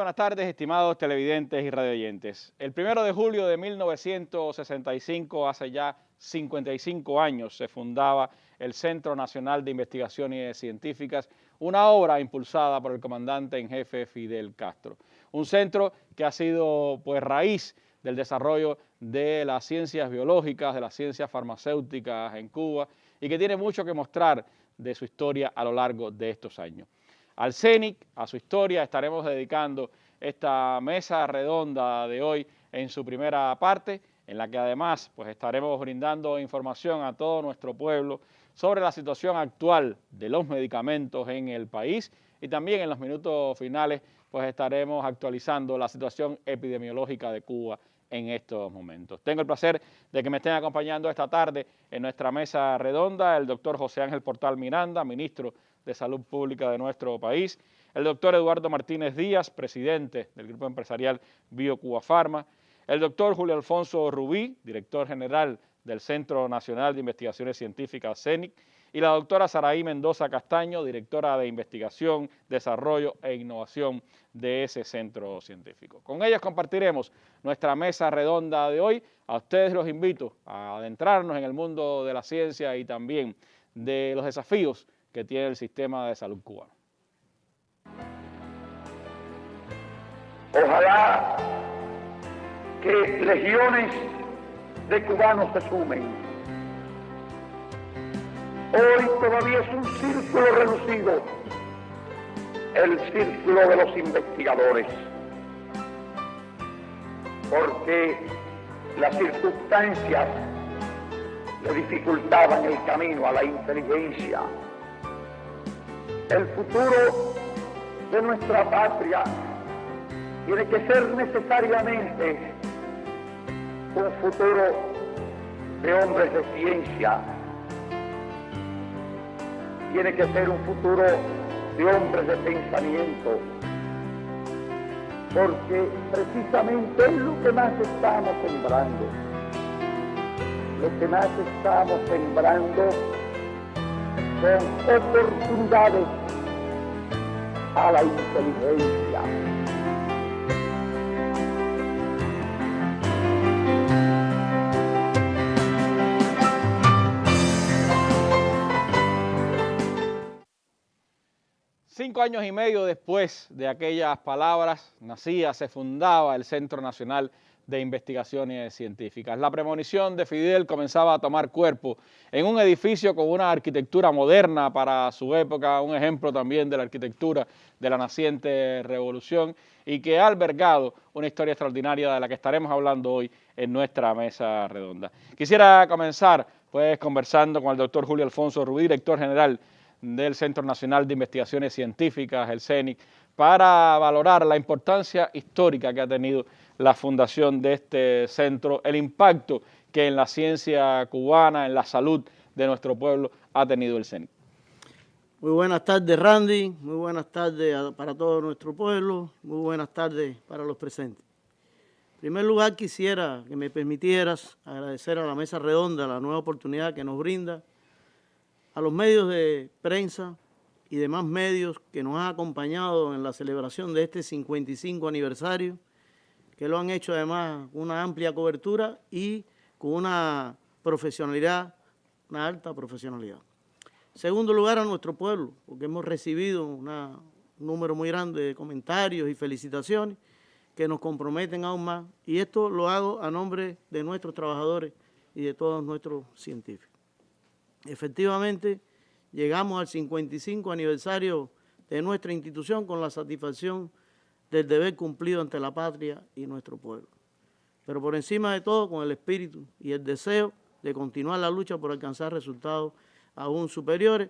buenas tardes, estimados televidentes y radioyentes. El 1 de julio de 1965, hace ya 55 años, se fundaba el Centro Nacional de Investigaciones Científicas, una obra impulsada por el comandante en jefe Fidel Castro. Un centro que ha sido raíz del desarrollo de las ciencias biológicas, de las ciencias farmacéuticas en Cuba y que tiene mucho que mostrar de su historia a lo largo de estos años. Al CENIC, a su historia, estaremos dedicando esta mesa redonda de hoy en su primera parte, en la que además estaremos brindando información a todo nuestro pueblo sobre la situación actual de los medicamentos en el país y también en los minutos finales estaremos actualizando la situación epidemiológica de Cuba en estos momentos. Tengo el placer de que me estén acompañando esta tarde en nuestra mesa redonda el doctor José Ángel Portal Miranda, ministro de Salud Pública de nuestro país, el doctor Eduardo Martínez Díaz, presidente del Grupo Empresarial BioCuba Pharma, el doctor Julio Alfonso Rubí, director general del Centro Nacional de Investigaciones Científicas, CENIC, y la doctora Saraí Mendoza Castaño, directora de Investigación, Desarrollo e Innovación de ese centro científico. Con ellas compartiremos nuestra mesa redonda de hoy. A ustedes los invito a adentrarnos en el mundo de la ciencia y también de los desafíos que tiene el sistema de salud cubano. Ojalá que legiones de cubanos se sumen. Hoy todavía es un círculo reducido, el círculo de los investigadores, porque las circunstancias le dificultaban el camino a la inteligencia. El futuro de nuestra patria tiene que ser necesariamente un futuro de hombres de ciencia, tiene que ser un futuro de hombres de pensamiento, porque precisamente es lo que más estamos sembrando. Lo que más estamos sembrando son oportunidades a la inteligencia. Cinco años y medio después de aquellas palabras, se fundaba el Centro Nacional de Investigaciones Científicas. La premonición de Fidel comenzaba a tomar cuerpo en un edificio con una arquitectura moderna para su época, un ejemplo también de la arquitectura de la naciente revolución y que ha albergado una historia extraordinaria de la que estaremos hablando hoy en nuestra mesa redonda. Quisiera comenzar conversando con el doctor Julio Alfonso Rubí, director general del Centro Nacional de Investigaciones Científicas, el CENIC, para valorar la importancia histórica que ha tenido la fundación de este centro, el impacto que en la ciencia cubana, en la salud de nuestro pueblo ha tenido el CENIC. Muy buenas tardes, Randy, muy buenas tardes para todo nuestro pueblo, muy buenas tardes para los presentes. En primer lugar, quisiera que me permitieras agradecer a la mesa redonda la nueva oportunidad que nos brinda, a los medios de prensa y demás medios que nos han acompañado en la celebración de este 55 aniversario, que lo han hecho además con una amplia cobertura y con una profesionalidad, una alta profesionalidad. En segundo lugar, a nuestro pueblo, porque hemos recibido un número muy grande de comentarios y felicitaciones que nos comprometen aún más, y esto lo hago a nombre de nuestros trabajadores y de todos nuestros científicos. Efectivamente, llegamos al 55 aniversario de nuestra institución con la satisfacción del deber cumplido ante la patria y nuestro pueblo. Pero por encima de todo, con el espíritu y el deseo de continuar la lucha por alcanzar resultados aún superiores,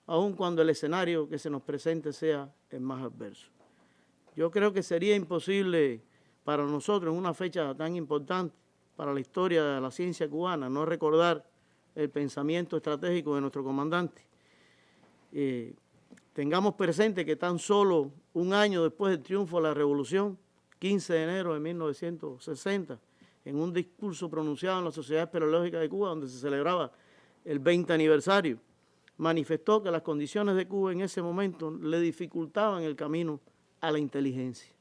aun cuando el escenario que se nos presente sea el más adverso. Yo creo que sería imposible para nosotros en una fecha tan importante para la historia de la ciencia cubana no recordar el pensamiento estratégico de nuestro comandante. Tengamos presente que tan solo un año después del triunfo de la Revolución, 15 de enero de 1960, en un discurso pronunciado en la Sociedad Espeleológica de Cuba, donde se celebraba el 20 aniversario, manifestó que las condiciones de Cuba en ese momento le dificultaban el camino a la inteligencia.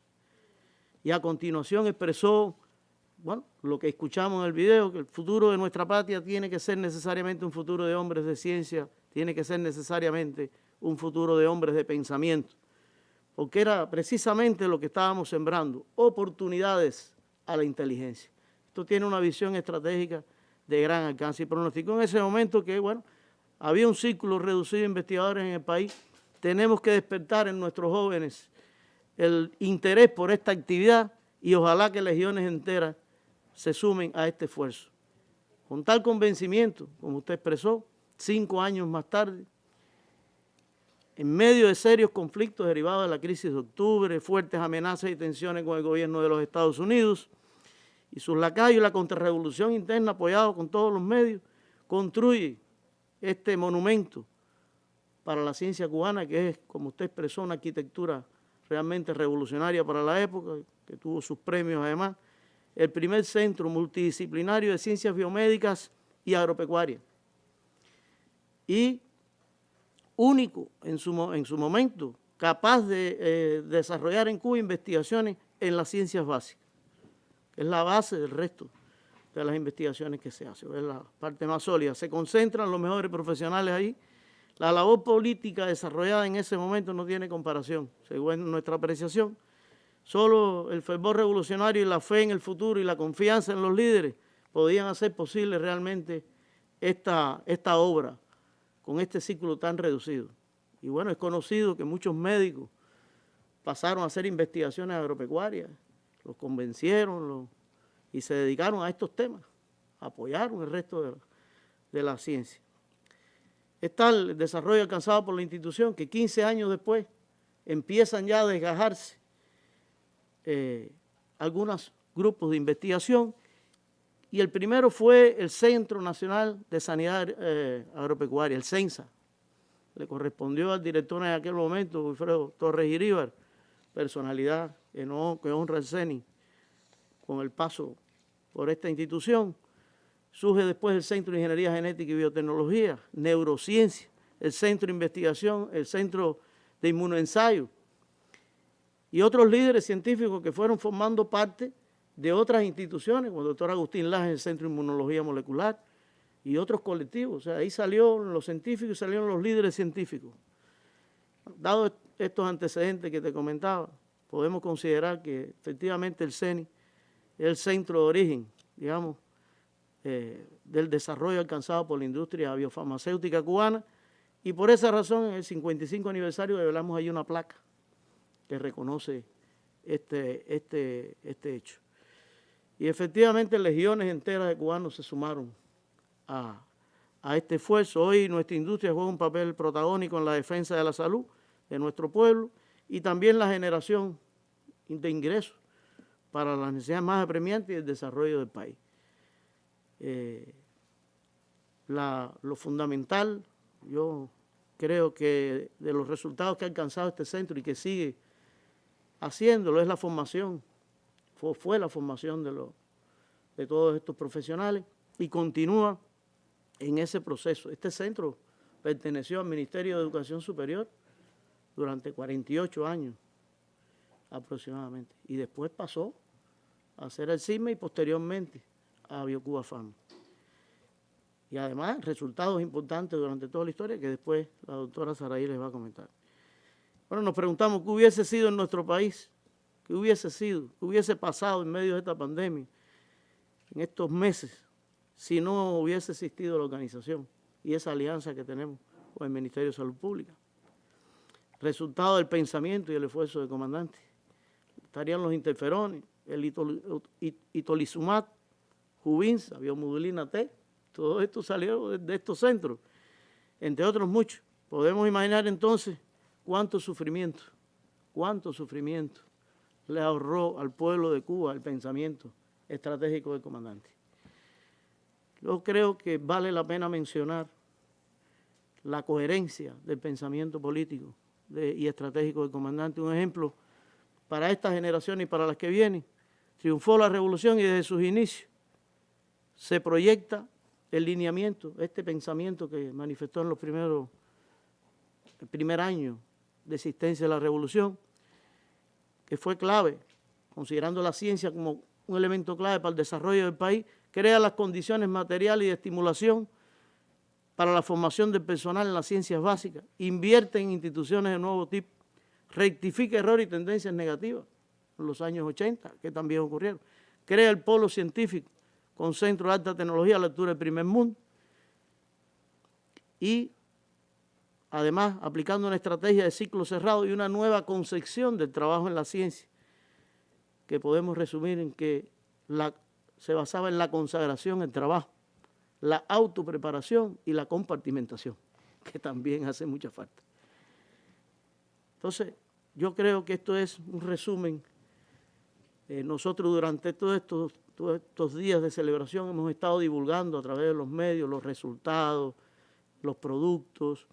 y a continuación expresó, bueno, lo que escuchamos en el video, que el futuro de nuestra patria tiene que ser necesariamente un futuro de hombres de ciencia, tiene que ser necesariamente un futuro de hombres de pensamiento, porque era precisamente lo que estábamos sembrando, oportunidades a la inteligencia. Esto tiene una visión estratégica de gran alcance y pronosticó en ese momento que, bueno, había un círculo reducido de investigadores en el país. Tenemos que despertar en nuestros jóvenes el interés por esta actividad y ojalá que legiones enteras se sumen a este esfuerzo. Con tal convencimiento, como usted expresó, 5 años más tarde, en medio de serios conflictos derivados de la crisis de octubre, fuertes amenazas y tensiones con el gobierno de los Estados Unidos y sus lacayos y la contrarrevolución interna apoyado con todos los medios, construye este monumento para la ciencia cubana, que es, como usted expresó, una arquitectura realmente revolucionaria para la época, que tuvo sus premios además, el primer centro multidisciplinario de ciencias biomédicas y agropecuarias. Y único en su momento, capaz de desarrollar en Cuba investigaciones en las ciencias básicas, que es la base del resto de las investigaciones que se hacen, es la parte más sólida. Se concentran los mejores profesionales ahí. La labor política desarrollada en ese momento no tiene comparación, según nuestra apreciación. Solo el fervor revolucionario y la fe en el futuro y la confianza en los líderes podían hacer posible realmente esta obra con este ciclo tan reducido. Y bueno, es conocido que muchos médicos pasaron a hacer investigaciones agropecuarias, los convencieron y se dedicaron a estos temas, apoyaron el resto de la ciencia. Es tal el desarrollo alcanzado por la institución que 15 años después empiezan ya a desgajarse algunos grupos de investigación y el primero fue el Centro Nacional de Sanidad Agropecuaria, el CENSA. Le correspondió al director en aquel momento, Wilfredo Torres Iríbar, personalidad que honra el CENI con el paso por esta institución. Surge después el Centro de Ingeniería Genética y Biotecnología, Neurociencia, el Centro de Investigación, el Centro de Inmunoensayo y otros líderes científicos que fueron formando parte de otras instituciones, como el doctor Agustín Laje, el Centro de Inmunología Molecular y otros colectivos. O sea, ahí salieron los científicos y salieron los líderes científicos. Dado estos antecedentes que te comentaba, podemos considerar que efectivamente el CENI es el centro de origen, digamos, del desarrollo alcanzado por la industria biofarmacéutica cubana y por esa razón en el 55 aniversario develamos ahí una placa que reconoce este hecho. Y efectivamente legiones enteras de cubanos se sumaron a este esfuerzo. Hoy nuestra industria juega un papel protagónico en la defensa de la salud de nuestro pueblo y también la generación de ingresos para las necesidades más apremiantes y el desarrollo del país. Lo fundamental, yo creo que de los resultados que ha alcanzado este centro y que sigue haciéndolo es la formación, fue la formación de todos estos profesionales y continúa en ese proceso. Este centro perteneció al Ministerio de Educación Superior durante 48 años aproximadamente y después pasó a hacer el CISME y posteriormente a BioCuba Pharma. Y además resultados importantes durante toda la historia que después la doctora Saraí les va a comentar. Bueno, nos preguntamos qué hubiese sido en nuestro país, qué hubiese pasado en medio de esta pandemia, en estos meses, si no hubiese existido la organización y esa alianza que tenemos con el Ministerio de Salud Pública. Resultado del pensamiento y el esfuerzo del comandante. Estarían los interferones, el itolizumab, Jubinsa, biomodulina T, todo esto salió de estos centros, entre otros muchos. Podemos imaginar entonces cuánto sufrimiento le ahorró al pueblo de Cuba el pensamiento estratégico del comandante. Yo creo que vale la pena mencionar la coherencia del pensamiento político y estratégico del comandante. Un ejemplo para esta generación y para las que vienen. Triunfó la revolución y desde sus inicios se proyecta el lineamiento, este pensamiento que manifestó en el primer año de existencia de la revolución, que fue clave considerando la ciencia como un elemento clave para el desarrollo del país, crea las condiciones materiales y de estimulación para la formación del personal en las ciencias básicas, invierte en instituciones de nuevo tipo, rectifica errores y tendencias negativas en los años 80, que también ocurrieron, crea el polo científico con centro de alta tecnología a la altura del primer mundo y además aplicando una estrategia de ciclo cerrado y una nueva concepción del trabajo en la ciencia, que podemos resumir en que se basaba en la consagración del trabajo, la autopreparación y la compartimentación, que también hace mucha falta. Entonces, yo creo que esto es un resumen. Nosotros durante todos estos días de celebración hemos estado divulgando a través de los medios los resultados, los productos,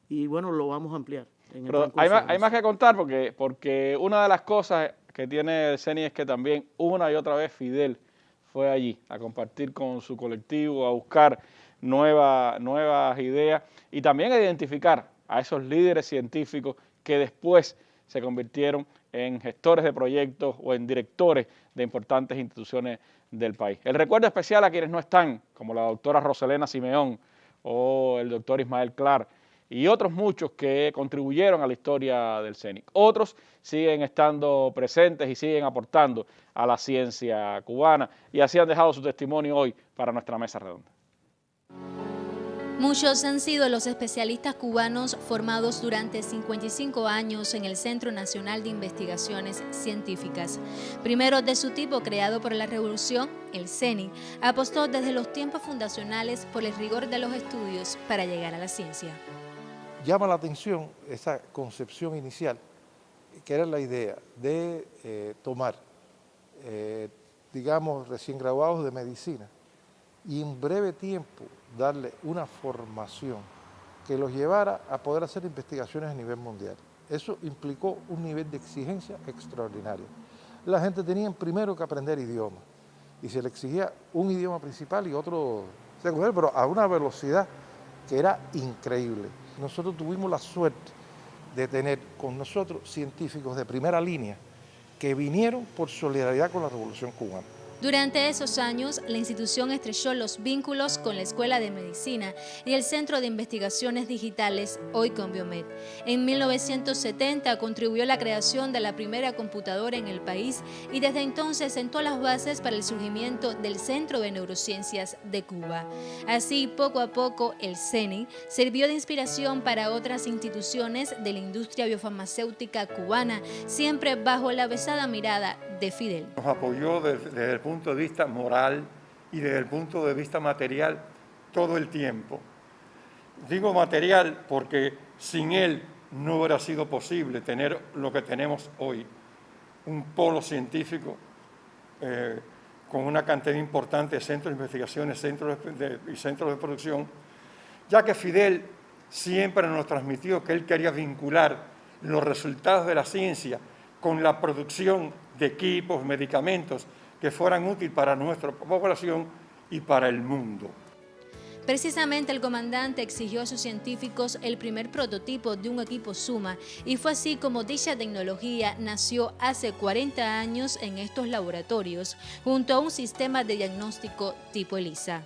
y bueno, lo vamos a ampliar. Pero hay más que contar porque una de las cosas que tiene el CENI es que también una y otra vez Fidel fue allí a compartir con su colectivo, a buscar nuevas ideas y también a identificar a esos líderes científicos que después se convirtieron en gestores de proyectos o en directores de importantes instituciones del país. El recuerdo especial a quienes no están, como la doctora Roselena Simeón o el doctor Ismael Clar, y otros muchos que contribuyeron a la historia del CENI. Otros siguen estando presentes y siguen aportando a la ciencia cubana y así han dejado su testimonio hoy para nuestra mesa redonda. Muchos han sido los especialistas cubanos formados durante 55 años en el Centro Nacional de Investigaciones Científicas. Primero de su tipo creado por la Revolución, el CENI apostó desde los tiempos fundacionales por el rigor de los estudios para llegar a la ciencia. Llama la atención esa concepción inicial, que era la idea de tomar, digamos, recién graduados de medicina y en breve tiempo darle una formación que los llevara a poder hacer investigaciones a nivel mundial. Eso implicó un nivel de exigencia extraordinario. La gente tenía primero que aprender idiomas y se le exigía un idioma principal y otro secundario, pero a una velocidad que era increíble. Nosotros tuvimos la suerte de tener con nosotros científicos de primera línea que vinieron por solidaridad con la Revolución Cubana. Durante esos años, la institución estrechó los vínculos con la Escuela de Medicina y el Centro de Investigaciones Digitales, hoy con Biomed. En 1970 contribuyó a la creación de la primera computadora en el país y desde entonces sentó las bases para el surgimiento del Centro de Neurociencias de Cuba. Así, poco a poco, el CENI sirvió de inspiración para otras instituciones de la industria biofarmacéutica cubana, siempre bajo la avezada mirada de Fidel. Nos apoyó desde el punto de vista moral y desde el punto de vista material todo el tiempo. Digo material porque sin él no hubiera sido posible tener lo que tenemos hoy, un polo científico con una cantidad importante de centros de investigaciones y centros de producción, ya que Fidel siempre nos transmitió que él quería vincular los resultados de la ciencia con la producción de equipos, medicamentos que fueran útiles para nuestra población y para el mundo. Precisamente el comandante exigió a sus científicos el primer prototipo de un equipo Suma y fue así como dicha tecnología nació hace 40 años en estos laboratorios junto a un sistema de diagnóstico tipo ELISA.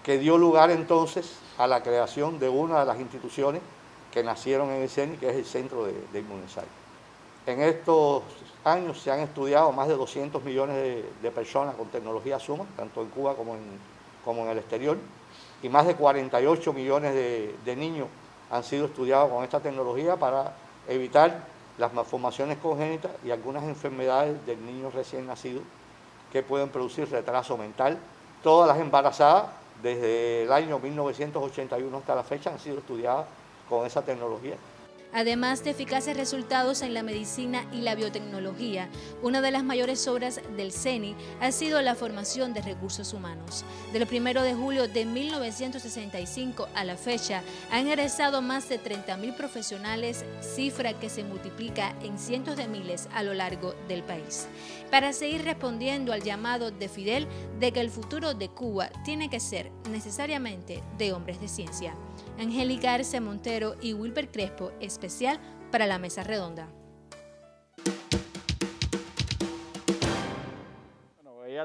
Que dio lugar entonces a la creación de una de las instituciones que nacieron en el CENI, que es el Centro de Inmunensayo. En estos años se han estudiado más de 200 millones de personas con tecnología Suma, tanto en Cuba como en el exterior, y más de 48 millones de niños han sido estudiados con esta tecnología para evitar las malformaciones congénitas y algunas enfermedades del niño recién nacido que pueden producir retraso mental. Todas las embarazadas, desde el año 1981 hasta la fecha, han sido estudiadas con esa tecnología. Además de eficaces resultados en la medicina y la biotecnología, una de las mayores obras del CENI ha sido la formación de recursos humanos. Del 1 de julio de 1965 a la fecha, han egresado más de 30.000 profesionales, cifra que se multiplica en cientos de miles a lo largo del país. Para seguir respondiendo al llamado de Fidel de que el futuro de Cuba tiene que ser necesariamente de hombres de ciencia. Angélica Arce Montero y Wilber Crespo, especial para la Mesa Redonda.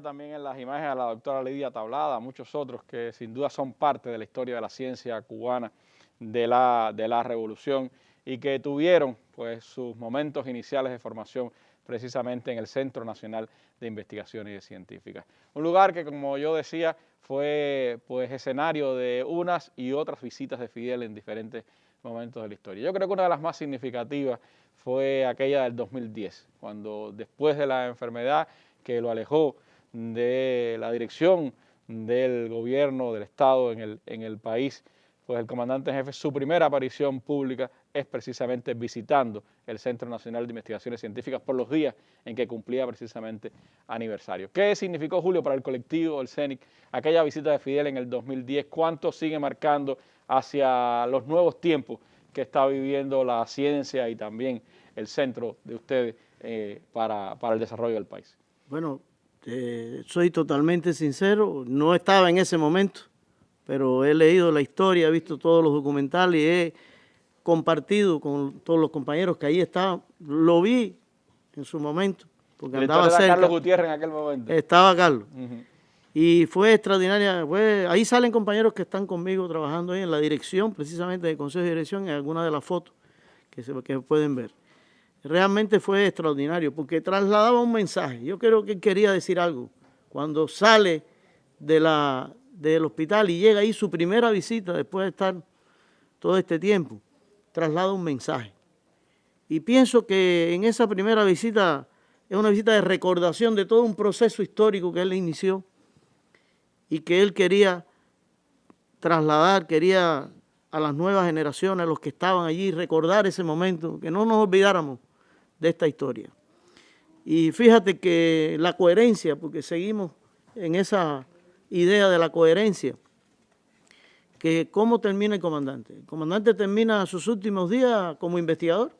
allá también en las imágenes a la doctora Lidia Tablada, a muchos otros que sin duda son parte de la historia de la ciencia cubana de la revolución y que tuvieron pues sus momentos iniciales de formación precisamente en el Centro Nacional de Investigaciones Científicas. Un lugar que, como yo decía, fue pues escenario de unas y otras visitas de Fidel en diferentes momentos de la historia. Yo creo que una de las más significativas fue aquella del 2010, cuando después de la enfermedad que lo alejó de la dirección del gobierno del Estado en el país, pues el comandante en jefe, su primera aparición pública es precisamente visitando el Centro Nacional de Investigaciones Científicas por los días en que cumplía precisamente aniversario. ¿Qué significó, Julio, para el colectivo, el CENIC, aquella visita de Fidel en el 2010? ¿Cuánto sigue marcando hacia los nuevos tiempos que está viviendo la ciencia y también el centro de ustedes para el desarrollo del país? Bueno, soy totalmente sincero, no estaba en ese momento, pero he leído la historia, he visto todos los documentales y he compartido con todos los compañeros que ahí estaban. Lo vi en su momento, porque andaba cerca. Carlos Gutiérrez en aquel momento. Estaba Carlos. Y fue extraordinaria. Ahí salen compañeros que están conmigo trabajando ahí en la dirección, precisamente del Consejo de Dirección, en algunas de las fotos que pueden ver. Realmente fue extraordinario, porque trasladaba un mensaje. Yo creo que él quería decir algo. Cuando sale del hospital y llega ahí su primera visita, después de estar todo este tiempo, traslada un mensaje. Y pienso que en esa primera visita es una visita de recordación de todo un proceso histórico que él inició y que él quería trasladar, quería a las nuevas generaciones, a los que estaban allí, recordar ese momento, que no nos olvidáramos de esta historia. Y fíjate que la coherencia, porque seguimos en esa idea de la coherencia, que cómo termina el comandante. El comandante termina sus últimos días como investigador,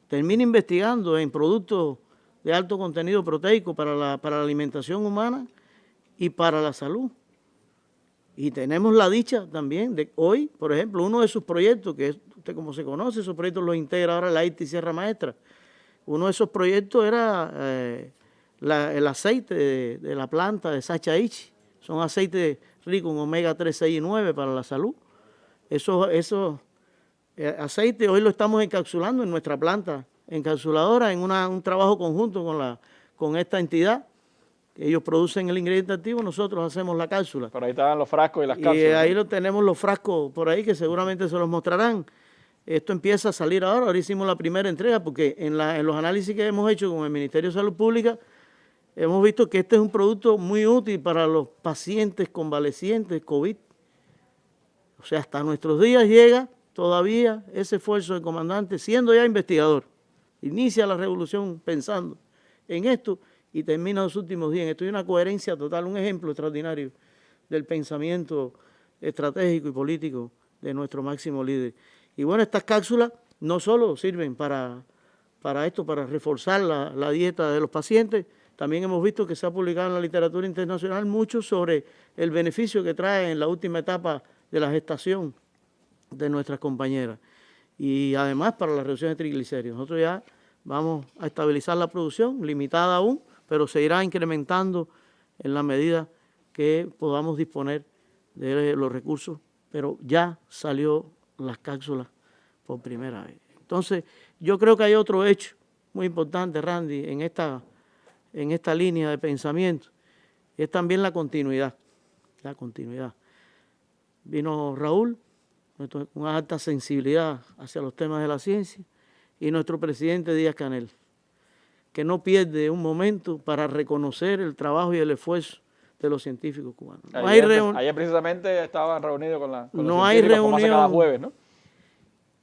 termina investigando en productos de alto contenido proteico para la alimentación humana y para la salud. Y tenemos la dicha también de hoy, por ejemplo, uno de sus proyectos, que usted como se conoce, esos proyectos los integra ahora la ITI Sierra Maestra. Uno de esos proyectos era el aceite de la planta de Sacha Ichi. Son aceites ricos en omega 3, 6 y 9 para la salud. Esos aceites hoy lo estamos encapsulando en nuestra planta encapsuladora en un trabajo conjunto con esta entidad. Ellos producen el ingrediente activo, nosotros hacemos la cápsula. Por ahí estaban los frascos y las cápsulas. Y ahí tenemos los frascos por ahí que seguramente se los mostrarán. Esto empieza a salir ahora hicimos la primera entrega porque en los análisis que hemos hecho con el Ministerio de Salud Pública hemos visto que este es un producto muy útil para los pacientes convalecientes COVID. O sea, hasta nuestros días llega todavía ese esfuerzo del comandante, siendo ya investigador. Inicia la revolución pensando en esto y termina los últimos días. Esto es una coherencia total, un ejemplo extraordinario del pensamiento estratégico y político de nuestro máximo líder. Y bueno, estas cápsulas no solo sirven para esto, para reforzar la dieta de los pacientes, también hemos visto que se ha publicado en la literatura internacional mucho sobre el beneficio que trae en la última etapa de la gestación de nuestras compañeras. Y además para la reducción de triglicéridos. Nosotros ya vamos a estabilizar la producción, limitada aún, pero se irá incrementando en la medida que podamos disponer de los recursos. Pero ya salió las cápsulas por primera vez. Entonces, yo creo que hay otro hecho muy importante, Randy, en esta línea de pensamiento, y es también la continuidad. La continuidad. Vino Raúl, con una alta sensibilidad hacia los temas de la ciencia, y nuestro presidente Díaz-Canel, que no pierde un momento para reconocer el trabajo y el esfuerzo de los científicos cubanos. Ayer precisamente estaban reunidos con los científicos como hace cada jueves, ¿no?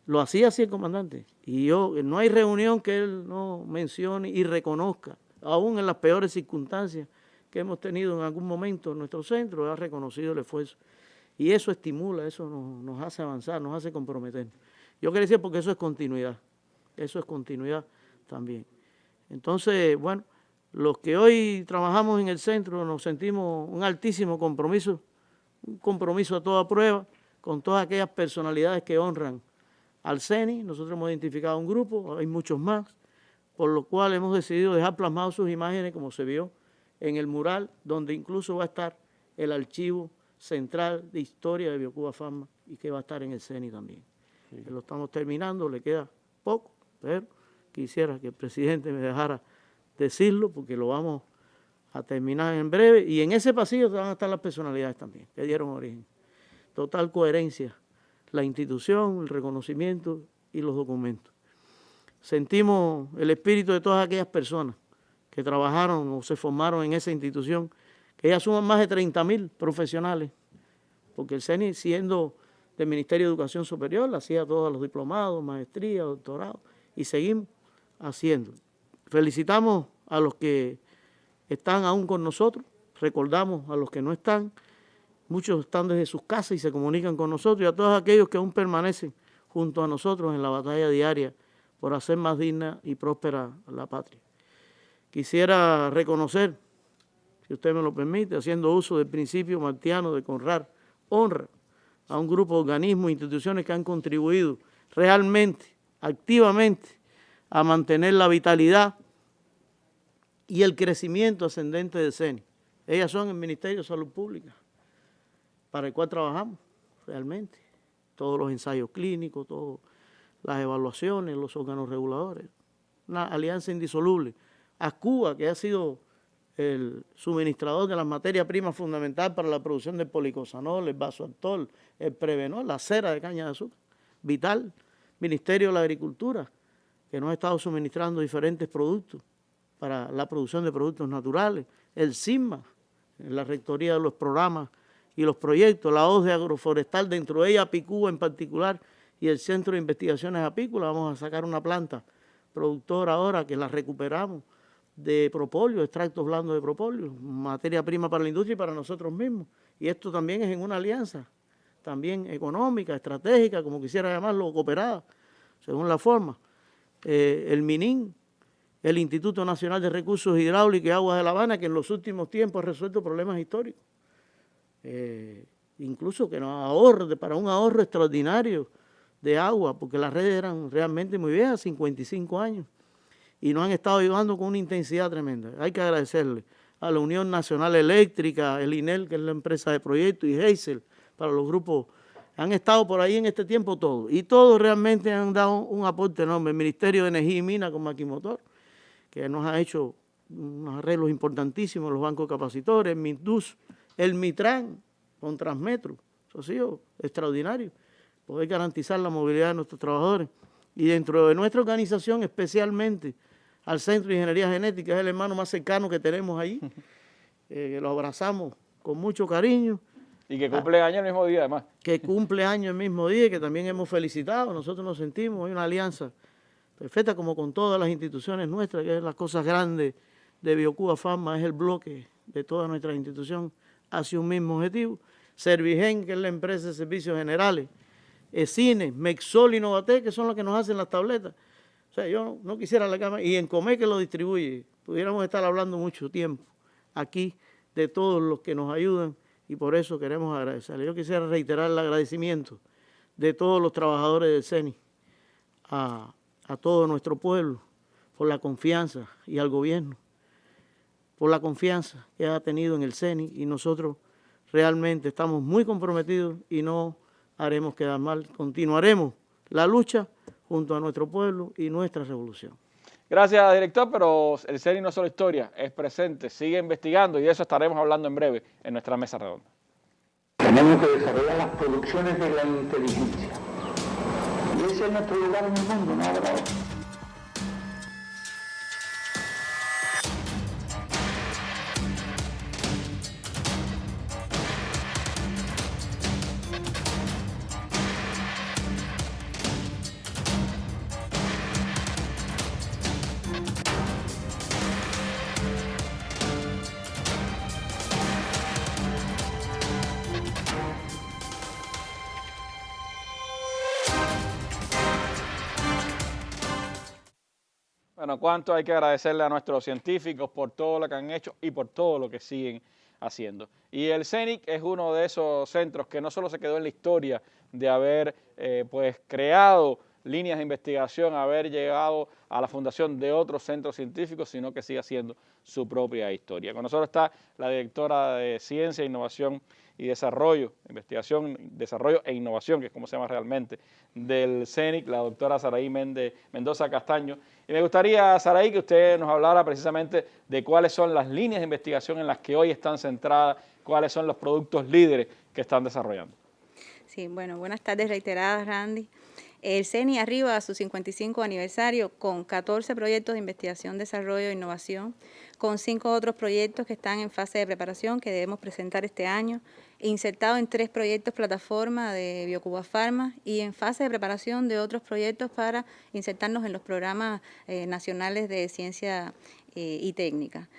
Lo hacía así el comandante. Y no hay reunión que él no mencione y reconozca, aún en las peores circunstancias que hemos tenido en algún momento en nuestro centro, ha reconocido el esfuerzo. Y eso estimula, eso nos hace avanzar, nos hace comprometernos. Yo quería decir porque eso es continuidad también. Entonces, bueno, los que hoy trabajamos en el centro nos sentimos un altísimo compromiso, un compromiso a toda prueba, con todas aquellas personalidades que honran al CENI. Nosotros hemos identificado un grupo, hay muchos más, por lo cual hemos decidido dejar plasmados sus imágenes como se vio en el mural, donde incluso va a estar el archivo central de historia de Biocuba Pharma y que va a estar en el CENI también. Sí. Lo estamos terminando, le queda poco, pero quisiera que el presidente me dejara decirlo porque lo vamos a terminar en breve y en ese pasillo van a estar las personalidades también que dieron origen. Total coherencia, la institución, el reconocimiento y los documentos. Sentimos el espíritu de todas aquellas personas que trabajaron o se formaron en esa institución, que ya suman más de 30.000 profesionales, porque el CENI, siendo del Ministerio de Educación Superior, hacía todos los diplomados, maestrías, doctorados, y seguimos haciendo. Felicitamos a los que están aún con nosotros, recordamos a los que no están, muchos están desde sus casas y se comunican con nosotros, y a todos aquellos que aún permanecen junto a nosotros en la batalla diaria por hacer más digna y próspera la patria. Quisiera reconocer, si usted me lo permite, haciendo uso del principio martiano de honra a un grupo de organismos e instituciones que han contribuido realmente, activamente, a mantener la vitalidad y el crecimiento ascendente del CENI. Ellas son el Ministerio de Salud Pública, para el cual trabajamos realmente. Todos los ensayos clínicos, todas las evaluaciones, los órganos reguladores. Una alianza indisoluble. ASCUBA, que ha sido el suministrador de las materias primas fundamentales para la producción del policosanol, el vasoactol, el prevenol, la cera de caña de azúcar. Vital, Ministerio de la Agricultura, que nos ha estado suministrando diferentes productos para la producción de productos naturales. El CISMA, la rectoría de los programas y los proyectos, la OSDE agroforestal, dentro de ella Apicuba en particular, y el Centro de Investigaciones Apícolas. Vamos a sacar una planta productora ahora que la recuperamos de propóleo, extractos blandos de propóleo, materia prima para la industria y para nosotros mismos. Y esto también es en una alianza, también económica, estratégica, como quisiera llamarlo, cooperada, según la forma. El MININ, el Instituto Nacional de Recursos Hidráulicos y Aguas de La Habana, que en los últimos tiempos ha resuelto problemas históricos. Incluso que nos ahorre, para un ahorro extraordinario de agua, porque las redes eran realmente muy viejas, 55 años, y nos han estado ayudando con una intensidad tremenda. Hay que agradecerle a la Unión Nacional Eléctrica, el INEL, que es la empresa de proyectos, y Heysel, para los grupos. Han estado por ahí en este tiempo todos, y todos realmente han dado un aporte enorme. El Ministerio de Energía y Minas con Maquimotor, que nos ha hecho unos arreglos importantísimos, los bancos capacitores, el MINDUS, el MITRAN con Transmetro. Eso ha sido extraordinario, poder garantizar la movilidad de nuestros trabajadores. Y dentro de nuestra organización, especialmente al Centro de Ingeniería Genética, es el hermano más cercano que tenemos ahí, lo abrazamos con mucho cariño. Y que cumple años el mismo día, además. Que cumple años el mismo día y que también hemos felicitado. Nosotros nos sentimos, hay una alianza perfecta como con todas las instituciones nuestras, que es las cosas grandes de Biocuba Pharma, es el bloque de toda nuestra institución hacia un mismo objetivo. Servigen, que es la empresa de servicios generales, Cine, Mexol y Novatec, que son los que nos hacen las tabletas. O sea, yo no quisiera la cámara, y Encomé, que lo distribuye. Pudiéramos estar hablando mucho tiempo aquí de todos los que nos ayudan, y por eso queremos agradecerle. Yo quisiera reiterar el agradecimiento de todos los trabajadores del CENI a todo nuestro pueblo por la confianza, y al gobierno por la confianza que ha tenido en el CENI, y nosotros realmente estamos muy comprometidos y no haremos quedar mal. Continuaremos la lucha junto a nuestro pueblo y nuestra revolución. Gracias, director, pero el CENI no es solo historia, es presente, sigue investigando, y de eso estaremos hablando en breve en nuestra mesa redonda. Tenemos que desarrollar las producciones de la inteligencia. Y ese es nuestro lugar en el mundo, no habrá otro. Bueno, cuánto hay que agradecerle a nuestros científicos por todo lo que han hecho y por todo lo que siguen haciendo. Y el CENIC es uno de esos centros que no solo se quedó en la historia de haber pues creado líneas de investigación haber llegado a la fundación de otros centros científicos, sino que siga siendo su propia historia. Con nosotros está la directora de Ciencia, Innovación y Desarrollo, Investigación, Desarrollo e Innovación, que es como se llama realmente, del CENIC, la doctora Saraí Mendoza Castaño. Y me gustaría, Saraí, que usted nos hablara precisamente de cuáles son las líneas de investigación en las que hoy están centradas, cuáles son los productos líderes que están desarrollando. Sí, bueno, buenas tardes reiteradas, Randy. El CENI arriba a su 55 aniversario con 14 proyectos de investigación, desarrollo e innovación, con 5 otros proyectos que están en fase de preparación que debemos presentar este año, insertado en 3 proyectos plataforma de Biocuba Pharma y en fase de preparación de otros proyectos para insertarnos en los programas nacionales de ciencia y técnica.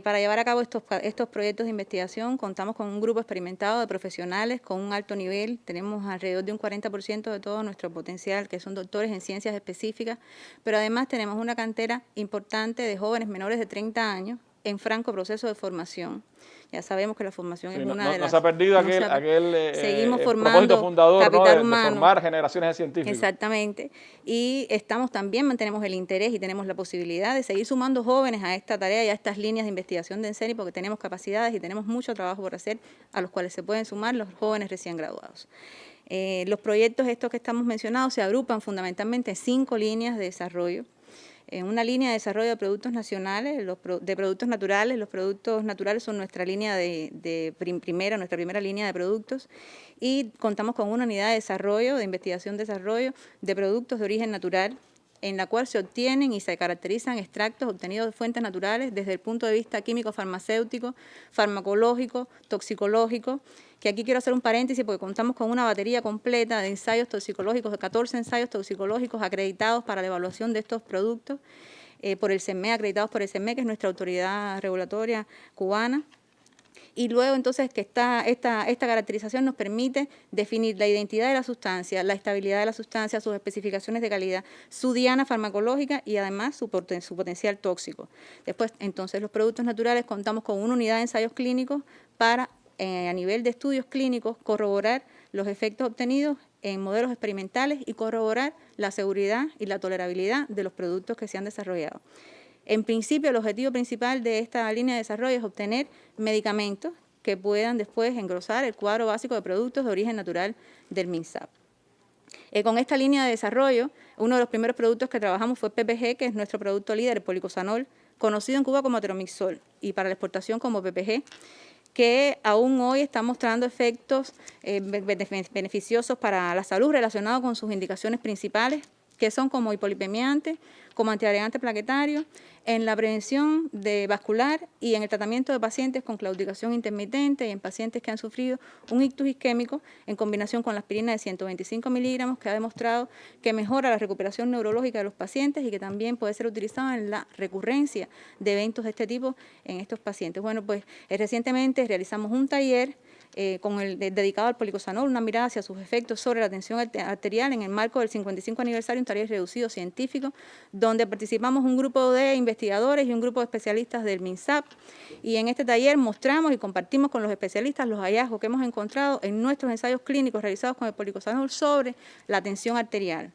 Para llevar a cabo estos proyectos de investigación contamos con un grupo experimentado de profesionales con un alto nivel. Tenemos alrededor de un 40% de todo nuestro potencial que son doctores en ciencias específicas, pero además tenemos una cantera importante de jóvenes menores de 30 años en franco proceso de formación. Ya sabemos que la formación es una de las... No se ha perdido seguimos formando propósito fundador, capital ¿no? humano. De formar generaciones de científicos. Exactamente. Y también mantenemos el interés y tenemos la posibilidad de seguir sumando jóvenes a esta tarea y a estas líneas de investigación de CENI porque tenemos capacidades y tenemos mucho trabajo por hacer a los cuales se pueden sumar los jóvenes recién graduados. Los proyectos estos que estamos mencionando se agrupan fundamentalmente en 5 líneas de desarrollo. En una línea de desarrollo de productos nacionales, de productos naturales. Los productos naturales son nuestra línea nuestra primera línea de productos y contamos con una unidad de desarrollo, de investigación-desarrollo de productos de origen natural, en la cual se obtienen y se caracterizan extractos obtenidos de fuentes naturales desde el punto de vista químico-farmacéutico, farmacológico, toxicológico, que aquí quiero hacer un paréntesis porque contamos con una batería completa de ensayos toxicológicos, de 14 ensayos toxicológicos acreditados para la evaluación de estos productos por el CENME, acreditados por el CENME, que es nuestra autoridad regulatoria cubana. Y luego entonces que esta caracterización nos permite definir la identidad de la sustancia, la estabilidad de la sustancia, sus especificaciones de calidad, su diana farmacológica y además su potencial tóxico. Después, entonces, los productos naturales contamos con una unidad de ensayos clínicos para, a nivel de estudios clínicos, corroborar los efectos obtenidos en modelos experimentales y corroborar la seguridad y la tolerabilidad de los productos que se han desarrollado. En principio, el objetivo principal de esta línea de desarrollo es obtener medicamentos que puedan después engrosar el cuadro básico de productos de origen natural del MINSAP. Con esta línea de desarrollo, uno de los primeros productos que trabajamos fue PPG, que es nuestro producto líder, el policosanol, conocido en Cuba como ateromixol y para la exportación como PPG, que aún hoy está mostrando efectos beneficiosos para la salud relacionados con sus indicaciones principales, que son como hipolipemiante, como antiagregante plaquetario, en la prevención de vascular y en el tratamiento de pacientes con claudicación intermitente y en pacientes que han sufrido un ictus isquémico en combinación con la aspirina de 125 miligramos, que ha demostrado que mejora la recuperación neurológica de los pacientes y que también puede ser utilizado en la recurrencia de eventos de este tipo en estos pacientes. Bueno, pues recientemente realizamos un taller dedicado al policosanol, una mirada hacia sus efectos sobre la tensión arterial en el marco del 55 aniversario, un taller reducido científico, donde participamos un grupo de investigadores y un grupo de especialistas del MINSAP, y en este taller mostramos y compartimos con los especialistas los hallazgos que hemos encontrado en nuestros ensayos clínicos realizados con el policosanol sobre la tensión arterial.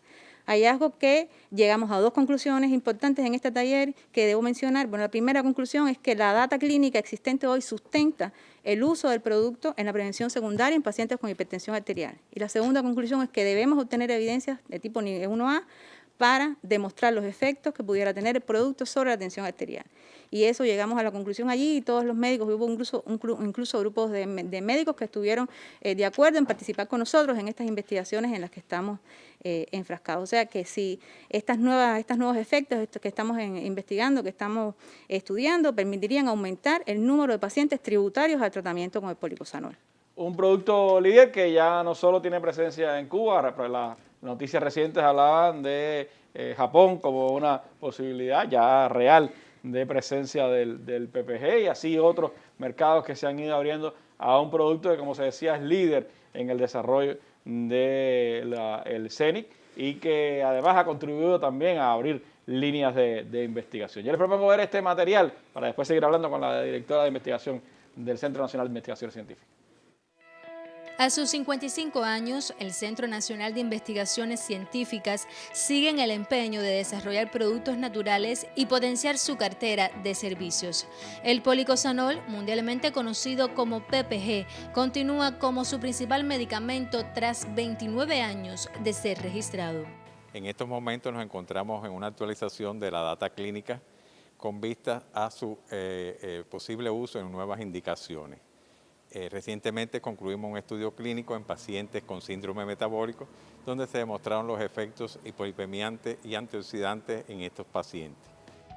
Hallazgos que llegamos a 2 conclusiones importantes en este taller que debo mencionar. Bueno, la primera conclusión es que la data clínica existente hoy sustenta el uso del producto en la prevención secundaria en pacientes con hipertensión arterial. Y la segunda conclusión es que debemos obtener evidencias de tipo nivel 1A para demostrar los efectos que pudiera tener el producto sobre la tensión arterial. Y eso llegamos a la conclusión allí y todos los médicos, hubo incluso grupos de médicos que estuvieron de acuerdo en participar con nosotros en estas investigaciones en las que estamos enfrascados. O sea que si estos nuevos efectos que estamos investigando, que estamos estudiando, permitirían aumentar el número de pacientes tributarios al tratamiento con el policosanol. Un producto líder que ya no solo tiene presencia en Cuba, pero las noticias recientes hablaban de Japón como una posibilidad ya real de presencia del PPG y así otros mercados que se han ido abriendo a un producto que, como se decía, es líder en el desarrollo del CENIC y que además ha contribuido también a abrir líneas de investigación. Yo les propongo ver este material para después seguir hablando con la directora de investigación del Centro Nacional de Investigación Científica. A sus 55 años, el Centro Nacional de Investigaciones Científicas sigue en el empeño de desarrollar productos naturales y potenciar su cartera de servicios. El policosanol, mundialmente conocido como PPG, continúa como su principal medicamento tras 29 años de ser registrado. En estos momentos nos encontramos en una actualización de la data clínica con vista a su posible uso en nuevas indicaciones. Recientemente concluimos un estudio clínico en pacientes con síndrome metabólico, donde se demostraron los efectos hipolipemiantes y antioxidantes en estos pacientes.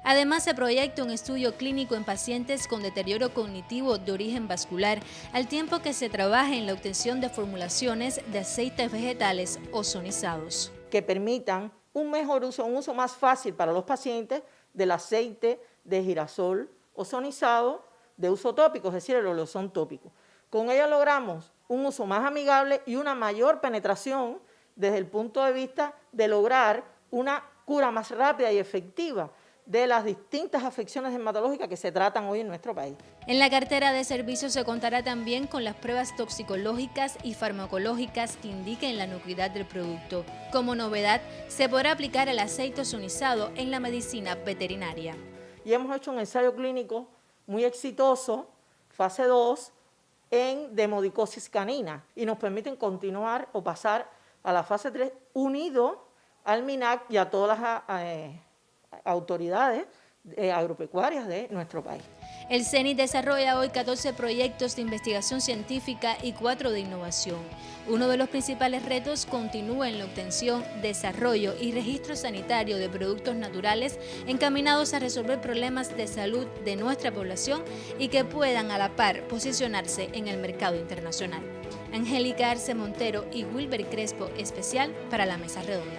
Además, se proyecta un estudio clínico en pacientes con deterioro cognitivo de origen vascular, al tiempo que se trabaja en la obtención de formulaciones de aceites vegetales ozonizados. Que permitan un mejor uso, un uso más fácil para los pacientes del aceite de girasol ozonizado de uso tópico, es decir, el oleosón tópico. Con ello logramos un uso más amigable y una mayor penetración desde el punto de vista de lograr una cura más rápida y efectiva de las distintas afecciones dermatológicas que se tratan hoy en nuestro país. En la cartera de servicios se contará también con las pruebas toxicológicas y farmacológicas que indiquen la inocuidad del producto. Como novedad, se podrá aplicar el aceite ozonizado en la medicina veterinaria. Y hemos hecho un ensayo clínico muy exitoso, fase 2, en demodicosis canina, y nos permiten continuar o pasar a la fase 3 unido al MINAC y a todas las autoridades agropecuarias de nuestro país. El CENI desarrolla hoy 14 proyectos de investigación científica y 4 de innovación. Uno de los principales retos continúa en la obtención, desarrollo y registro sanitario de productos naturales encaminados a resolver problemas de salud de nuestra población y que puedan a la par posicionarse en el mercado internacional. Angélica Arce Montero y Wilber Crespo, especial para la Mesa Redonda.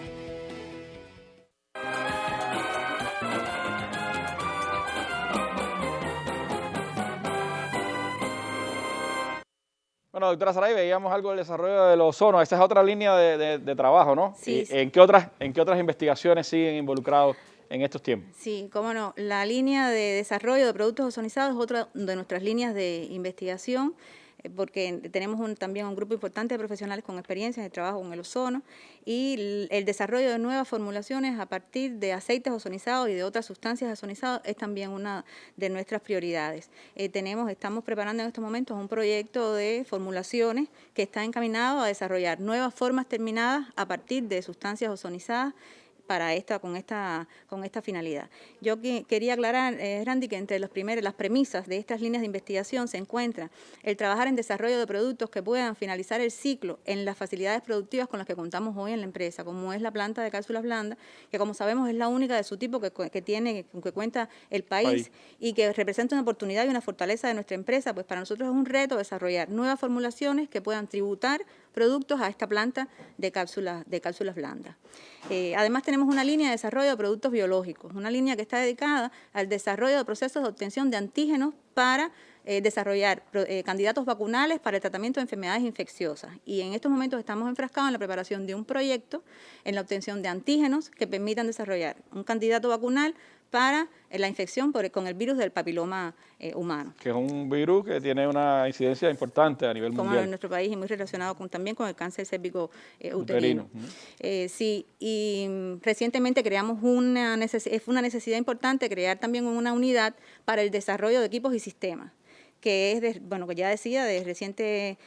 Bueno, doctora Saray, veíamos algo del desarrollo del ozono. Esta es otra línea de trabajo, ¿no? Sí, sí. ¿En qué otras investigaciones siguen involucrados en estos tiempos? Sí, cómo no. La línea de desarrollo de productos ozonizados es otra de nuestras líneas de investigación, porque tenemos también un grupo importante de profesionales con experiencia en el trabajo con el ozono y el desarrollo de nuevas formulaciones a partir de aceites ozonizados y de otras sustancias ozonizadas es también una de nuestras prioridades. Estamos preparando en estos momentos un proyecto de formulaciones que está encaminado a desarrollar nuevas formas terminadas a partir de sustancias ozonizadas con esta finalidad. Yo quería aclarar, Randy, que entre las premisas de estas líneas de investigación se encuentra el trabajar en desarrollo de productos que puedan finalizar el ciclo en las facilidades productivas con las que contamos hoy en la empresa, como es la planta de cápsulas blandas, que como sabemos es la única de su tipo que cuenta el país y que representa una oportunidad y una fortaleza de nuestra empresa. Pues para nosotros es un reto desarrollar nuevas formulaciones que puedan tributar productos a esta planta de cápsulas blandas. Además tenemos una línea de desarrollo de productos biológicos, una línea que está dedicada al desarrollo de procesos de obtención de antígenos para desarrollar candidatos vacunales para el tratamiento de enfermedades infecciosas. Y en estos momentos estamos enfrascados en la preparación de un proyecto en la obtención de antígenos que permitan desarrollar un candidato vacunal para la infección con el virus del papiloma humano. Que es un virus que tiene una incidencia importante a nivel mundial. Como en nuestro país y muy relacionado también con el cáncer cérvico uterino. Sí, y recientemente creamos una necesidad importante crear también una unidad para el desarrollo de equipos y sistemas, que es, que ya decía, de reciente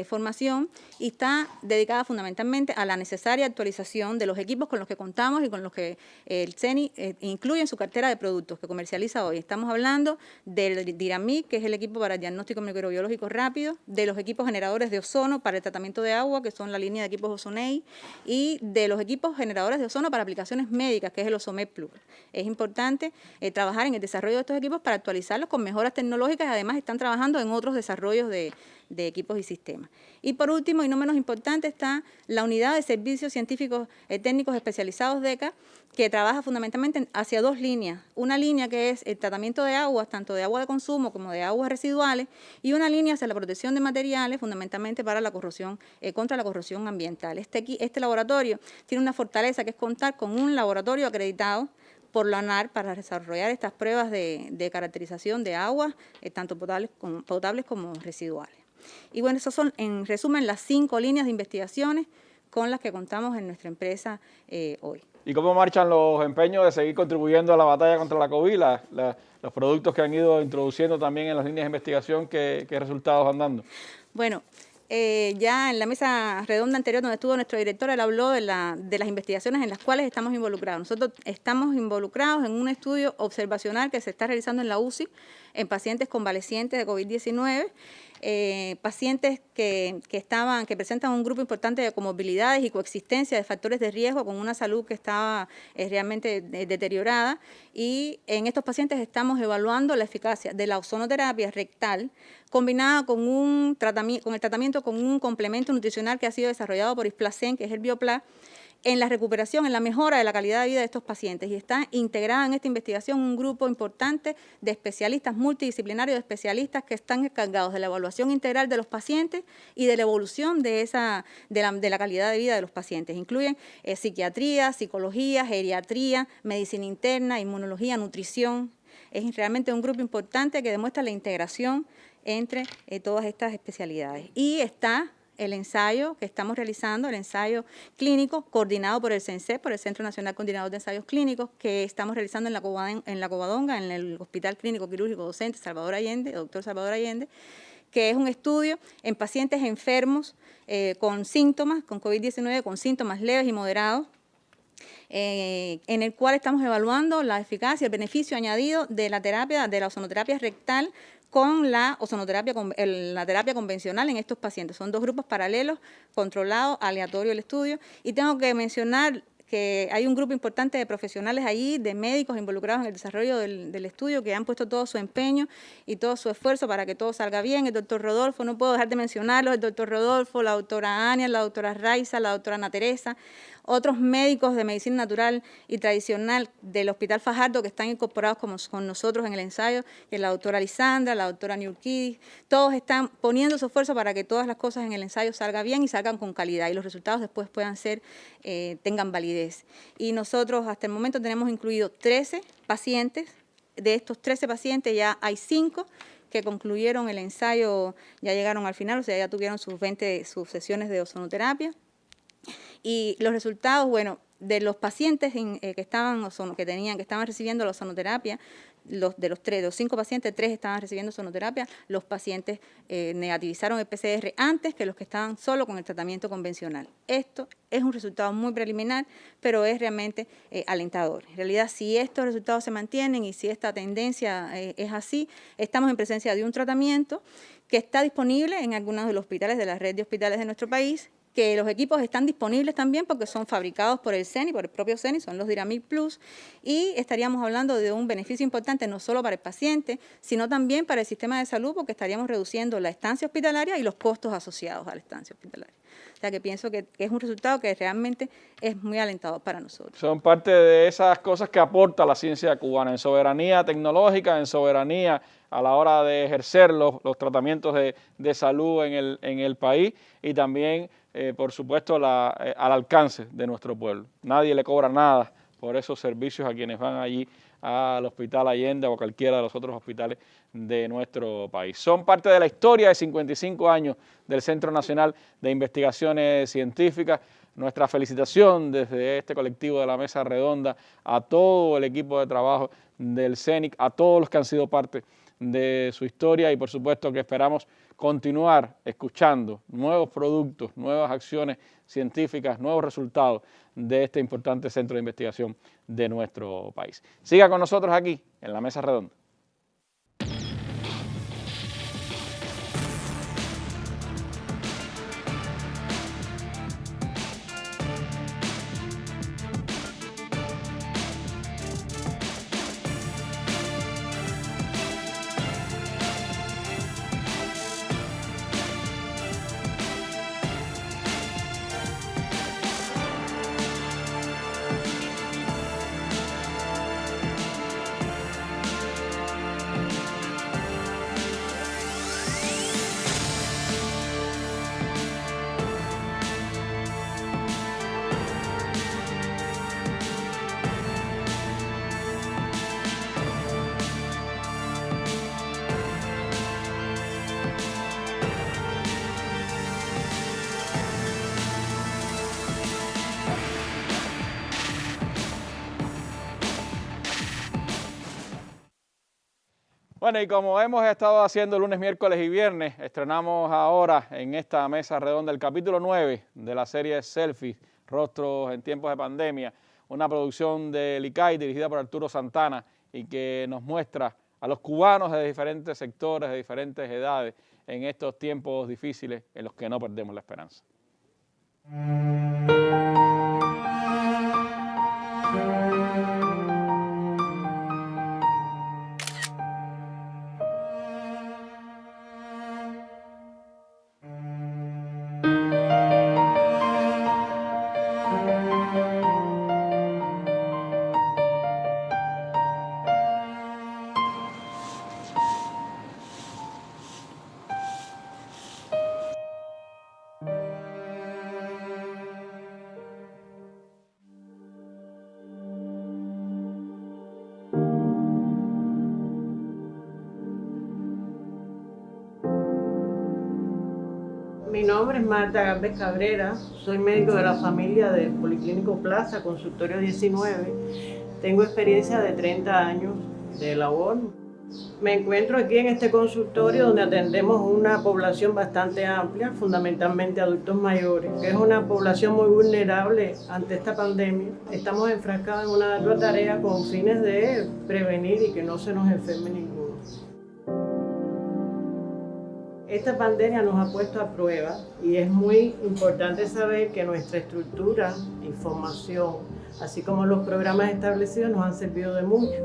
formación y está dedicada fundamentalmente a la necesaria actualización de los equipos con los que contamos y con los que el CENI incluye en su cartera de productos que comercializa hoy. Estamos hablando del DIRAMIC, que es el equipo para el diagnóstico microbiológico rápido, de los equipos generadores de ozono para el tratamiento de agua, que son la línea de equipos Ozonei, y de los equipos generadores de ozono para aplicaciones médicas, que es el Ozomed Plus. Es importante trabajar en el desarrollo de estos equipos para actualizarlos con mejoras tecnológicas y además están trabajando en otros desarrollos de equipos y sistemas. Y por último, y no menos importante, está la Unidad de Servicios Científicos Técnicos Especializados DECA, que trabaja fundamentalmente hacia dos líneas. Una línea que es el tratamiento de aguas, tanto de agua de consumo como de aguas residuales, y una línea hacia la protección de materiales, fundamentalmente para la corrosión, contra la corrosión ambiental. Este laboratorio tiene una fortaleza que es contar con un laboratorio acreditado por la ANAR para desarrollar estas pruebas de caracterización de aguas, tanto potables como residuales. Y bueno, esas son, en resumen, las 5 líneas de investigaciones con las que contamos en nuestra empresa hoy. ¿Y cómo marchan los empeños de seguir contribuyendo a la batalla contra la COVID? Los productos que han ido introduciendo también en las líneas de investigación, ¿qué resultados van dando? Bueno, ya en la mesa redonda anterior donde estuvo nuestro director, él habló de las investigaciones en las cuales estamos involucrados. Nosotros estamos involucrados en un estudio observacional que se está realizando en la UCI en pacientes convalecientes de COVID-19, pacientes que presentan un grupo importante de comorbilidades y coexistencia de factores de riesgo con una salud que estaba realmente deteriorada, y en estos pacientes estamos evaluando la eficacia de la ozonoterapia rectal combinada con el tratamiento con un complemento nutricional que ha sido desarrollado por Isplacén, que es el Biopla, en la recuperación, en la mejora de la calidad de vida de estos pacientes. Y está integrada en esta investigación un grupo importante de especialistas, multidisciplinarios de especialistas que están encargados de la evaluación integral de los pacientes y de la evolución de la calidad de vida de los pacientes. Incluyen psiquiatría, psicología, geriatría, medicina interna, inmunología, nutrición. Es realmente un grupo importante que demuestra la integración entre todas estas especialidades. Y está el ensayo que estamos realizando, el ensayo clínico coordinado por el CENSEP, por el Centro Nacional Coordinador de Ensayos Clínicos, que estamos realizando en la Covadonga, en el Hospital Clínico Quirúrgico Docente Salvador Allende, doctor Salvador Allende, que es un estudio en pacientes enfermos con síntomas, con COVID-19, con síntomas leves y moderados, en el cual estamos evaluando la eficacia, el beneficio añadido de la terapia, de la ozonoterapia rectal con la ozonoterapia, la terapia convencional en estos pacientes. Son 2 grupos paralelos, controlados, aleatorio el estudio. Y tengo que mencionar que hay un grupo importante de profesionales allí, de médicos involucrados en el desarrollo del estudio, que han puesto todo su empeño y todo su esfuerzo para que todo salga bien. El doctor Rodolfo, no puedo dejar de mencionarlo, el doctor Rodolfo, la doctora Ania, la doctora Raiza, la doctora Ana Teresa, otros médicos de medicina natural y tradicional del Hospital Fajardo que están incorporados con nosotros en el ensayo, que es la doctora Lisandra, la doctora Niurkidis. Todos están poniendo su esfuerzo para que todas las cosas en el ensayo salgan bien y salgan con calidad y los resultados después puedan tengan validez. Y nosotros hasta el momento tenemos incluido 13 pacientes. De estos 13 pacientes ya hay 5 que concluyeron el ensayo, ya llegaron al final, o sea, ya tuvieron sus sesiones de ozonoterapia. Y los resultados, bueno, de los pacientes que estaban recibiendo la ozonoterapia, de los 5 pacientes, 3 estaban recibiendo ozonoterapia, los pacientes negativizaron el PCR antes que los que estaban solo con el tratamiento convencional. Esto es un resultado muy preliminar, pero es realmente alentador. En realidad, si estos resultados se mantienen y si esta tendencia es así, estamos en presencia de un tratamiento que está disponible en algunos de los hospitales de la red de hospitales de nuestro país, que los equipos están disponibles también porque son fabricados por el CENI, por el propio CENI, son los Diramid Plus, y estaríamos hablando de un beneficio importante no solo para el paciente, sino también para el sistema de salud, porque estaríamos reduciendo la estancia hospitalaria y los costos asociados a la estancia hospitalaria. O sea que pienso que es un resultado que realmente es muy alentador para nosotros. Son parte de esas cosas que aporta la ciencia cubana, en soberanía tecnológica, en soberanía a la hora de ejercer los tratamientos de salud en el país y también, por supuesto, al alcance de nuestro pueblo. Nadie le cobra nada por esos servicios a quienes van allí al Hospital Allende o a cualquiera de los otros hospitales de nuestro país. Son parte de la historia de 55 años del Centro Nacional de Investigaciones Científicas. Nuestra felicitación desde este colectivo de la Mesa Redonda a todo el equipo de trabajo del CENIC, a todos los que han sido parte de su historia y por supuesto que esperamos continuar escuchando nuevos productos, nuevas acciones científicas, nuevos resultados de este importante centro de investigación de nuestro país. Siga con nosotros aquí en la Mesa Redonda. Bueno, y como hemos estado haciendo lunes, miércoles y viernes, estrenamos ahora en esta mesa redonda el capítulo 9 de la serie Selfies, Rostros en tiempos de pandemia, una producción de LICAI dirigida por Arturo Santana y que nos muestra a los cubanos de diferentes sectores, de diferentes edades, en estos tiempos difíciles en los que no perdemos la esperanza. Mi nombre es Marta Gálvez Cabrera, soy médico de la familia del Policlínico Plaza, consultorio 19. Tengo experiencia de 30 años de labor. Me encuentro aquí en este consultorio donde atendemos una población bastante amplia, fundamentalmente adultos mayores, que es una población muy vulnerable ante esta pandemia. Estamos enfrascados en una ardua tarea con fines de prevenir y que no se nos enferme ninguno. Esta pandemia nos ha puesto a prueba y es muy importante saber que nuestra estructura, información, así como los programas establecidos nos han servido de mucho.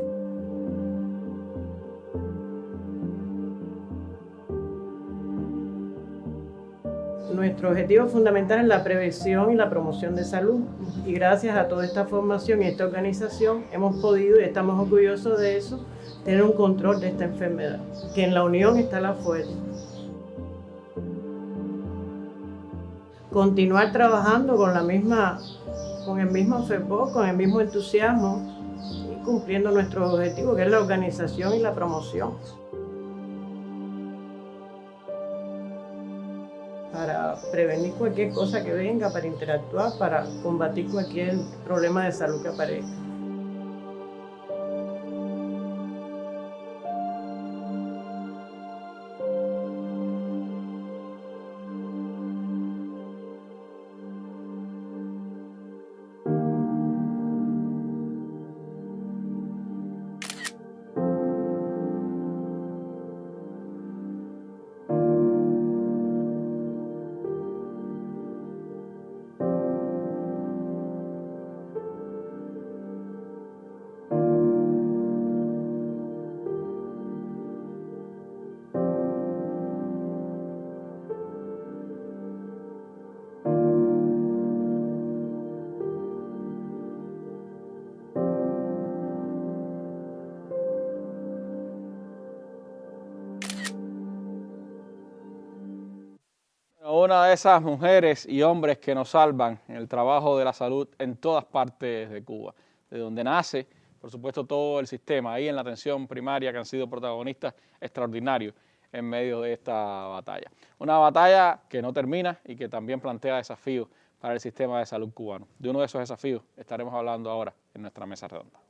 Nuestro objetivo fundamental es la prevención y la promoción de salud y gracias a toda esta formación y esta organización hemos podido, y estamos orgullosos de eso, tener un control de esta enfermedad, que en la unión está la fuerza. Continuar trabajando con el mismo fervor, con el mismo entusiasmo y cumpliendo nuestros objetivos, que es la organización y la promoción. Para prevenir cualquier cosa que venga, para interactuar, para combatir cualquier problema de salud que aparezca. Una de esas mujeres y hombres que nos salvan en el trabajo de la salud en todas partes de Cuba, de donde nace, por supuesto, todo el sistema, ahí en la atención primaria que han sido protagonistas extraordinarios en medio de esta batalla. Una batalla que no termina y que también plantea desafíos para el sistema de salud cubano. De uno de esos desafíos estaremos hablando ahora en nuestra mesa redonda.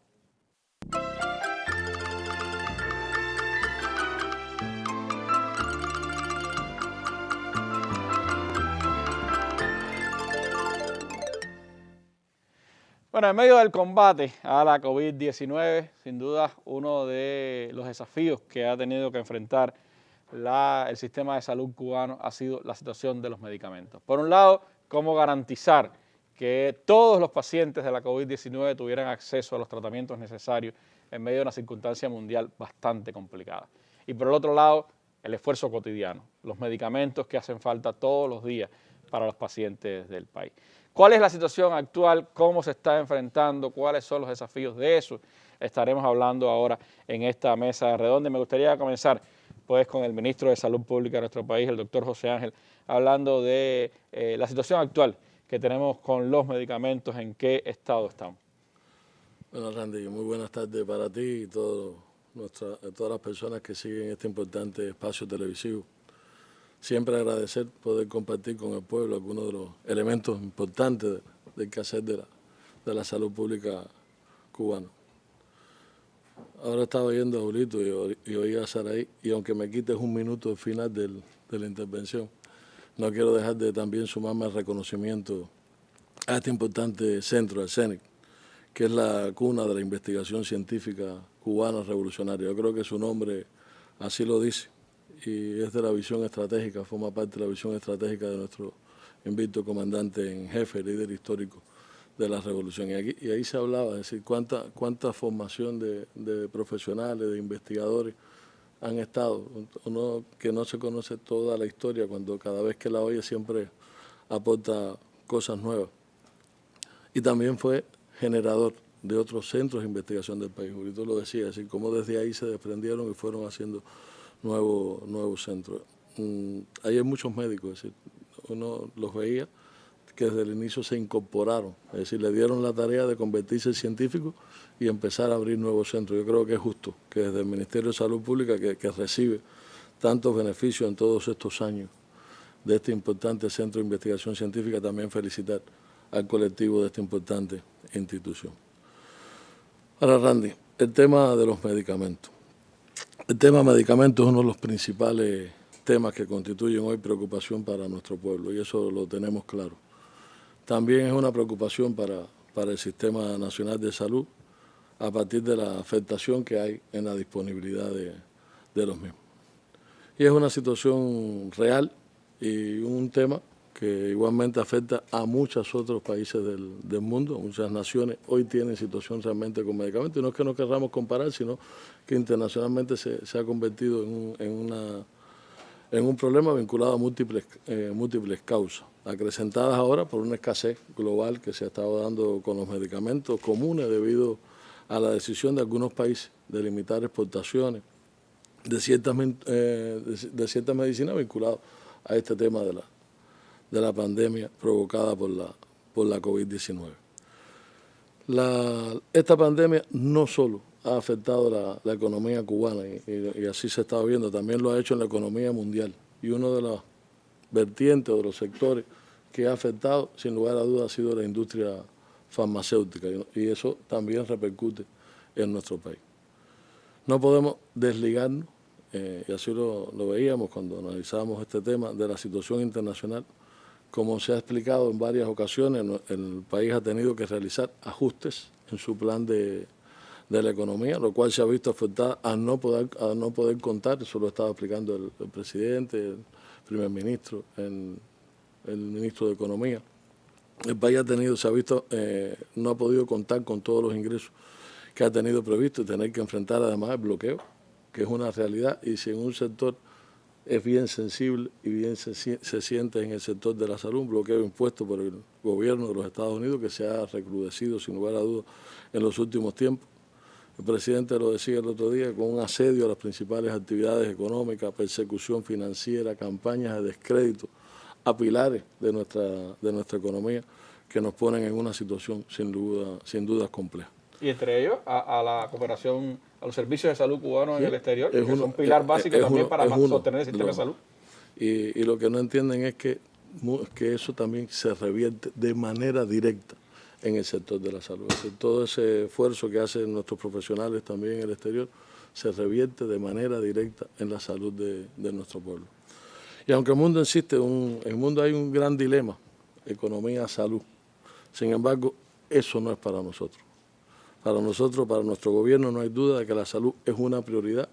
Bueno, en medio del combate a la COVID-19, sin duda uno de los desafíos que ha tenido que enfrentar el sistema de salud cubano ha sido la situación de los medicamentos. Por un lado, cómo garantizar que todos los pacientes de la COVID-19 tuvieran acceso a los tratamientos necesarios en medio de una circunstancia mundial bastante complicada. Y por el otro lado, el esfuerzo cotidiano, los medicamentos que hacen falta todos los días para los pacientes del país. ¿Cuál es la situación actual? ¿Cómo se está enfrentando? ¿Cuáles son los desafíos de eso? Estaremos hablando ahora en esta mesa redonda. Me gustaría comenzar pues con el ministro de Salud Pública de nuestro país, el doctor José Ángel, hablando de la situación actual que tenemos con los medicamentos, en qué estado estamos. Bueno, Randy, muy buenas tardes para ti y todas las personas que siguen este importante espacio televisivo. Siempre agradecer poder compartir con el pueblo algunos de los elementos importantes del quehacer de la salud pública cubana. ahora estaba oyendo a Julito y oí a Saraí, y aunque me quites un minuto al final de la intervención, no quiero dejar de también sumarme al reconocimiento a este importante centro, el CENIC, que es la cuna de la investigación científica cubana revolucionaria. Yo creo que su nombre así lo dice, y es de la visión estratégica, forma parte de la visión estratégica de nuestro invicto comandante en jefe, líder histórico de la revolución. Y ahí se hablaba, es decir, cuánta formación de profesionales, de investigadores han estado, uno que no se conoce toda la historia, cuando cada vez que la oye siempre aporta cosas nuevas. Y también fue generador de otros centros de investigación del país. Julito lo decía, es decir, cómo desde ahí se desprendieron y fueron haciendo nuevos centros. Ahí hay muchos médicos, es decir, uno los veía que desde el inicio se incorporaron, es decir, le dieron la tarea de convertirse en científicos y empezar a abrir nuevos centros. Yo creo que es justo que desde el Ministerio de Salud Pública, que recibe tantos beneficios en todos estos años de este importante centro de investigación científica, también felicitar al colectivo de esta importante institución. Ahora, Randy, el tema de los medicamentos. El tema de medicamentos es uno de los principales temas que constituyen hoy preocupación para nuestro pueblo, y eso lo tenemos claro. También es una preocupación para el Sistema Nacional de Salud a partir de la afectación que hay en la disponibilidad de los mismos. Y es una situación real y un tema que igualmente afecta a muchos otros países del mundo, muchas naciones hoy tienen situación realmente con medicamentos, y no es que no querramos comparar, sino que internacionalmente se ha convertido en un problema vinculado a múltiples causas, acrecentadas ahora por una escasez global que se ha estado dando con los medicamentos comunes debido a la decisión de algunos países de limitar exportaciones de ciertas medicinas vinculadas a este tema de la pandemia provocada por la COVID-19. Esta pandemia no solo ha afectado la economía cubana, y así se está viendo, también lo ha hecho en la economía mundial. Y uno de los vertientes, de los sectores que ha afectado, sin lugar a dudas, ha sido la industria farmacéutica, y eso también repercute en nuestro país. No podemos desligarnos, y así lo veíamos cuando analizábamos este tema, de la situación internacional. Como se ha explicado en varias ocasiones, el país ha tenido que realizar ajustes en su plan de la economía, lo cual se ha visto afectado a no poder contar, eso lo estaba explicando el presidente, el primer ministro, el ministro de Economía. El país no ha podido contar con todos los ingresos que ha tenido previsto y tener que enfrentar además el bloqueo, que es una realidad, y si en un sector es bien sensible y bien se siente en el sector de la salud, un bloqueo impuesto por el gobierno de los Estados Unidos que se ha recrudecido sin lugar a dudas en los últimos tiempos. El presidente lo decía el otro día, con un asedio a las principales actividades económicas, persecución financiera, campañas de descrédito a pilares de nuestra economía que nos ponen en una situación sin dudas compleja. Y entre ellos a la cooperación, a los servicios de salud cubanos en el exterior, que son un pilar básico también para sostener el sistema de salud. Y lo que no entienden es que eso también se revierte de manera directa en el sector de la salud. Es decir, todo ese esfuerzo que hacen nuestros profesionales también en el exterior se revierte de manera directa en la salud de nuestro pueblo. Y aunque el mundo insiste, en el mundo hay un gran dilema, economía-salud. Sin embargo, eso no es para nosotros. Para nosotros, para nuestro gobierno, no hay duda de que la salud es una prioridad,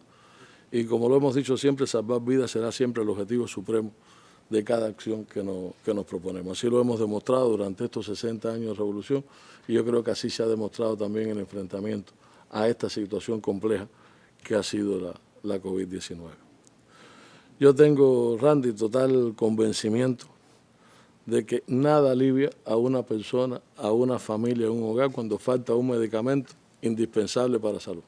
y como lo hemos dicho siempre, salvar vidas será siempre el objetivo supremo de cada acción que nos proponemos. Así lo hemos demostrado durante estos 60 años de revolución, y yo creo que así se ha demostrado también en el enfrentamiento a esta situación compleja que ha sido la COVID-19. Yo tengo, Randy, total convencimiento de que nada alivia a una persona, a una familia, a un hogar cuando falta un medicamento indispensable para la salud.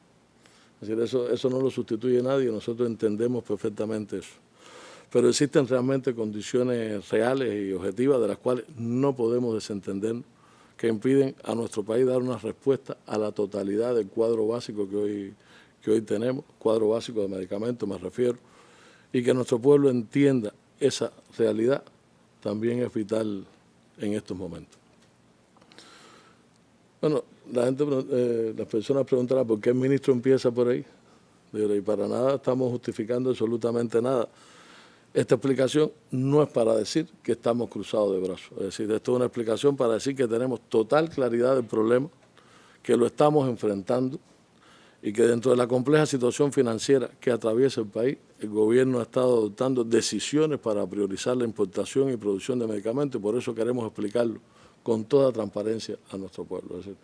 Es decir, eso no lo sustituye nadie, nosotros entendemos perfectamente eso. Pero existen realmente condiciones reales y objetivas de las cuales no podemos desentendernos, que impiden a nuestro país dar una respuesta a la totalidad del cuadro básico que hoy tenemos, cuadro básico de medicamentos me refiero, y que nuestro pueblo entienda esa realidad también es vital en estos momentos. Bueno, las personas preguntarán por qué el ministro empieza por ahí. Y para nada estamos justificando absolutamente nada. Esta explicación no es para decir que estamos cruzados de brazos. Es decir, esto es una explicación para decir que tenemos total claridad del problema, que lo estamos enfrentando y que dentro de la compleja situación financiera que atraviesa el país, el gobierno ha estado adoptando decisiones para priorizar la importación y producción de medicamentos y por eso queremos explicarlo con toda transparencia a nuestro pueblo. Es decir,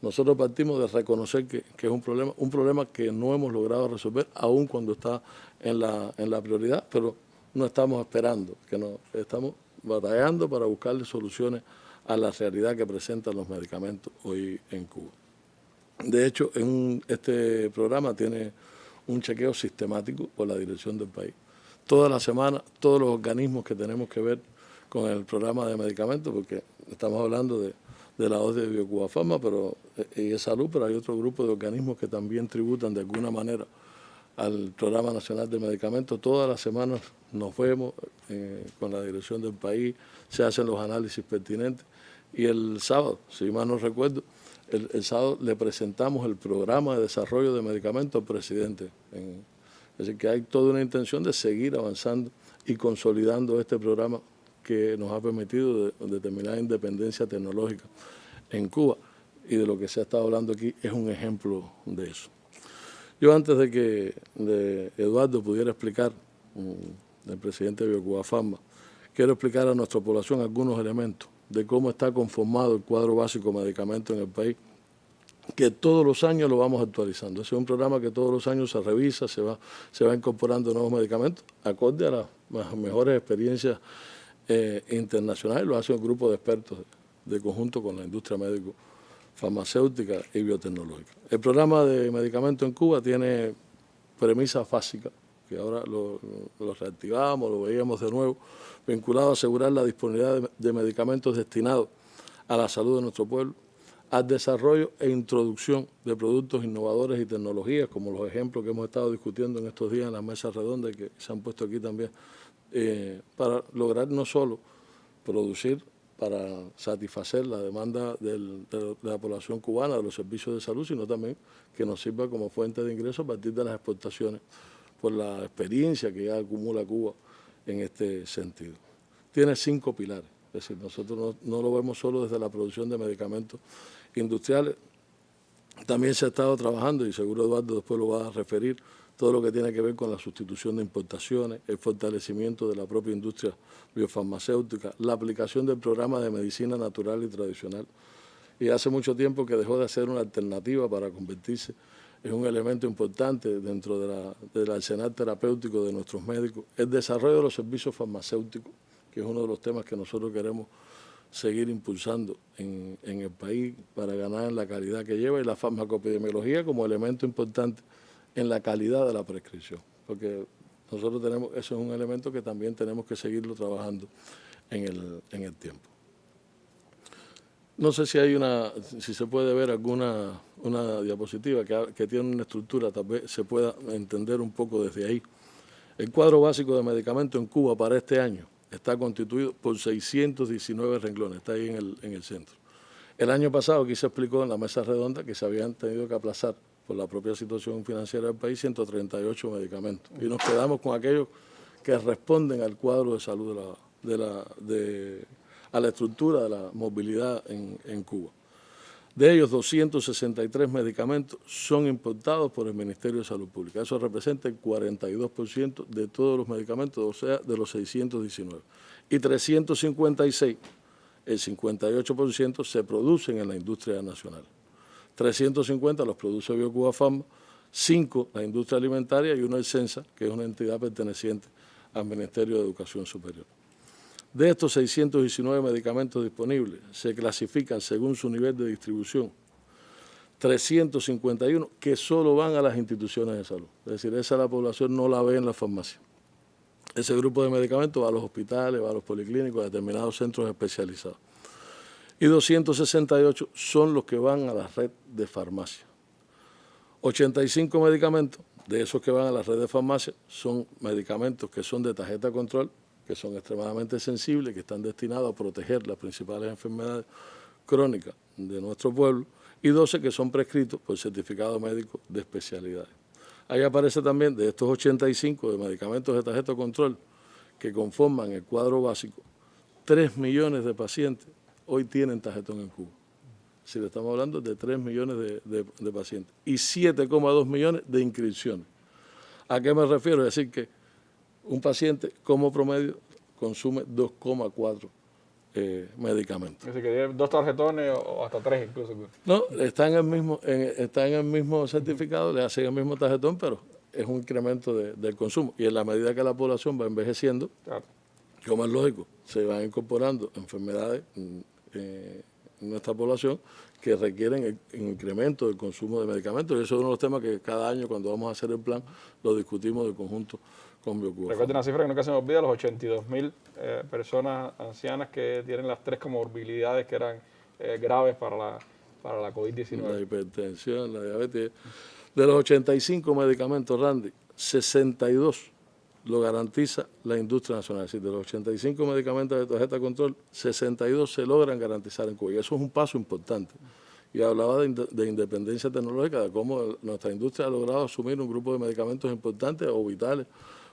nosotros partimos de reconocer que es un problema que no hemos logrado resolver, aún cuando está en la prioridad, pero no estamos esperando, estamos batallando para buscarle soluciones a la realidad que presentan los medicamentos hoy en Cuba. De hecho, este programa tiene un chequeo sistemático por la dirección del país. Toda la semana, todos los organismos que tenemos que ver con el programa de medicamentos, porque estamos hablando de la OCDE de Biocuba Pharma y de salud, pero hay otro grupo de organismos que también tributan de alguna manera al Programa Nacional de Medicamentos. Todas las semanas nos vemos con la dirección del país, se hacen los análisis pertinentes y el sábado, si mal no recuerdo, el sábado le presentamos el programa de desarrollo de medicamentos al presidente. Es decir, que hay toda una intención de seguir avanzando y consolidando este programa que nos ha permitido determinada independencia tecnológica en Cuba y de lo que se ha estado hablando aquí es un ejemplo de eso. Yo antes de que Eduardo pudiera explicar, el presidente de Biocuba Pharma, quiero explicar a nuestra población algunos elementos de cómo está conformado el cuadro básico de medicamentos en el país, que todos los años lo vamos actualizando. Ese es un programa que todos los años se revisa, se va incorporando nuevos medicamentos, acorde a las mejores experiencias internacionales, lo hace un grupo de expertos de conjunto con la industria médico farmacéutica y biotecnológica. El programa de medicamentos en Cuba tiene premisas básicas, que ahora lo reactivamos, lo veíamos de nuevo, vinculado a asegurar la disponibilidad de medicamentos destinados a la salud de nuestro pueblo, al desarrollo e introducción de productos innovadores y tecnologías, como los ejemplos que hemos estado discutiendo en estos días en las mesas redondas que se han puesto aquí también, para lograr no solo producir para satisfacer la demanda de la población cubana de los servicios de salud, sino también que nos sirva como fuente de ingresos a partir de las exportaciones, por la experiencia que ya acumula Cuba en este sentido. Tiene 5 pilares, es decir, nosotros no lo vemos solo desde la producción de medicamentos industriales, también se ha estado trabajando, y seguro Eduardo después lo va a referir, todo lo que tiene que ver con la sustitución de importaciones, el fortalecimiento de la propia industria biofarmacéutica, la aplicación del programa de medicina natural y tradicional. Y hace mucho tiempo que dejó de ser una alternativa para convertirse en un elemento importante dentro del arsenal terapéutico de nuestros médicos. El desarrollo de los servicios farmacéuticos, que es uno de los temas que nosotros queremos seguir impulsando en el país para ganar en la calidad que lleva, y la farmacoepidemiología como elemento importante en la calidad de la prescripción, porque nosotros eso es un elemento que también tenemos que seguirlo trabajando en el tiempo. No sé si se puede ver una diapositiva que tiene una estructura, tal vez se pueda entender un poco desde ahí. El cuadro básico de medicamentos en Cuba para este año está constituido por 619 renglones, está ahí en el centro. El año pasado aquí se explicó en la mesa redonda que se habían tenido que aplazar por la propia situación financiera del país 138 medicamentos y nos quedamos con aquellos que responden al cuadro de salud a la estructura de la movilidad en Cuba. De ellos, 263 medicamentos son importados por el Ministerio de Salud Pública. Eso representa el 42% de todos los medicamentos, o sea, de los 619. Y 356, el 58%, se producen en la industria nacional. 350 los produce Biocuba Pharma, 5 la industria alimentaria y 1 el CENSA, que es una entidad perteneciente al Ministerio de Educación Superior. De estos 619 medicamentos disponibles, se clasifican según su nivel de distribución 351 que solo van a las instituciones de salud. Es decir, esa la población no la ve en la farmacia. Ese grupo de medicamentos va a los hospitales, va a los policlínicos, a determinados centros especializados. Y 268 son los que van a la red de farmacia. 85 medicamentos de esos que van a la red de farmacia son medicamentos que son de tarjeta control, que son extremadamente sensibles, que están destinados a proteger las principales enfermedades crónicas de nuestro pueblo, y 12 que son prescritos por certificado médico de especialidades. Ahí aparece también de estos 85 de medicamentos de tarjeta de control que conforman el cuadro básico, 3 millones de pacientes hoy tienen tarjetón en Cuba. Si le estamos hablando de 3 millones de pacientes y 7,2 millones de inscripciones. ¿A qué me refiero? Es decir, que un paciente como promedio consume 2,4 medicamentos. Es decir, que tiene 2 tarjetones o hasta 3 incluso. No, está en el mismo certificado, le hacen el mismo tarjetón, pero es un incremento del consumo. Y en la medida que la población va envejeciendo, claro, como es lógico, se van incorporando enfermedades en nuestra población que requieren el incremento del consumo de medicamentos. Y eso es uno de los temas que cada año, cuando vamos a hacer el plan, lo discutimos de conjunto con Biocuba. Recuerden una cifra que nunca se me olvida, los 82.000 personas ancianas que tienen las 3 comorbilidades que eran graves para la COVID-19. La hipertensión, la diabetes. De los 85 medicamentos, Randy, 62 lo garantiza la industria nacional. Es decir, de los 85 medicamentos de tarjeta de control, 62 se logran garantizar en Cuba. Y eso es un paso importante. Y hablaba de independencia tecnológica, de cómo nuestra industria ha logrado asumir un grupo de medicamentos importantes o vitales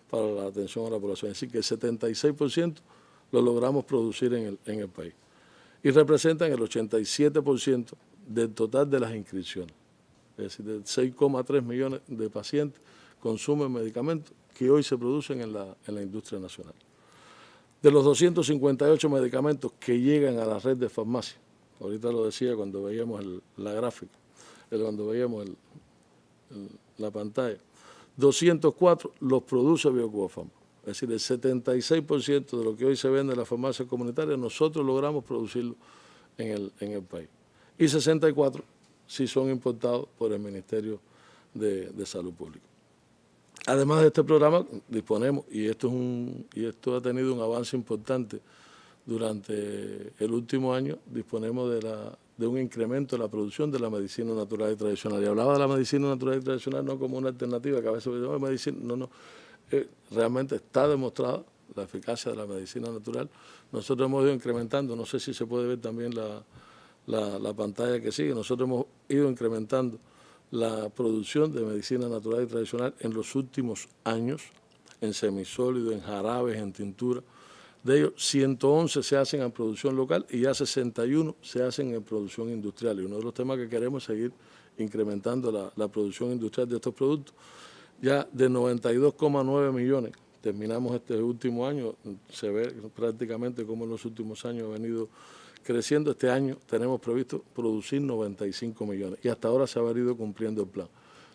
para la atención a la población. Es decir, que el 76% lo logramos producir en el país. Y representan el 87% del total de las inscripciones. Es decir, de 6,3 millones de pacientes consumen medicamentos que hoy se producen en la industria nacional. De los 258 medicamentos que llegan a la red de farmacias, ahorita lo decía cuando veíamos la gráfica, cuando veíamos la pantalla, 204 los produce Biocuba Pharma. Es decir, el 76% de lo que hoy se vende en las farmacias comunitarias, nosotros logramos producirlo en el país. Y 64 sí son importados por el Ministerio de Salud Pública. Además de este programa, disponemos, y esto ha tenido un avance importante durante el último año, disponemos de un incremento de la producción de la medicina natural y tradicional. Y hablaba de la medicina natural y tradicional no como una alternativa, que a veces no, medicina, no. Realmente está demostrada la eficacia de la medicina natural. Nosotros hemos ido incrementando, no sé si se puede ver también la pantalla que sigue, nosotros hemos ido incrementando la producción de medicina natural y tradicional en los últimos años, en semisólido, en jarabes, en tintura. De ellos, 111 se hacen en producción local y ya 61 se hacen en producción industrial. Y uno de los temas que queremos es seguir incrementando la producción industrial de estos productos. Ya de 92,9 millones, terminamos este último año, se ve prácticamente cómo en los últimos años ha venido creciendo. Este año tenemos previsto producir 95 millones y hasta ahora se ha venido cumpliendo el plan,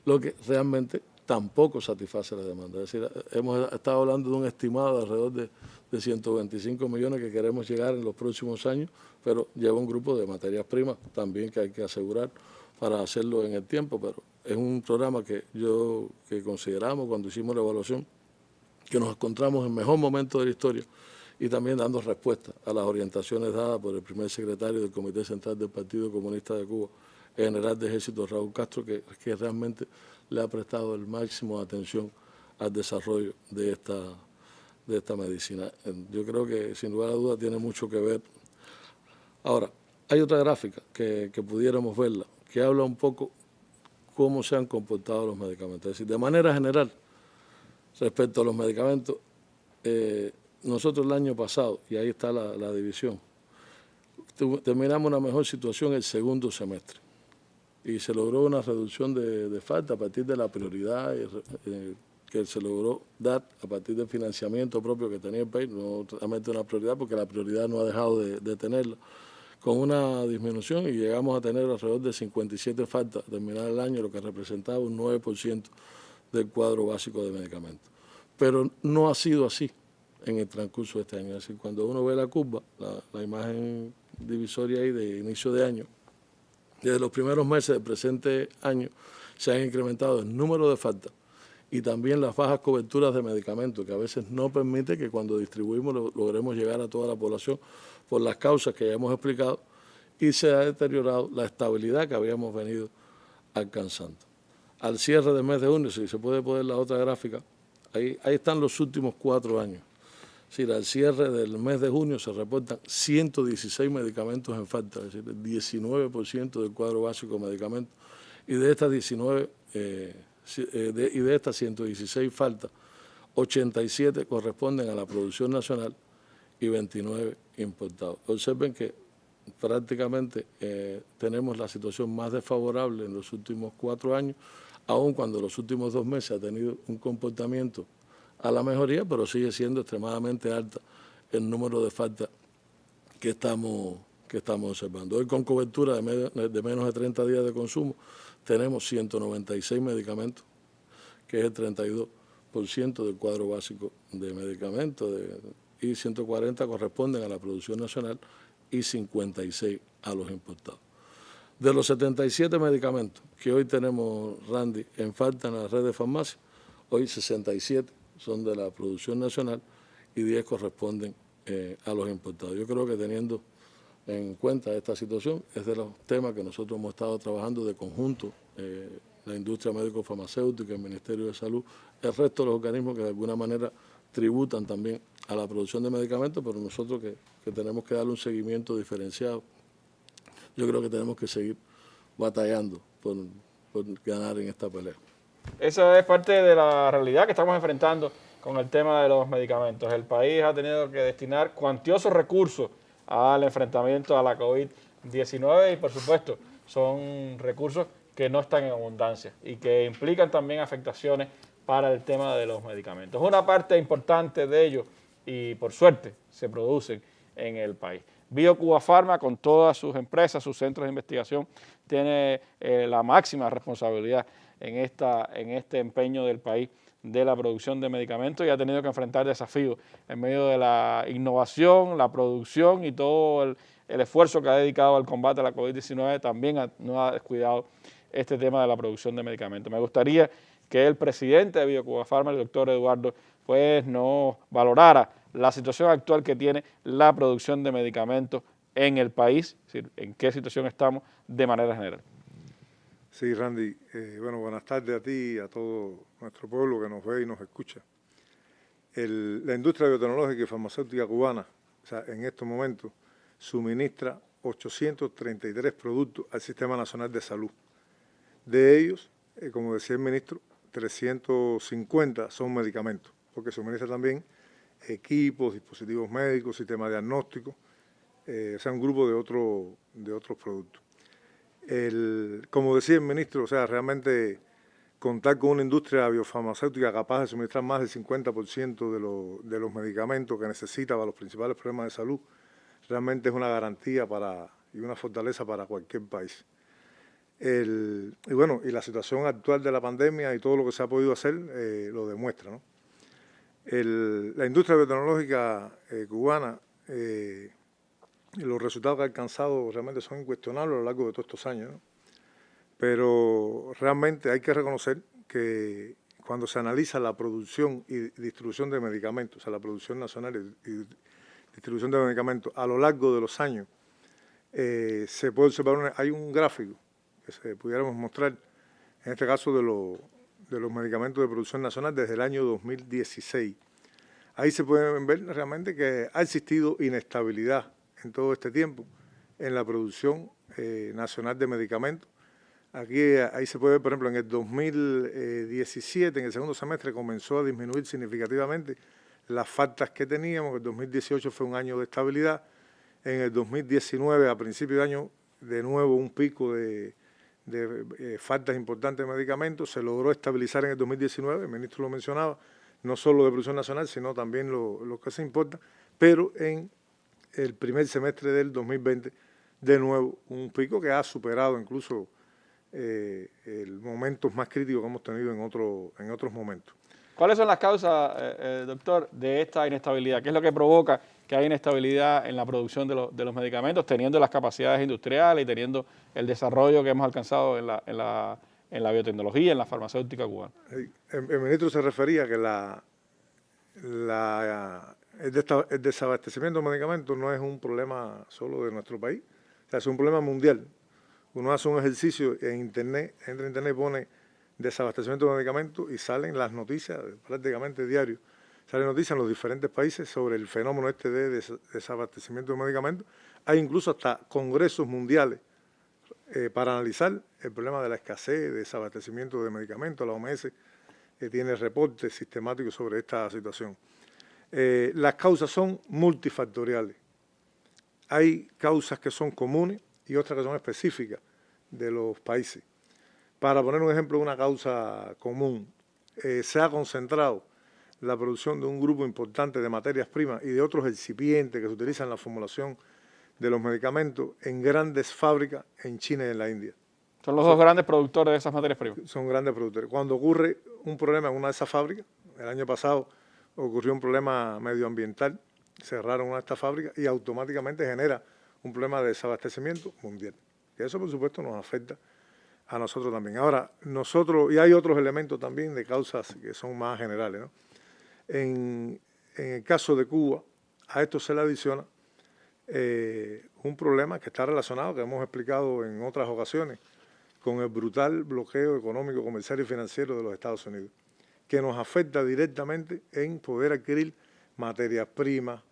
lo que realmente tampoco satisface la demanda. Es decir, hemos estado hablando de un estimado de alrededor de 125 millones que queremos llegar en los próximos años, pero lleva un grupo de materias primas también que hay que asegurar para hacerlo en el tiempo, pero es un programa que consideramos cuando hicimos la evaluación que nos encontramos en el mejor momento de la historia y también dando respuesta a las orientaciones dadas por el primer secretario del Comité Central del Partido Comunista de Cuba, el general de ejército Raúl Castro, que realmente le ha prestado el máximo de atención al desarrollo de esta medicina. Yo creo que sin lugar a dudas tiene mucho que ver. Ahora, hay otra gráfica que pudiéramos verla, que habla un poco cómo se han comportado los medicamentos. Es decir, de manera general, respecto a los medicamentos, nosotros el año pasado, y ahí está la división, terminamos una mejor situación el segundo semestre y se logró una reducción de falta a partir de la prioridad que se logró dar a partir del financiamiento propio que tenía el país, no realmente una prioridad porque la prioridad no ha dejado de tenerla, con una disminución y llegamos a tener alrededor de 57 faltas a terminar el año, lo que representaba un 9% del cuadro básico de medicamentos. Pero no ha sido así en el transcurso de este año. Es decir, cuando uno ve la curva, la imagen divisoria ahí de inicio de año, desde los primeros meses del presente año se han incrementado el número de faltas y también las bajas coberturas de medicamentos, que a veces no permite que cuando distribuimos logremos llegar a toda la población por las causas que ya hemos explicado, y se ha deteriorado la estabilidad que habíamos venido alcanzando. Al cierre del mes de junio, si se puede poner la otra gráfica, ahí están los últimos 4 años. Es decir, al cierre del mes de junio se reportan 116 medicamentos en falta, es decir, el 19% del cuadro básico de medicamentos. Y de estas 116 faltas, 87 corresponden a la producción nacional y 29 importados. Observen que prácticamente tenemos la situación más desfavorable en los últimos 4 años, aun cuando los últimos 2 meses ha tenido un comportamiento a la mejoría, pero sigue siendo extremadamente alta el número de faltas que estamos observando. Hoy, con cobertura de menos de 30 días de consumo, tenemos 196 medicamentos, que es el 32% del cuadro básico de medicamentos, y 140 corresponden a la producción nacional y 56 a los importados. De los 77 medicamentos que hoy tenemos, Randy, en falta en la red de farmacias, hoy 67 son de la producción nacional y 10 corresponden a los importados. Yo creo que, teniendo en cuenta esta situación, es de los temas que nosotros hemos estado trabajando de conjunto, la industria médico-farmacéutica, el Ministerio de Salud, el resto de los organismos que de alguna manera tributan también a la producción de medicamentos, pero nosotros que tenemos que darle un seguimiento diferenciado. Yo creo que tenemos que seguir batallando por ganar en esta pelea. Esa es parte de la realidad que estamos enfrentando con el tema de los medicamentos. El país ha tenido que destinar cuantiosos recursos al enfrentamiento a la COVID-19 y, por supuesto, son recursos que no están en abundancia y que implican también afectaciones para el tema de los medicamentos. Una parte importante de ellos, y por suerte, se producen en el país. BioCuba Pharma, con todas sus empresas, sus centros de investigación, tiene la máxima responsabilidad en este empeño del país de la producción de medicamentos y ha tenido que enfrentar desafíos en medio de la innovación, la producción y todo el esfuerzo que ha dedicado al combate a la COVID-19. También no ha descuidado este tema de la producción de medicamentos. Me gustaría que el presidente de BioCuba Pharma, el doctor Eduardo, pues nos valorara la situación actual que tiene la producción de medicamentos en el país, es decir, en qué situación estamos de manera general. Sí, Randy. Bueno, buenas tardes a ti y a todo nuestro pueblo que nos ve y nos escucha. La industria biotecnológica y farmacéutica cubana, o sea, en estos momentos, suministra 833 productos al Sistema Nacional de Salud. De ellos, como decía el ministro, 350 son medicamentos, porque suministra también equipos, dispositivos médicos, sistemas diagnósticos, o sea, un grupo de otros productos. Como decía el ministro, o sea, realmente contar con una industria biofarmacéutica capaz de suministrar más del 50% de los medicamentos que necesita para los principales problemas de salud, realmente es una garantía y una fortaleza para cualquier país. Y bueno, y la situación actual de la pandemia y todo lo que se ha podido hacer lo demuestra, ¿no? La industria biotecnológica cubana, los resultados que ha alcanzado realmente son incuestionables a lo largo de todos estos años, ¿no? Pero realmente hay que reconocer que cuando se analiza la producción y distribución de medicamentos, o sea, la producción nacional y distribución de medicamentos a lo largo de los años, se puede observar, hay un gráfico que se pudiéramos mostrar, en este caso de los medicamentos de producción nacional desde el año 2016. Ahí se puede ver realmente que ha existido inestabilidad en todo este tiempo en la producción nacional de medicamentos. Ahí se puede ver, por ejemplo, en el 2017, en el segundo semestre, comenzó a disminuir significativamente las faltas que teníamos. El 2018 fue un año de estabilidad. En el 2019, a principio de año, de nuevo un pico de faltas importantes de medicamentos. Se logró estabilizar en el 2019, el ministro lo mencionaba, no solo de producción nacional, sino también lo que se importa, pero en el primer semestre del 2020, de nuevo, un pico que ha superado incluso el momento más crítico que hemos tenido en otros momentos. ¿Cuáles son las causas, doctor, de esta inestabilidad? ¿Qué es lo que provoca que haya inestabilidad en la producción de los medicamentos, teniendo las capacidades industriales y teniendo el desarrollo que hemos alcanzado en la biotecnología, en la farmacéutica cubana? El ministro se refería a que el desabastecimiento de medicamentos no es un problema solo de nuestro país, o sea, es un problema mundial. Uno hace un ejercicio en Internet, entra en Internet y pone desabastecimiento de medicamentos y salen las noticias prácticamente diario sale noticia en los diferentes países sobre el fenómeno este de desabastecimiento de medicamentos. Hay incluso hasta congresos mundiales para analizar el problema de la escasez, de desabastecimiento de medicamentos. La OMS tiene reportes sistemáticos sobre esta situación. Las causas son multifactoriales. Hay causas que son comunes y otras que son específicas de los países. Para poner un ejemplo de una causa común, se ha concentrado la producción de un grupo importante de materias primas y de otros excipientes que se utilizan en la formulación de los medicamentos en grandes fábricas en China y en la India. Son los dos grandes productores de esas materias primas. Son grandes productores. Cuando ocurre un problema en una de esas fábricas, el año pasado ocurrió un problema medioambiental, cerraron una de estas fábricas y automáticamente genera un problema de desabastecimiento mundial. Y eso, por supuesto, nos afecta a nosotros también. Ahora, nosotros, y hay otros elementos también de causas que son más generales, ¿no? En el caso de Cuba, a esto se le adiciona un problema que está relacionado, que hemos explicado en otras ocasiones, con el brutal bloqueo económico, comercial y financiero de los Estados Unidos, que nos afecta directamente en poder adquirir materias primas,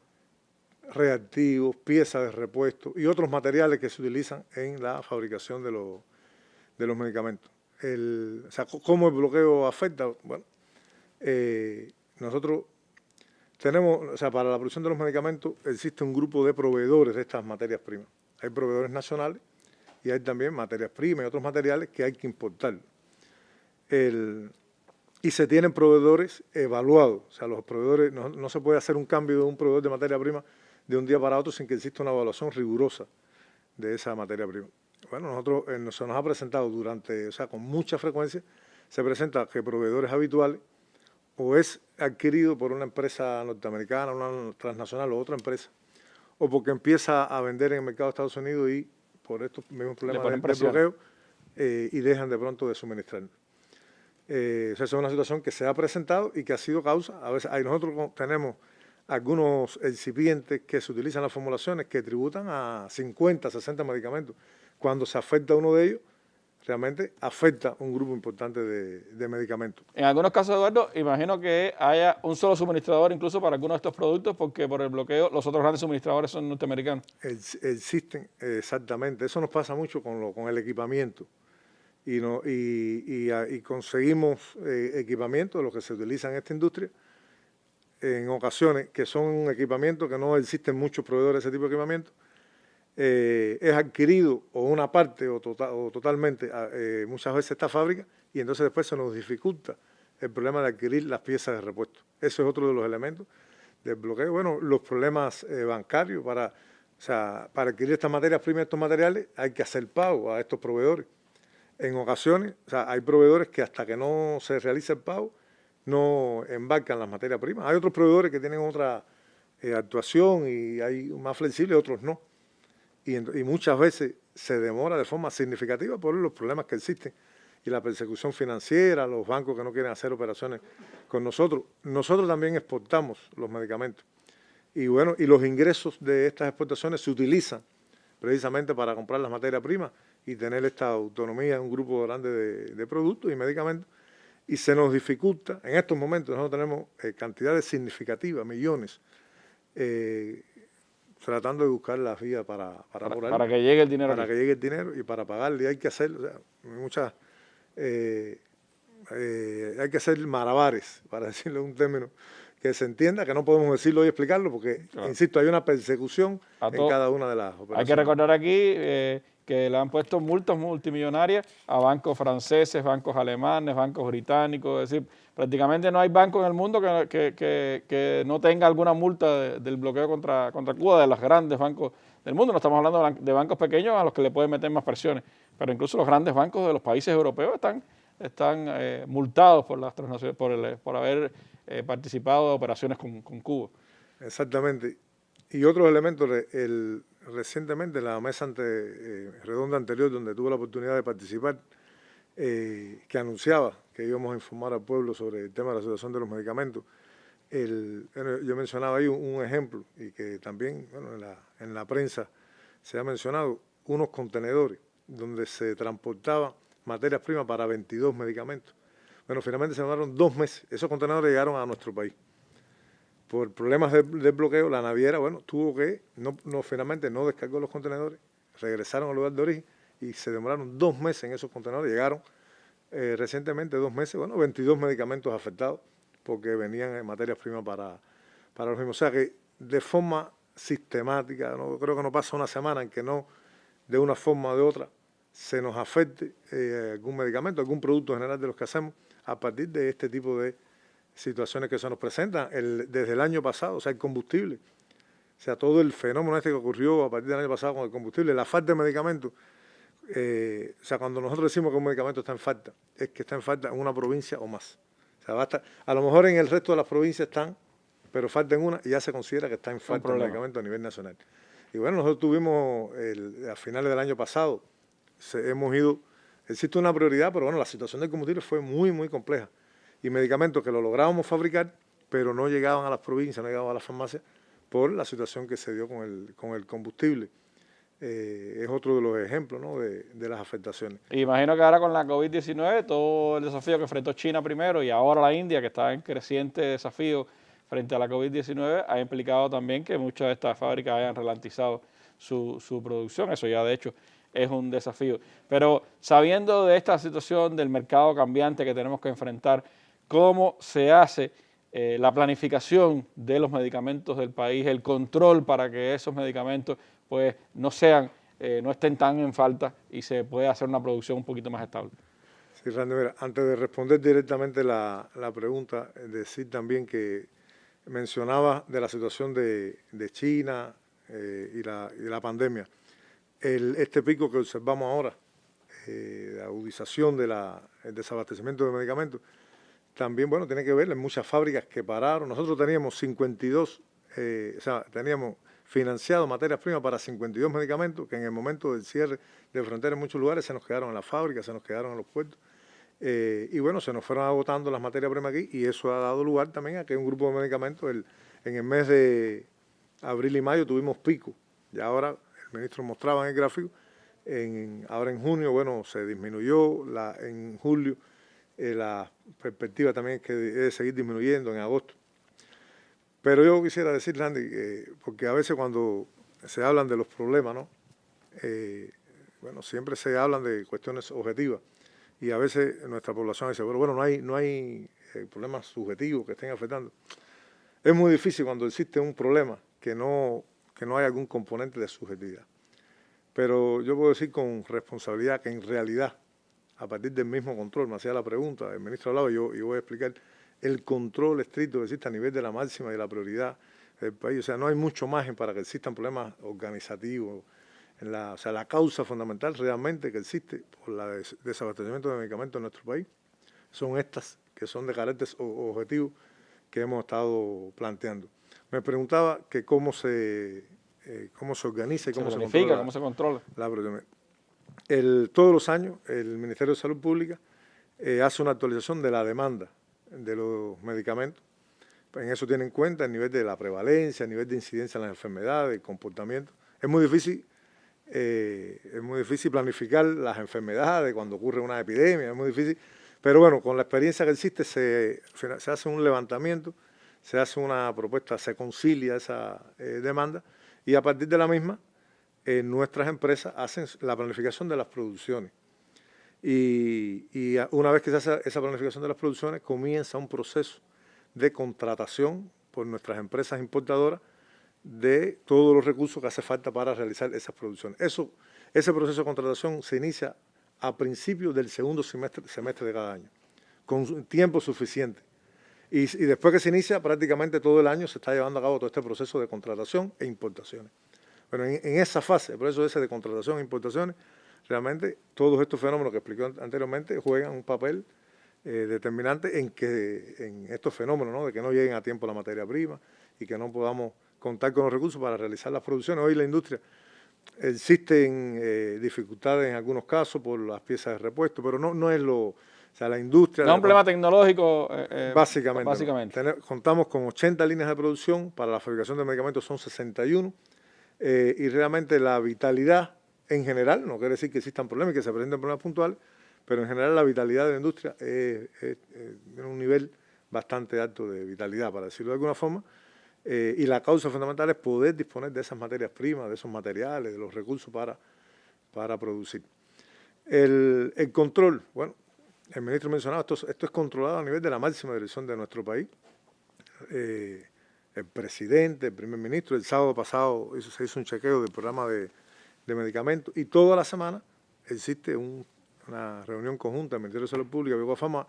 reactivos, piezas de repuesto y otros materiales que se utilizan en la fabricación de los medicamentos. O sea, ¿cómo el bloqueo afecta? Bueno, nosotros tenemos, o sea, para la producción de los medicamentos existe un grupo de proveedores de estas materias primas. Hay proveedores nacionales y hay también materias primas y otros materiales que hay que importar. Y se tienen proveedores evaluados. O sea, los proveedores, no se puede hacer un cambio de un proveedor de materia prima de un día para otro sin que exista una evaluación rigurosa de esa materia prima. Bueno, nosotros se nos ha presentado durante, o sea, con mucha frecuencia, se presenta que proveedores habituales o es adquirido por una empresa norteamericana, una transnacional o otra empresa, o porque empieza a vender en el mercado de Estados Unidos y por estos mismos problemas de bloqueo y dejan de pronto de suministrar. O sea, esa es una situación que se ha presentado y que ha sido causa. A veces nosotros tenemos algunos excipientes que se utilizan en las formulaciones que tributan a 50, 60 medicamentos. Cuando se afecta uno de ellos, realmente afecta un grupo importante de medicamentos. En algunos casos, Eduardo, imagino que haya un solo suministrador incluso para algunos de estos productos porque por el bloqueo los otros grandes suministradores son norteamericanos. Existen, exactamente. Eso nos pasa mucho con el equipamiento. Y conseguimos equipamiento de los que se utilizan en esta industria en ocasiones que son un equipamiento que no existen muchos proveedores de ese tipo de equipamiento, es adquirido o una parte o totalmente muchas veces esta fábrica y entonces después se nos dificulta el problema de adquirir las piezas de repuesto. Eso es otro de los elementos del bloqueo. Bueno, los problemas bancarios para adquirir estas materias primas, estos materiales, hay que hacer pago a estos proveedores. En ocasiones, o sea, hay proveedores que hasta que no se realice el pago no embarcan las materias primas. Hay otros proveedores que tienen otra actuación y hay más flexibles, otros no. Y muchas veces se demora de forma significativa por los problemas que existen y la persecución financiera, los bancos que no quieren hacer operaciones con nosotros. Nosotros también exportamos los medicamentos. Y bueno, y los ingresos de estas exportaciones se utilizan precisamente para comprar las materias primas y tener esta autonomía en un grupo grande de productos y medicamentos. Y se nos dificulta, en estos momentos nosotros tenemos cantidades significativdas, millones, tratando de buscar las vías para que llegue el dinero. Para que llegue el dinero y para pagarle. Y hay que hacer hay que hacer malabares, para decirlo en un término que se entienda, que no podemos decirlo y explicarlo, porque, insisto, hay una persecución en cada una de las operaciones. Hay que recordar aquí que le han puesto multas multimillonarias a bancos franceses, bancos alemanes, bancos británicos, es decir, prácticamente no hay banco en el mundo que no tenga alguna multa del bloqueo contra Cuba, de los grandes bancos del mundo. No estamos hablando de bancos pequeños a los que le pueden meter más presiones, pero incluso los grandes bancos de los países europeos están multados por las transnacionales, por haber participado de operaciones con Cuba. Exactamente. Y otros elementos, recientemente la mesa redonda anterior, donde tuve la oportunidad de participar, que anunciaba que íbamos a informar al pueblo sobre el tema de la situación de los medicamentos. Yo mencionaba ahí un ejemplo, y que también en la prensa se ha mencionado, unos contenedores donde se transportaban materias primas para 22 medicamentos. Bueno, finalmente se demoraron 2 meses. Esos contenedores llegaron a nuestro país. por problemas de bloqueo, la naviera, bueno, tuvo que, finalmente no descargó los contenedores, regresaron al lugar de origen y se demoraron 2 meses en esos contenedores. Llegaron recientemente 2 meses, bueno, 22 medicamentos afectados porque venían en materias primas para los mismos. O sea que de forma sistemática, no creo que no pasa una semana en que no, de una forma o de otra, se nos afecte algún medicamento, algún producto general de los que hacemos a partir de este tipo de situaciones que se nos presentan desde el año pasado. O sea, el combustible, o sea, todo el fenómeno este que ocurrió a partir del año pasado con el combustible, la falta de medicamentos. O sea, cuando nosotros decimos que un medicamento está en falta, es que está en falta en una provincia o más. O sea, basta, a lo mejor en el resto de las provincias están, pero falta en una y ya se considera que está en falta el medicamento a nivel nacional. Y bueno, nosotros tuvimos, a finales del año pasado, existe una prioridad, pero bueno, la situación del combustible fue muy, muy compleja. Y medicamentos que lo lográbamos fabricar, pero no llegaban a las provincias, no llegaban a las farmacias, por la situación que se dio con el combustible. Es otro de los ejemplos, ¿no?, de las afectaciones. Imagino que ahora con la COVID-19, todo el desafío que enfrentó China primero y ahora la India, que está en creciente desafío frente a la COVID-19, ha implicado también que muchas de estas fábricas hayan ralentizado su producción. Eso ya de hecho es un desafío. Pero sabiendo de esta situación del mercado cambiante que tenemos que enfrentar, ¿cómo se hace la planificación de los medicamentos del país, el control para que esos medicamentos pues no estén tan en falta y se pueda hacer una producción un poquito más estable? Sí, Randy, mira, antes de responder directamente la pregunta, decir también que mencionaba de la situación de China y la pandemia. Este pico que observamos ahora, de agudización del desabastecimiento de medicamentos, también, bueno, tiene que ver en muchas fábricas que pararon. Nosotros teníamos 52, o sea, teníamos financiado materias primas para 52 medicamentos que en el momento del cierre de fronteras en muchos lugares se nos quedaron en las fábricas, se nos quedaron en los puertos. Y bueno, se nos fueron agotando las materias primas aquí y eso ha dado lugar también a que un grupo de medicamentos, en el mes de abril y mayo tuvimos pico. Y ahora, el ministro mostraba en el gráfico, ahora en junio, bueno, se disminuyó, en julio la perspectiva también es que debe seguir disminuyendo en agosto. Pero yo quisiera decir, Randy, porque a veces cuando se hablan de los problemas, ¿no? Bueno, siempre se hablan de cuestiones objetivas y a veces nuestra población dice, bueno, no hay problemas subjetivos que estén afectando. Es muy difícil cuando existe un problema que no hay algún componente de subjetividad. Pero yo puedo decir con responsabilidad que en realidad, a partir del mismo control, me hacía la pregunta, el ministro hablaba y yo voy a explicar el control estricto que existe a nivel de la máxima y de la prioridad del país. O sea, no hay mucho margen para que existan problemas organizativos. O sea, la causa fundamental realmente que existe por el desabastecimiento de medicamentos en nuestro país son estas, que son de carácter objetivo que hemos estado planteando. Me preguntaba que cómo se organiza y cómo se controla. ¿Cómo se controla? Todos los años el Ministerio de Salud Pública hace una actualización de la demanda de los medicamentos. En eso tiene en cuenta el nivel de la prevalencia, el nivel de incidencia en las enfermedades, el comportamiento. Es muy difícil planificar las enfermedades cuando ocurre una epidemia, es muy difícil. Pero bueno, con la experiencia que existe se hace un levantamiento, se hace una propuesta, se concilia esa demanda y a partir de la misma nuestras empresas hacen la planificación de las producciones. Y una vez que se hace esa planificación de las producciones, comienza un proceso de contratación por nuestras empresas importadoras de todos los recursos que hace falta para realizar esas producciones. Ese proceso de contratación se inicia a principios del segundo semestre de cada año, con tiempo suficiente. Y después que se inicia, prácticamente todo el año se está llevando a cabo todo este proceso de contratación e importaciones. Bueno, en esa fase, el proceso ese de contratación e importaciones, realmente todos estos fenómenos que expliqué anteriormente juegan un papel determinante en estos fenómenos, ¿no? De que no lleguen a tiempo la materia prima y que no podamos contar con los recursos para realizar las producciones. Hoy la industria existen dificultades en algunos casos por las piezas de repuesto, pero no es lo... O sea, la industria... No es un problema tecnológico. Básicamente. Contamos con 80 líneas de producción, para la fabricación de medicamentos son 61, y realmente la vitalidad en general, no quiere decir que existan problemas y que se presenten problemas puntuales, pero en general la vitalidad de la industria tiene un nivel bastante alto de vitalidad, para decirlo de alguna forma, y la causa fundamental es poder disponer de esas materias primas, de esos materiales, de los recursos para producir. El control, bueno, el ministro mencionaba, esto es controlado a nivel de la máxima dirección de nuestro país. El presidente, el primer ministro, el sábado pasado se hizo un chequeo del programa de medicamentos y toda la semana existe una reunión conjunta del Ministerio de Salud Pública y Biocafama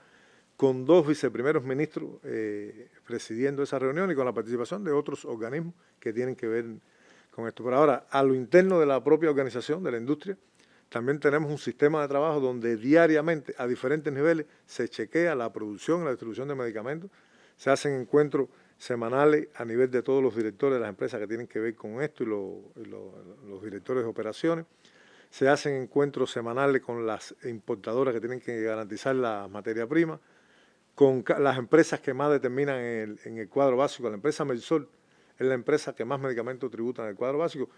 con 2 viceprimeros ministros presidiendo esa reunión y con la participación de otros organismos que tienen que ver con esto. Pero ahora, a lo interno de la propia organización, de la industria, también tenemos un sistema de trabajo donde diariamente, a diferentes niveles, se chequea la producción y la distribución de medicamentos, se hacen encuentros semanales a nivel de todos los directores de las empresas que tienen que ver con esto y los directores de operaciones. Se hacen encuentros semanales con las importadoras que tienen que garantizar la materia prima, con las empresas que más determinan en el cuadro básico. La empresa Medsol es la empresa que más medicamentos tributa en el cuadro básico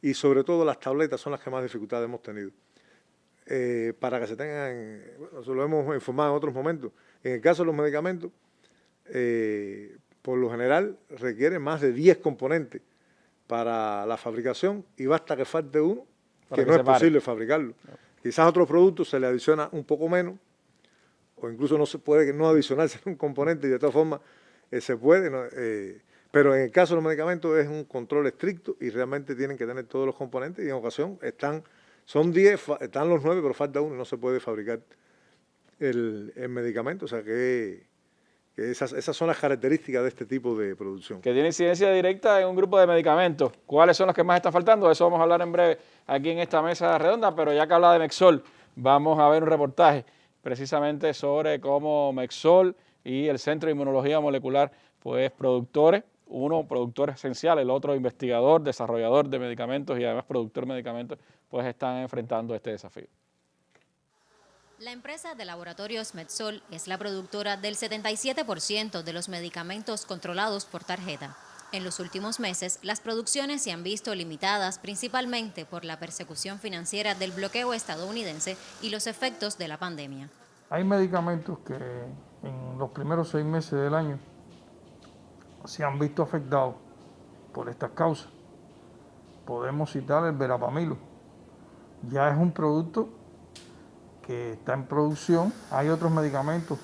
y sobre todo las tabletas son las que más dificultades hemos tenido. Para que se tengan, bueno, eso lo hemos informado en otros momentos, en el caso de los medicamentos, por lo general requiere más de 10 componentes para la fabricación y basta que falte uno, que no es posible fabricarlo. Quizás a otros productos se le adiciona un poco menos, o incluso no se puede no adicionarse un componente y de todas formas se puede, ¿no? Pero en el caso de los medicamentos es un control estricto y realmente tienen que tener todos los componentes y en ocasión son 10, están los 9, pero falta uno y no se puede fabricar el medicamento. O sea que esas son las características de este tipo de producción. Que tiene incidencia directa en un grupo de medicamentos. ¿Cuáles son los que más están faltando? De eso vamos a hablar en breve aquí en esta mesa redonda, pero ya que habla de Medsol, vamos a ver un reportaje precisamente sobre cómo Medsol y el Centro de Inmunología Molecular, pues productores, uno productor esencial, el otro investigador, desarrollador de medicamentos y además productor de medicamentos, pues están enfrentando este desafío. La empresa de laboratorios Medsol es la productora del 77% de los medicamentos controlados por tarjeta. En los últimos meses, las producciones se han visto limitadas principalmente por la persecución financiera del bloqueo estadounidense y los efectos de la pandemia. Hay medicamentos que en los primeros 6 meses del año se han visto afectados por estas causas. Podemos citar el verapamilo. Ya es un producto que está en producción. Hay otros medicamentos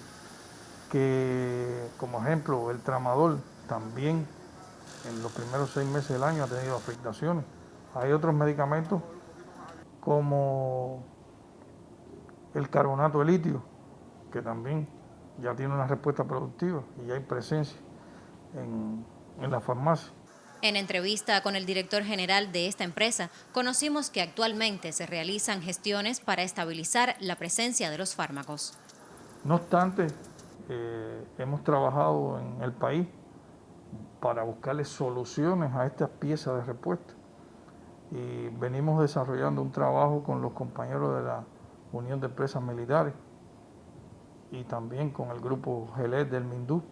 que, como ejemplo, el tramadol, también en los primeros 6 meses del año ha tenido afectaciones. Hay otros medicamentos como el carbonato de litio, que también ya tiene una respuesta productiva y ya hay presencia en la farmacia. En entrevista con el director general de esta empresa, conocimos que actualmente se realizan gestiones para estabilizar la presencia de los fármacos. No obstante, hemos trabajado en el país para buscarle soluciones a estas piezas de repuesto y venimos desarrollando un trabajo con los compañeros de la Unión de Empresas Militares y también con el grupo GELET del MINDU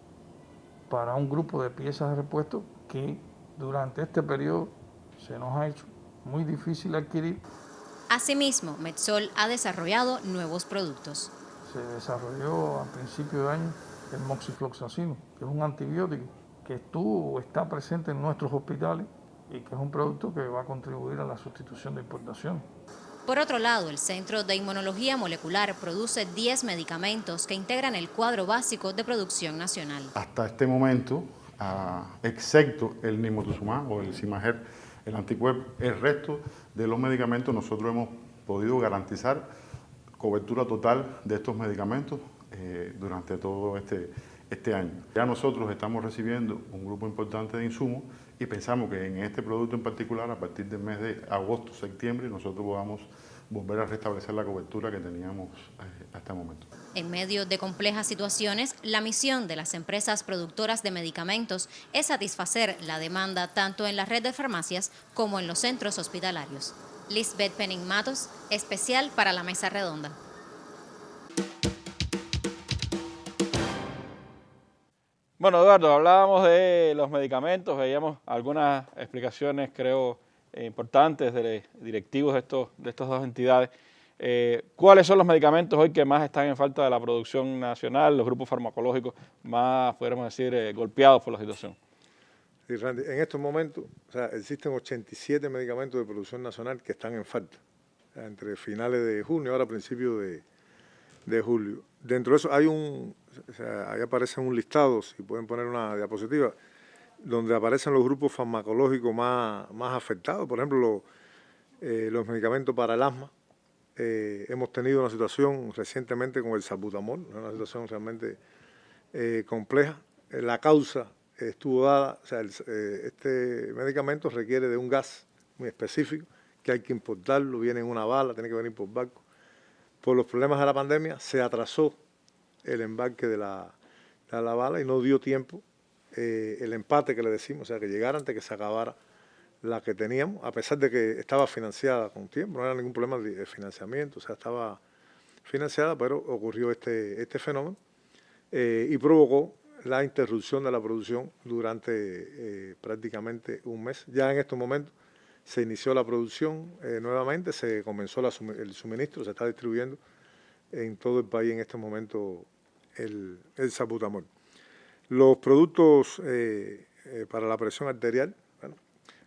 para un grupo de piezas de repuesto que durante este periodo se nos ha hecho muy difícil adquirir. Asimismo, Medsol ha desarrollado nuevos productos. Se desarrolló a principio de año el moxifloxacino, que es un antibiótico que está presente en nuestros hospitales y que es un producto que va a contribuir a la sustitución de importaciones. Por otro lado, el Centro de Inmunología Molecular produce 10 medicamentos que integran el cuadro básico de producción nacional. Hasta este momento, excepto el nimotuzumab o el Simager, el anticuerpo, el resto de los medicamentos nosotros hemos podido garantizar cobertura total de estos medicamentos durante todo este año. Ya nosotros estamos recibiendo un grupo importante de insumos y pensamos que en este producto en particular, a partir del mes de agosto, septiembre, nosotros podamos volver a restablecer la cobertura que teníamos hasta el momento. En medio de complejas situaciones, la misión de las empresas productoras de medicamentos es satisfacer la demanda tanto en la red de farmacias como en los centros hospitalarios. Lisbeth Penning Matos, especial para la Mesa Redonda. Bueno, Eduardo, hablábamos de los medicamentos, veíamos algunas explicaciones, creo, importantes de directivos de estas dos entidades. ¿Cuáles son los medicamentos hoy que más están en falta de la producción nacional, los grupos farmacológicos más, podríamos decir, golpeados por la situación? Sí, Randy, en estos momentos, o sea, existen 87 medicamentos de producción nacional que están en falta, o sea, entre finales de junio, ahora principios de julio. Dentro de eso hay o sea, ahí aparece un listado, si pueden poner una diapositiva, donde aparecen los grupos farmacológicos más afectados. Por ejemplo, los medicamentos para el asma. Hemos tenido una situación recientemente con el salbutamol, una situación realmente compleja. La causa estuvo dada, o sea, este medicamento requiere de un gas muy específico, que hay que importarlo, viene en una bala, tiene que venir por barco. Por los problemas de la pandemia se atrasó el embarque de la bala y no dio tiempo el empate que le decimos, o sea, que llegara antes que se acabara la que teníamos, a pesar de que estaba financiada con tiempo, no era ningún problema de financiamiento, o sea, estaba financiada, pero ocurrió este fenómeno y provocó la interrupción de la producción durante prácticamente un mes. Ya en estos momentos se inició la producción nuevamente, se comenzó el suministro, se está distribuyendo en todo el país en este momento el salbutamol. Los productos para la presión arterial, bueno,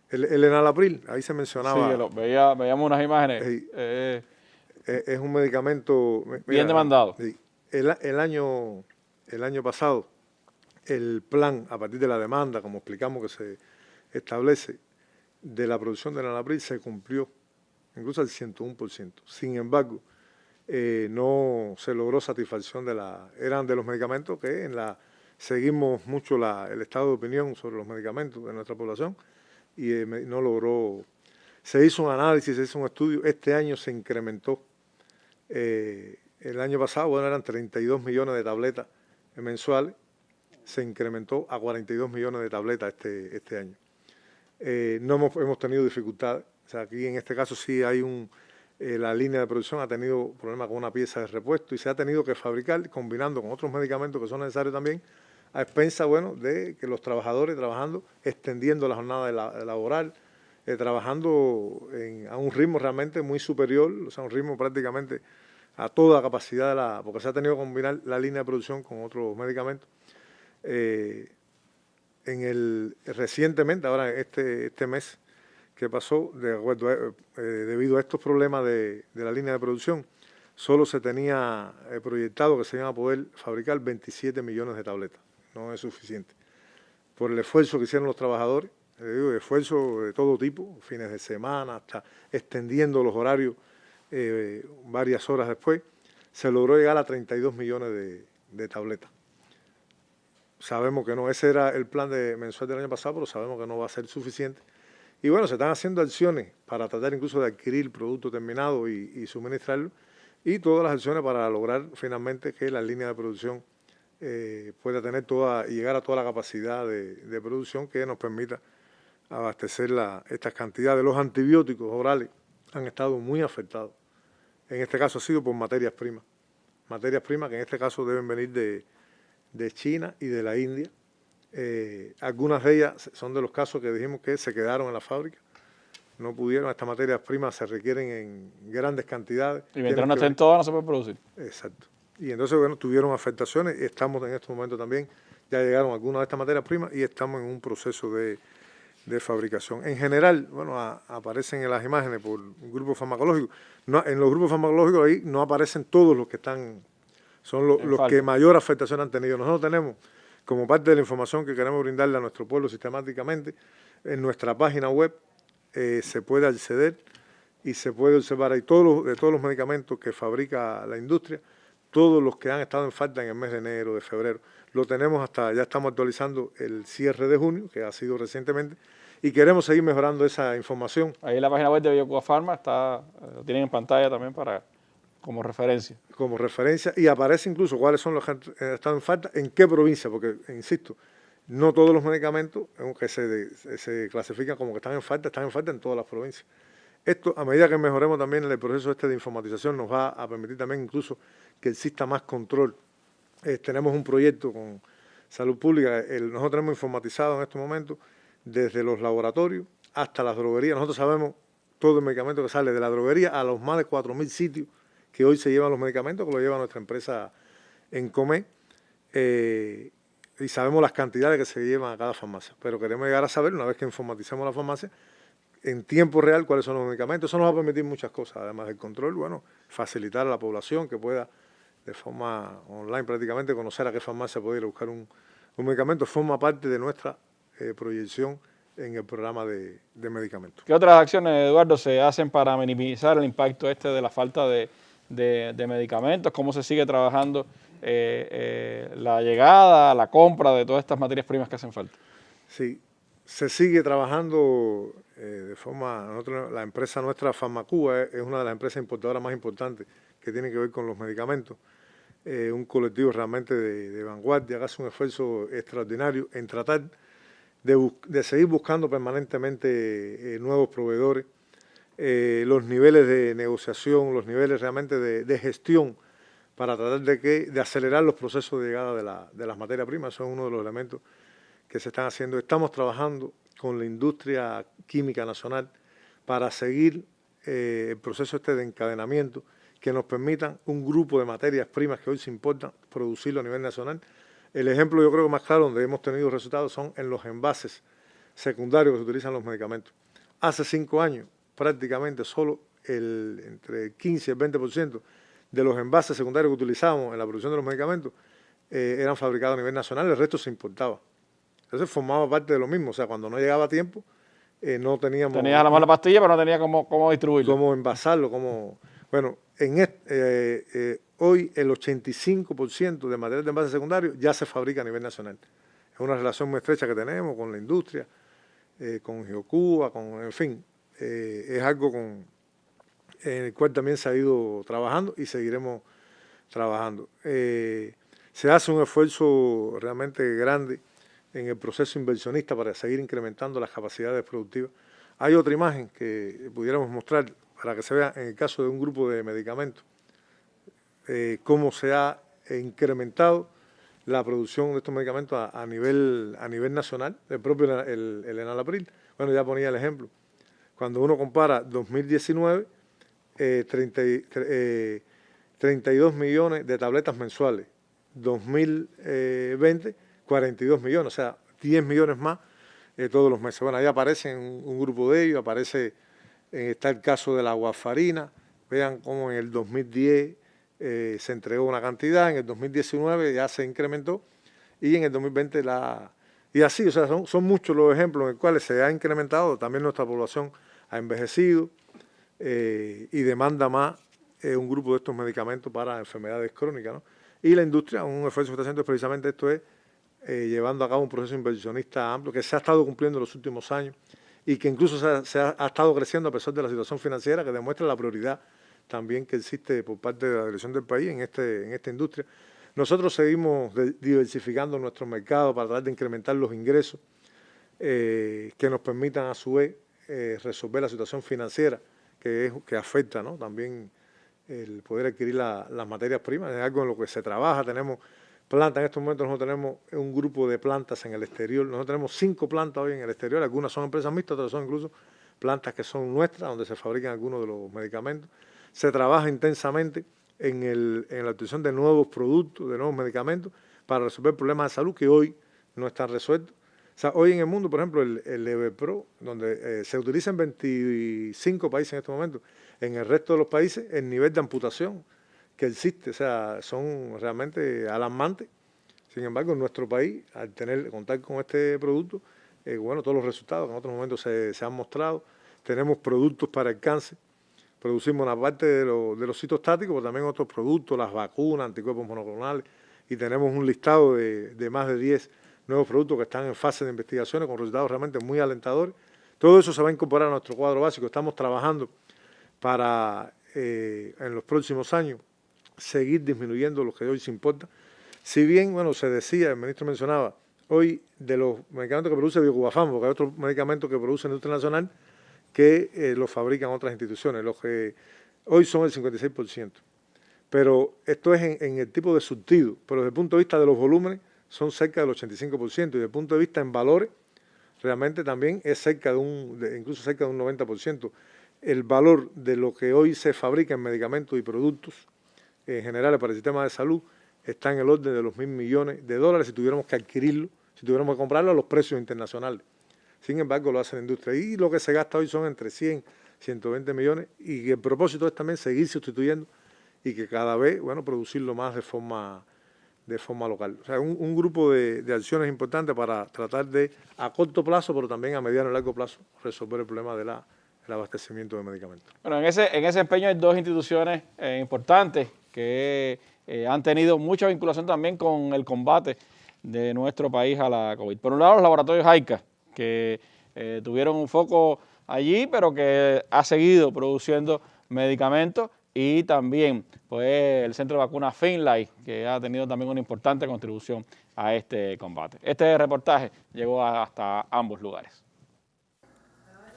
el enalapril, ahí se mencionaba. Sí, veíamos unas imágenes. Es un medicamento bien demandado. Sí, el año pasado, el plan, a partir de la demanda, como explicamos que se establece, de la producción de enalapril se cumplió, incluso al 101%. Sin embargo, no se logró satisfacción eran de los medicamentos que seguimos mucho el estado de opinión sobre los medicamentos de nuestra población y no logró. Se hizo un análisis, se hizo un estudio, este año se incrementó. El año pasado, bueno, eran 32 millones de tabletas mensuales, se incrementó a 42 millones de tabletas este año. No hemos tenido dificultades, o sea, aquí en este caso sí hay la línea de producción ha tenido problemas con una pieza de repuesto y se ha tenido que fabricar combinando con otros medicamentos que son necesarios también, a expensa, bueno, de que los trabajadores trabajando, extendiendo la jornada laboral, trabajando a un ritmo realmente muy superior, o sea, un ritmo prácticamente a toda capacidad porque se ha tenido que combinar la línea de producción con otros medicamentos. Recientemente, ahora este mes que pasó, debido a estos problemas de la línea de producción, solo se tenía proyectado que se iban a poder fabricar 27 millones de tabletas. No es suficiente. Por el esfuerzo que hicieron los trabajadores, esfuerzo de todo tipo, fines de semana, hasta extendiendo los horarios varias horas después, se logró llegar a 32 millones de tabletas. Sabemos que no, ese era el plan mensual del año pasado, pero sabemos que no va a ser suficiente. Y bueno, se están haciendo acciones para tratar incluso de adquirir producto terminado y suministrarlo, y todas las acciones para lograr finalmente que la línea de producción pueda tener y llegar a toda la capacidad de producción que nos permita abastecer estas cantidades. Los antibióticos orales han estado muy afectados. En este caso ha sido por materias primas que en este caso deben venir de China y de la India. Algunas de ellas son de los casos que dijimos que se quedaron en la fábrica, no pudieron, estas materias primas se requieren en grandes cantidades. Y mientras no estén todas no se puede producir. Exacto. Y entonces, bueno, tuvieron afectaciones y estamos en estos momentos también, ya llegaron algunas de estas materias primas y estamos en un proceso de fabricación. En general, bueno, aparecen en las imágenes por grupos farmacológicos. En los grupos farmacológicos ahí no aparecen todos los que están, son los que mayor afectación han tenido. Nosotros tenemos, como parte de la información que queremos brindarle a nuestro pueblo sistemáticamente, en nuestra página web se puede acceder y se puede observar ahí de todos los medicamentos que fabrica la industria, todos los que han estado en falta en el mes de enero, de febrero. Lo tenemos ya estamos actualizando el cierre de junio, que ha sido recientemente, y queremos seguir mejorando esa información. Ahí en la página web de Biocuba Pharma lo tienen en pantalla también como referencia. Como referencia, y aparece incluso cuáles son los que han estado en falta, en qué provincia, porque, insisto, no todos los medicamentos que se clasifican como que están en falta en todas las provincias. Esto, a medida que mejoremos también el proceso de informatización, nos va a permitir también incluso que exista más control. Tenemos un proyecto con Salud Pública, nosotros tenemos informatizado en estos momentos desde los laboratorios hasta las droguerías. Nosotros sabemos todo el medicamento que sale de la droguería a los más de 4.000 sitios que hoy se llevan los medicamentos, que lo lleva nuestra empresa Encomé. y sabemos las cantidades que se llevan a cada farmacia, pero queremos llegar a saber, una vez que informaticemos la farmacia, en tiempo real cuáles son los medicamentos. Eso nos va a permitir muchas cosas, además del control, bueno, facilitar a la población que pueda de forma online prácticamente conocer a qué farmacia puede ir a buscar un medicamento. Forma parte de nuestra proyección en el programa de medicamentos. ¿Qué otras acciones, Eduardo, se hacen para minimizar el impacto de la falta de medicamentos? ¿Cómo se sigue trabajando la llegada, la compra de todas estas materias primas que hacen falta? Sí, se sigue trabajando de forma, la empresa nuestra, Farmacuba, es una de las empresas importadoras más importantes que tiene que ver con los medicamentos. Un colectivo realmente de vanguardia que hace un esfuerzo extraordinario en tratar de seguir buscando permanentemente nuevos proveedores, los niveles de negociación, los niveles realmente de gestión para tratar de acelerar los procesos de llegada de las materias primas. Son uno de los elementos que se están haciendo. Estamos trabajando con la industria química nacional para seguir el proceso de encadenamiento que nos permitan un grupo de materias primas que hoy se importan, producirlo a nivel nacional. El ejemplo, yo creo que más claro donde hemos tenido resultados son en los envases secundarios que se utilizan los medicamentos. Hace 5 años, prácticamente solo entre el 15 y el 20% de los envases secundarios que utilizábamos en la producción de los medicamentos eran fabricados a nivel nacional, el resto se importaba. Entonces formaba parte de lo mismo, o sea, cuando no llegaba a tiempo, no teníamos... Tenía la mala pastilla, pero no tenía cómo distribuirlo. Cómo envasarlo, Bueno, hoy el 85% de material de envase secundario ya se fabrica a nivel nacional. Es una relación muy estrecha que tenemos con la industria, con Geocuba, en fin, es algo en el cual también se ha ido trabajando y seguiremos trabajando. Se hace un esfuerzo realmente grande en el proceso inversionista para seguir incrementando las capacidades productivas. Hay otra imagen que pudiéramos mostrar para que se vea en el caso de un grupo de medicamentos cómo se ha incrementado la producción de estos medicamentos a nivel nacional, el propio el Enalapril. Bueno, ya ponía el ejemplo. Cuando uno compara 2019, 32 millones de tabletas mensuales, 2020, 42 millones, o sea, 10 millones más todos los meses. Bueno, ahí aparece un grupo de ellos, está el caso de la warfarina. Vean cómo en el 2010 se entregó una cantidad, en el 2019 ya se incrementó y en el 2020 y así, o sea, son muchos los ejemplos en los cuales se ha incrementado. También nuestra población ha envejecido y demanda más un grupo de estos medicamentos para enfermedades crónicas, ¿no? Y la industria, un esfuerzo que está haciendo es precisamente esto, es llevando a cabo un proceso inversionista amplio que se ha estado cumpliendo en los últimos años y que incluso se ha estado creciendo a pesar de la situación financiera, que demuestra la prioridad también que existe por parte de la dirección del país en esta industria. Nosotros seguimos diversificando nuestro mercado para tratar de incrementar los ingresos que nos permitan a su vez resolver la situación financiera que afecta, ¿no?, también el poder adquirir las materias primas. Es algo en lo que se trabaja. Tenemos plantas, en estos momentos nosotros tenemos un grupo de plantas en el exterior. Nosotros tenemos 5 plantas hoy en el exterior, algunas son empresas mixtas, otras son incluso plantas que son nuestras, donde se fabrican algunos de los medicamentos. Se trabaja intensamente en la obtención de nuevos productos, de nuevos medicamentos, para resolver problemas de salud que hoy no están resueltos. O sea, hoy en el mundo, por ejemplo, el Levepro, donde se utiliza en 25 países en este momento, en el resto de los países el nivel de amputación que existe, o sea, son realmente alarmantes. Sin embargo, en nuestro país, al contar con este producto, bueno, todos los resultados que en otros momentos se han mostrado, tenemos productos para el cáncer, producimos una parte de los citostáticos, pero también otros productos, las vacunas, anticuerpos monoclonales, y tenemos un listado de más de 10 nuevos productos que están en fase de investigaciones con resultados realmente muy alentadores. Todo eso se va a incorporar a nuestro cuadro básico. Estamos trabajando para, en los próximos años, seguir disminuyendo lo que hoy se importa. Si bien, bueno, se decía, el ministro mencionaba, hoy de los medicamentos que produce Biocubafam, porque hay otros medicamentos que produce la industria nacional que los fabrican otras instituciones, los que hoy son el 56%. Pero esto es en el tipo de surtido, pero desde el punto de vista de los volúmenes son cerca del 85%, y desde el punto de vista en valores, realmente también es cerca incluso cerca de un 90%. El valor de lo que hoy se fabrica en medicamentos y productos generales para el sistema de salud está en el orden de los $1.000 millones si tuviéramos que adquirirlo, si tuviéramos que comprarlo a los precios internacionales. Sin embargo, lo hace la industria. Y lo que se gasta hoy son entre 100 y 120 millones. Y el propósito es también seguir sustituyendo y que cada vez, bueno, producirlo más de forma local. O sea, un grupo de acciones importantes para tratar de, a corto plazo, pero también a mediano y largo plazo, resolver el problema del abastecimiento de medicamentos. Bueno, en ese empeño hay dos instituciones importantes que han tenido mucha vinculación también con el combate de nuestro país a la COVID. Por un lado, los laboratorios AICA, que tuvieron un foco allí, pero que ha seguido produciendo medicamentos, y también pues el centro de vacunas Finlay, que ha tenido también una importante contribución a este combate. Este reportaje llegó hasta ambos lugares.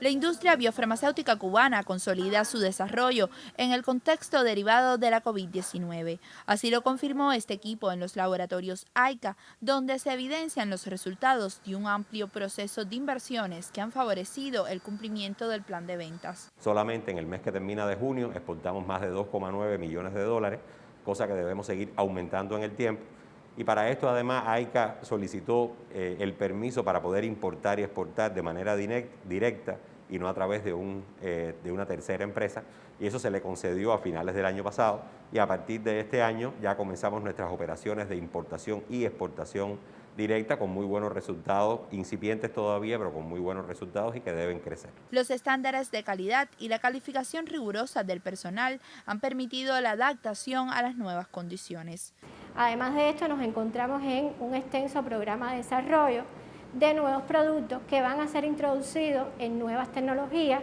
La industria biofarmacéutica cubana consolida su desarrollo en el contexto derivado de la COVID-19. Así lo confirmó este equipo en los laboratorios AICA, donde se evidencian los resultados de un amplio proceso de inversiones que han favorecido el cumplimiento del plan de ventas. Solamente en el mes que termina de junio exportamos más de 2,9 millones de dólares, cosa que debemos seguir aumentando en el tiempo. Y para esto además AICA solicitó el permiso para poder importar y exportar de manera directa y no a través de una tercera empresa, y eso se le concedió a finales del año pasado, y a partir de este año ya comenzamos nuestras operaciones de importación y exportación directa con muy buenos resultados, incipientes todavía, pero con muy buenos resultados y que deben crecer. Los estándares de calidad y la calificación rigurosa del personal han permitido la adaptación a las nuevas condiciones. Además de esto, nos encontramos en un extenso programa de desarrollo de nuevos productos que van a ser introducidos en nuevas tecnologías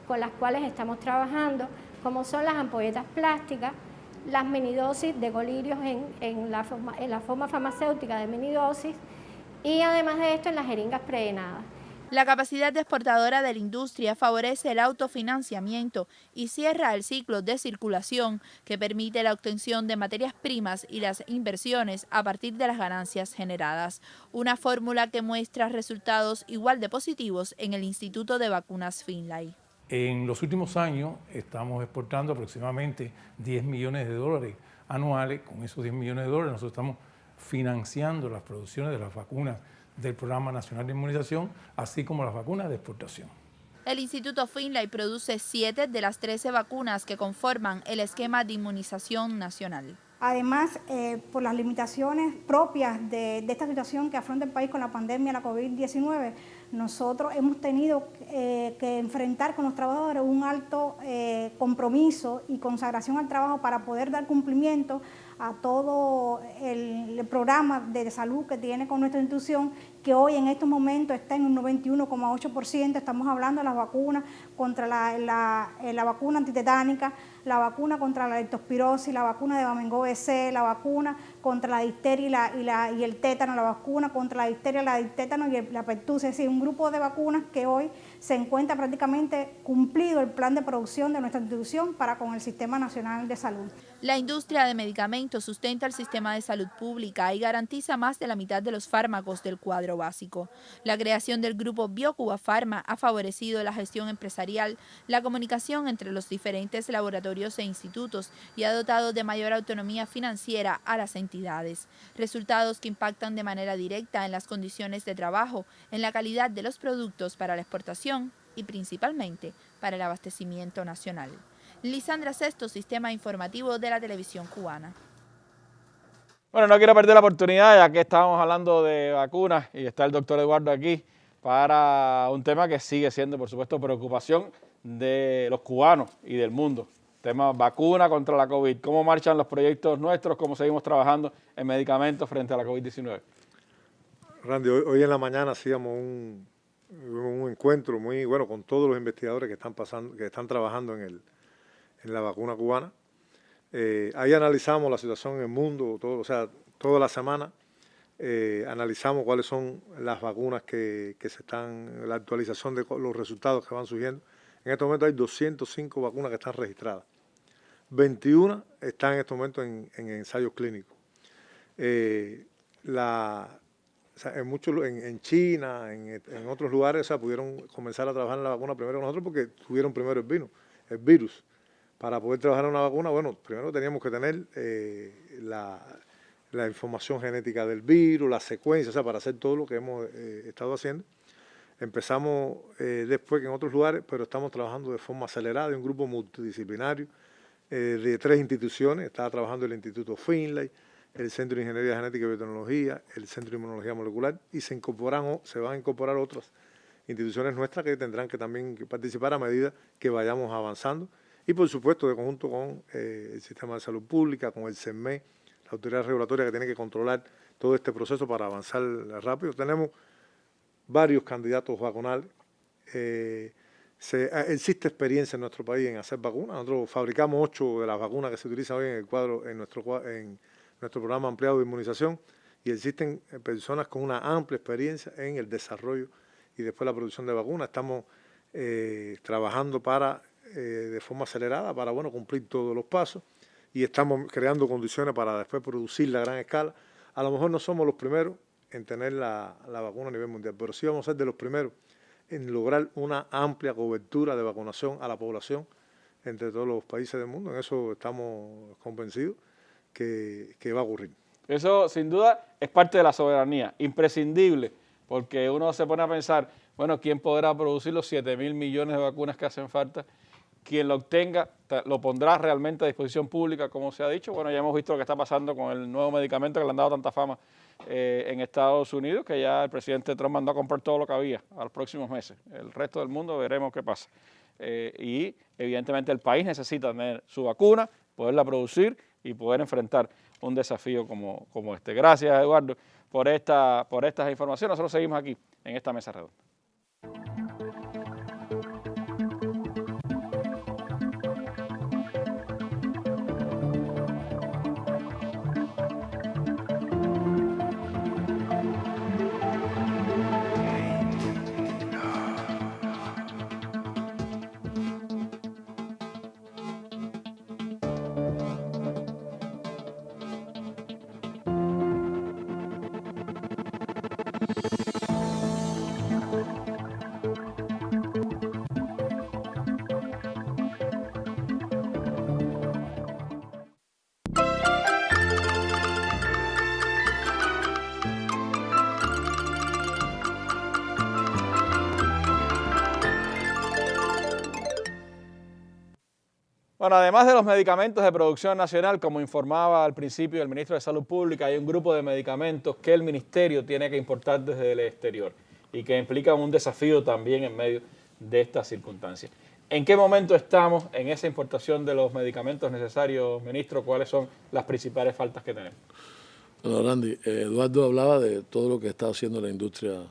con las cuales estamos trabajando, como son las ampolletas plásticas, las minidosis de colirios en la forma farmacéutica de minidosis, y además de esto en las jeringas prevenadas. La capacidad exportadora de la industria favorece el autofinanciamiento y cierra el ciclo de circulación que permite la obtención de materias primas y las inversiones a partir de las ganancias generadas. Una fórmula que muestra resultados igual de positivos en el Instituto de Vacunas Finlay. En los últimos años estamos exportando aproximadamente 10 millones de dólares anuales. Con esos 10 millones de dólares nosotros estamos financiando las producciones de las vacunas del Programa Nacional de Inmunización, así como las vacunas de exportación. El Instituto Finlay produce 7 de las 13 vacunas que conforman el esquema de inmunización nacional. Además, por las limitaciones propias de esta situación que afronta el país con la pandemia, la COVID-19, nosotros hemos tenido que enfrentar con los trabajadores un alto compromiso y consagración al trabajo para poder dar cumplimiento a todo el programa de salud que tiene con nuestra institución, que hoy en estos momentos está en un 91,8%. Estamos hablando de las vacunas contra la vacuna antitetánica, la vacuna contra la leptospirosis, la vacuna de Bamengol BC, la vacuna contra la difteria y el tétano, la vacuna contra la difteria, la tétano y la pertusis. Es decir, un grupo de vacunas que hoy se encuentra prácticamente cumplido el plan de producción de nuestra institución para con el Sistema Nacional de Salud. La industria de medicamentos sustenta el sistema de salud pública y garantiza más de la mitad de los fármacos del cuadro básico. La creación del grupo BioCuba Pharma ha favorecido la gestión empresarial, la comunicación entre los diferentes laboratorios e institutos y ha dotado de mayor autonomía financiera a las entidades. Resultados que impactan de manera directa en las condiciones de trabajo, en la calidad de los productos para la exportación y principalmente para el abastecimiento nacional. Lisandra Sesto, Sistema Informativo de la Televisión Cubana. Bueno, no quiero perder la oportunidad, ya que estábamos hablando de vacunas y está el doctor Eduardo aquí, para un tema que sigue siendo, por supuesto, preocupación de los cubanos y del mundo. Tema vacuna contra la COVID. ¿Cómo marchan los proyectos nuestros? ¿Cómo seguimos trabajando en medicamentos frente a la COVID-19? Randy, hoy en la mañana hacíamos un encuentro muy bueno con todos los investigadores que están trabajando en la vacuna cubana. Ahí analizamos la situación en el mundo, toda la semana. Analizamos cuáles son las vacunas que se están, la actualización de los resultados que van surgiendo. En este momento hay 205 vacunas que están registradas. 21 están en este momento en ensayos clínicos. En China, en otros lugares, pudieron comenzar a trabajar en la vacuna primero que nosotros porque tuvieron primero el virus. Para poder trabajar en una vacuna, bueno, primero teníamos que tener la información genética del virus, la secuencia, o sea, para hacer todo lo que hemos estado haciendo. Empezamos después que en otros lugares, pero estamos trabajando de forma acelerada, en un grupo multidisciplinario de 3 instituciones. Estaba trabajando el Instituto Finlay, el Centro de Ingeniería Genética y Biotecnología, el Centro de Inmunología Molecular, y se van a incorporar otras instituciones nuestras que tendrán que también participar a medida que vayamos avanzando. Y por supuesto, de conjunto con el Sistema de Salud Pública, con el CENME, la autoridad regulatoria que tiene que controlar todo este proceso para avanzar rápido. Tenemos varios candidatos vacunales. Existe experiencia en nuestro país en hacer vacunas. Nosotros fabricamos 8 de las vacunas que se utilizan hoy en nuestro programa ampliado de inmunización, y existen personas con una amplia experiencia en el desarrollo y después la producción de vacunas. Estamos trabajando de forma acelerada para cumplir todos los pasos, y estamos creando condiciones para después producirla a gran escala. A lo mejor no somos los primeros en tener la vacuna a nivel mundial, pero sí vamos a ser de los primeros en lograr una amplia cobertura de vacunación a la población entre todos los países del mundo. En eso estamos convencidos que va a ocurrir. Eso, sin duda, es parte de la soberanía, imprescindible, porque uno se pone a pensar, bueno, ¿quién podrá producir los 7.000 millones de vacunas que hacen falta? Quien lo obtenga lo pondrá realmente a disposición pública, como se ha dicho. Bueno, ya hemos visto lo que está pasando con el nuevo medicamento que le han dado tanta fama en Estados Unidos, que ya el presidente Trump mandó a comprar todo lo que había a los próximos meses. El resto del mundo veremos qué pasa. Y evidentemente el país necesita tener su vacuna, poderla producir y poder enfrentar un desafío como este. Gracias, Eduardo, por estas informaciones. Nosotros seguimos aquí en esta mesa redonda. Bueno, además de los medicamentos de producción nacional, como informaba al principio el ministro de Salud Pública, hay un grupo de medicamentos que el ministerio tiene que importar desde el exterior y que implican un desafío también en medio de estas circunstancias. ¿En qué momento estamos en esa importación de los medicamentos necesarios, ministro? ¿Cuáles son las principales faltas que tenemos? Bueno, Randy, Eduardo hablaba de todo lo que está haciendo la industria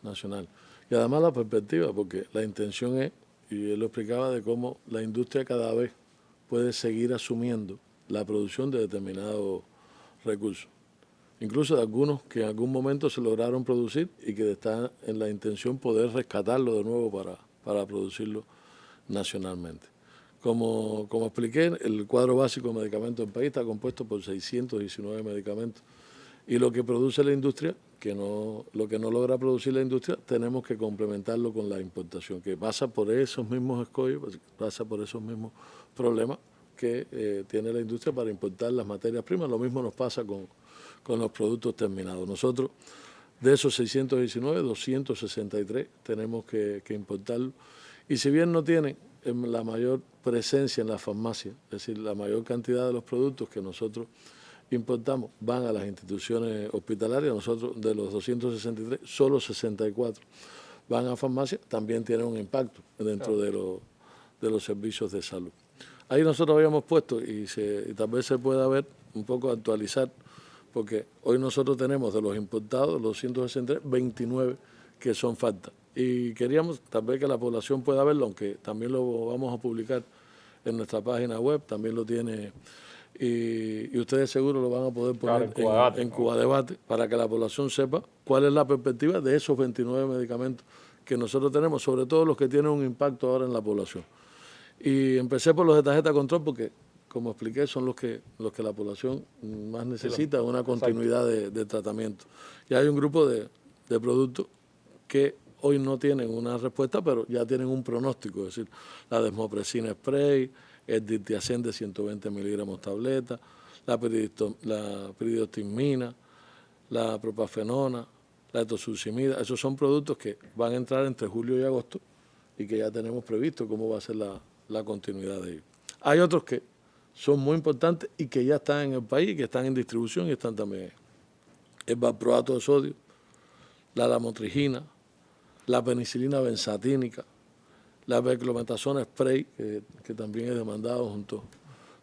nacional y además la perspectiva, porque la intención es, y él lo explicaba, de cómo la industria cada vez puede seguir asumiendo la producción de determinados recursos, incluso de algunos que en algún momento se lograron producir y que está en la intención poder rescatarlo de nuevo para producirlo nacionalmente. Como expliqué, el cuadro básico de medicamentos del país está compuesto por 619 medicamentos, y lo que produce la industria, lo que no logra producir la industria, tenemos que complementarlo con la importación, que pasa por esos mismos escollos, pasa por esos mismos problemas que tiene la industria para importar las materias primas. Lo mismo nos pasa con los productos terminados. Nosotros, de esos 619, 263 tenemos que importarlo, y si bien no tienen la mayor presencia en la farmacia, es decir, la mayor cantidad de los productos que nosotros importamos van a las instituciones hospitalarias. Nosotros, de los 263, solo 64 van a farmacia, también tienen un impacto dentro de los servicios de salud. Ahí nosotros habíamos puesto, y tal vez se pueda ver un poco actualizar, porque hoy nosotros tenemos de los importados, los 263, 29 que son faltas. Y queríamos tal vez que la población pueda verlo, aunque también lo vamos a publicar en nuestra página web, también lo tiene, y ustedes seguro lo van a poder poner en Cuba Debate, para que la población sepa cuál es la perspectiva de esos 29 medicamentos que nosotros tenemos, sobre todo los que tienen un impacto ahora en la población. Y empecé por los de tarjeta control porque, como expliqué, son los que la población más necesita, una continuidad de tratamiento. Y hay un grupo de productos que hoy no tienen una respuesta, pero ya tienen un pronóstico, es decir, la desmopresina spray, el diltiazem de 120 miligramos tableta, la piridostigmina, la propafenona, la etosuximida. Esos son productos que van a entrar entre julio y agosto y que ya tenemos previsto cómo va a ser la continuidad de ellos. Hay otros que son muy importantes y que ya están en el país, que están en distribución y están también el valproato de sodio, la lamotrigina, la penicilina benzatínica, la beclometasona spray, que también es demandado junto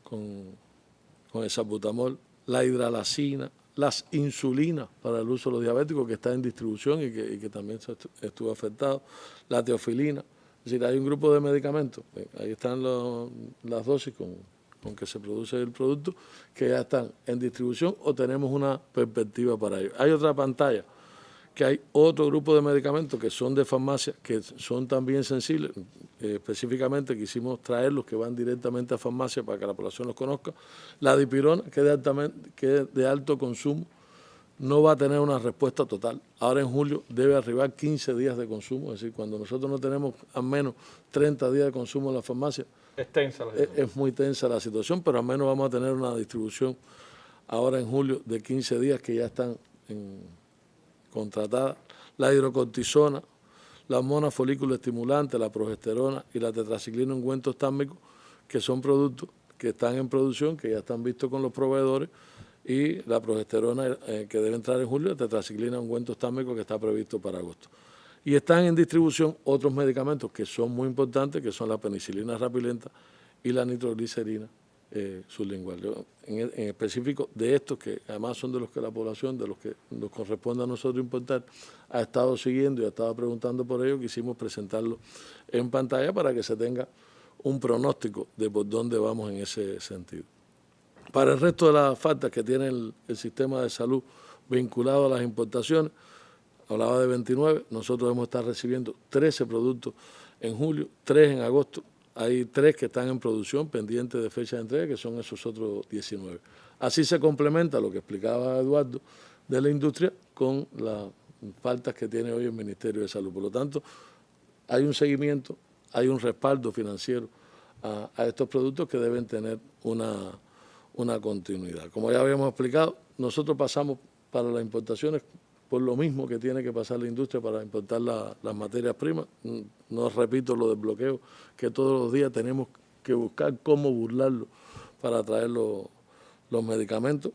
con el salbutamol, la hidralacina, las insulinas para el uso de los diabéticos, que está en distribución y que también estuvo afectado, la teofilina. Es decir, hay un grupo de medicamentos, ahí están las dosis con que se produce el producto, que ya están en distribución o tenemos una perspectiva para ello. Hay otra pantalla, que hay otro grupo de medicamentos que son de farmacia, que son también sensibles. Específicamente quisimos traerlos que van directamente a farmacia para que la población los conozca. La dipirona, que es de alto consumo, no va a tener una respuesta total. Ahora en julio debe arribar 15 días de consumo, es decir, cuando nosotros no tenemos al menos 30 días de consumo en la farmacia, es muy tensa la situación, pero al menos vamos a tener una distribución ahora en julio de 15 días que ya están contratadas. La hidrocortisona, la hormona folículo estimulante, la progesterona y la tetraciclina ungüento oftálmico, que son productos que están en producción, que ya están vistos con los proveedores, y la progesterona que debe entrar en julio, la tetraciclina ungüento oftálmico que está previsto para agosto. Y están en distribución otros medicamentos que son muy importantes, que son la penicilina rapilenta y la nitroglicerina sublingual. En específico de estos, que además son de los que la población, de los que nos corresponde a nosotros importar, ha estado siguiendo y ha estado preguntando por ello, quisimos presentarlo en pantalla para que se tenga un pronóstico de por dónde vamos en ese sentido. Para el resto de las faltas que tiene el sistema de salud vinculado a las importaciones, hablaba de 29, nosotros hemos estado recibiendo 13 productos en julio, 3 en agosto. Hay 3 que están en producción pendientes de fecha de entrega, que son esos otros 19. Así se complementa lo que explicaba Eduardo de la industria con las faltas que tiene hoy el Ministerio de Salud. Por lo tanto, hay un seguimiento, hay un respaldo financiero a estos productos que deben tener una continuidad. Como ya habíamos explicado, nosotros pasamos para las importaciones por lo mismo que tiene que pasar la industria para importar las materias primas. No repito lo del bloqueo, que todos los días tenemos que buscar cómo burlarlo para traer los medicamentos.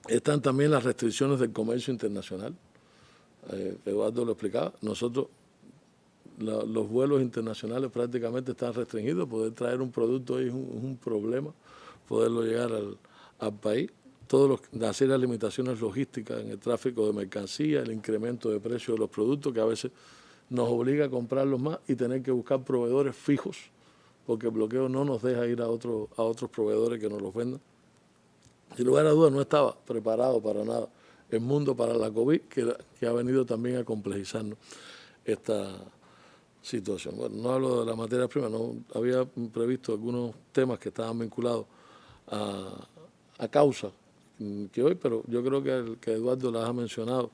Están también las restricciones del comercio internacional. Eduardo lo explicaba. Nosotros, los vuelos internacionales prácticamente están restringidos. Poder traer un producto es un problema, poderlo llegar al país. Las serias limitaciones logísticas en el tráfico de mercancías, el incremento de precios de los productos que a veces nos obliga a comprarlos más y tener que buscar proveedores fijos, porque el bloqueo no nos deja ir a otros proveedores que nos los vendan. Sin lugar a dudas, no estaba preparado para nada el mundo para la COVID, que ha venido también a complejizarnos esta situación. Bueno, no hablo de la materia prima, no había previsto algunos temas que estaban vinculados a causa que hoy, pero yo creo que Eduardo las ha mencionado.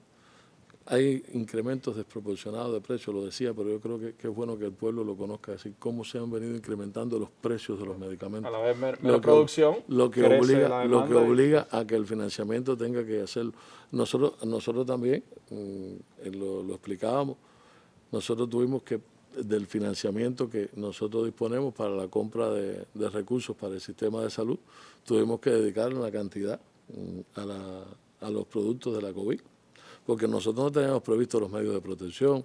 Hay incrementos desproporcionados de precios, lo decía, pero yo creo que es bueno que el pueblo lo conozca, es decir, cómo se han venido incrementando los precios de los medicamentos. A la vez menos producción, lo que obliga a que el financiamiento tenga que hacerlo. Nosotros también, lo explicábamos, nosotros tuvimos que, del financiamiento que nosotros disponemos para la compra de recursos para el sistema de salud, tuvimos que dedicar una cantidad a los productos de la COVID, porque nosotros no teníamos previsto los medios de protección,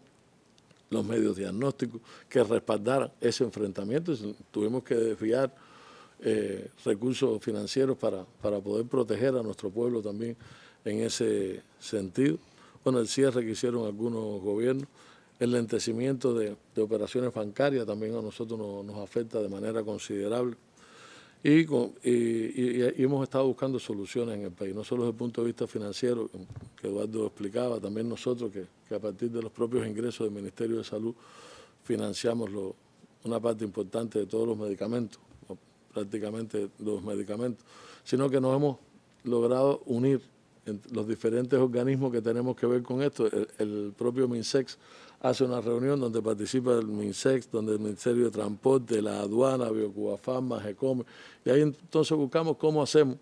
los medios diagnósticos que respaldaran ese enfrentamiento. Tuvimos que desviar recursos financieros para poder proteger a nuestro pueblo también en ese sentido. Bueno, el cierre que hicieron algunos gobiernos, el lentecimiento de operaciones bancarias también a nosotros nos afecta de manera considerable. Y hemos estado buscando soluciones en el país, no solo desde el punto de vista financiero, que Eduardo explicaba, también nosotros que a partir de los propios ingresos del Ministerio de Salud financiamos una parte importante de todos los medicamentos, o prácticamente los medicamentos, sino que nos hemos logrado unir los diferentes organismos que tenemos que ver con esto. El propio MINSEX hace una reunión donde participa el MINSEX, donde el Ministerio de Transporte, la aduana, Biocubafarma, GECOME, y ahí entonces buscamos cómo hacemos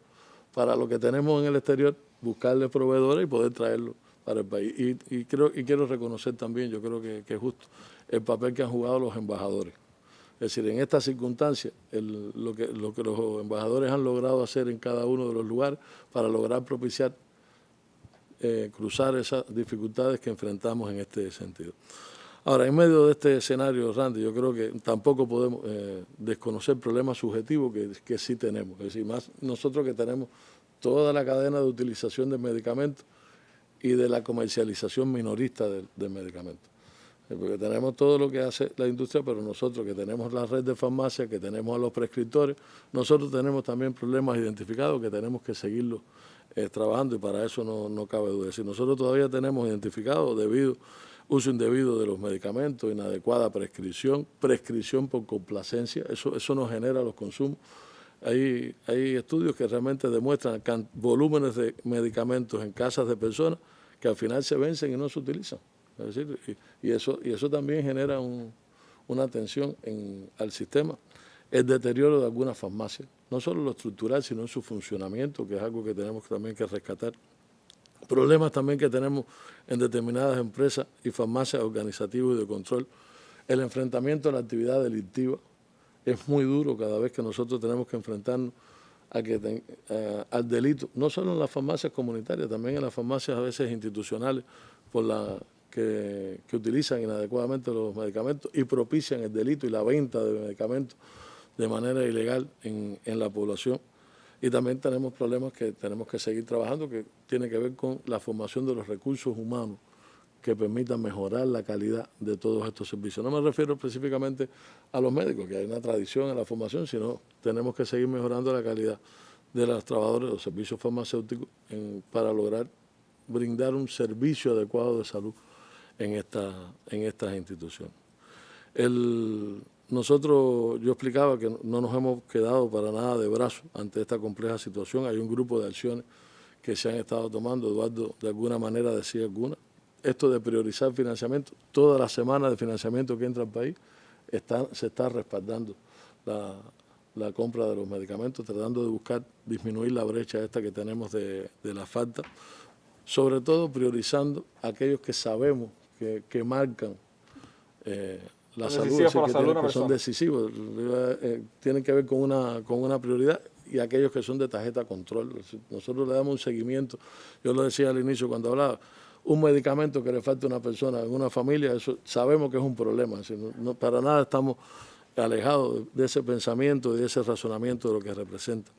para lo que tenemos en el exterior, buscarle proveedores y poder traerlo para el país. Y quiero reconocer también, yo creo que es justo, el papel que han jugado los embajadores. Es decir, en estas circunstancias, lo que los embajadores han logrado hacer en cada uno de los lugares para lograr propiciar, cruzar esas dificultades que enfrentamos en este sentido. Ahora, en medio de este escenario, Randy, yo creo que tampoco podemos desconocer problemas subjetivos que sí tenemos. Es decir, más nosotros que tenemos toda la cadena de utilización de medicamentos y de la comercialización minorista del medicamento. Porque tenemos todo lo que hace la industria, pero nosotros que tenemos la red de farmacias, que tenemos a los prescriptores, nosotros tenemos también problemas identificados que tenemos que seguirlos trabajando y para eso no cabe duda. Es decir, nosotros todavía tenemos identificado uso indebido de los medicamentos, inadecuada prescripción por complacencia, eso nos genera los consumos. Hay estudios que realmente demuestran volúmenes de medicamentos en casas de personas que al final se vencen y no se utilizan. Es decir, y eso también genera una tensión al sistema. El deterioro de algunas farmacias, no solo lo estructural, sino en su funcionamiento, que es algo que tenemos también que rescatar. Problemas también que tenemos en determinadas empresas y farmacias organizativas y de control. El enfrentamiento a la actividad delictiva es muy duro cada vez que nosotros tenemos que enfrentarnos al delito, no solo en las farmacias comunitarias, también en las farmacias a veces institucionales que utilizan inadecuadamente los medicamentos y propician el delito y la venta de medicamentos de manera ilegal en la población. Y también tenemos problemas que tenemos que seguir trabajando, que tiene que ver con la formación de los recursos humanos que permitan mejorar la calidad de todos estos servicios. No me refiero específicamente a los médicos, que hay una tradición en la formación, sino tenemos que seguir mejorando la calidad de los trabajadores de los servicios farmacéuticos para lograr brindar un servicio adecuado de salud en estas instituciones. Yo explicaba que no nos hemos quedado para nada de brazos ante esta compleja situación. Hay un grupo de acciones que se han estado tomando. Eduardo, de alguna manera, decía alguna. Esto de priorizar financiamiento, toda la semana de financiamiento que entra al país, se está respaldando la compra de los medicamentos, tratando de buscar disminuir la brecha esta que tenemos de la falta, sobre todo priorizando aquellos que sabemos que marcan la salud, que son decisivos, tienen que ver con una prioridad, y aquellos que son de tarjeta control. Nosotros le damos un seguimiento. Yo lo decía al inicio cuando hablaba, un medicamento que le falta a una persona en una familia, eso sabemos que es un problema. Para nada estamos alejados de ese pensamiento, de ese razonamiento de lo que representa.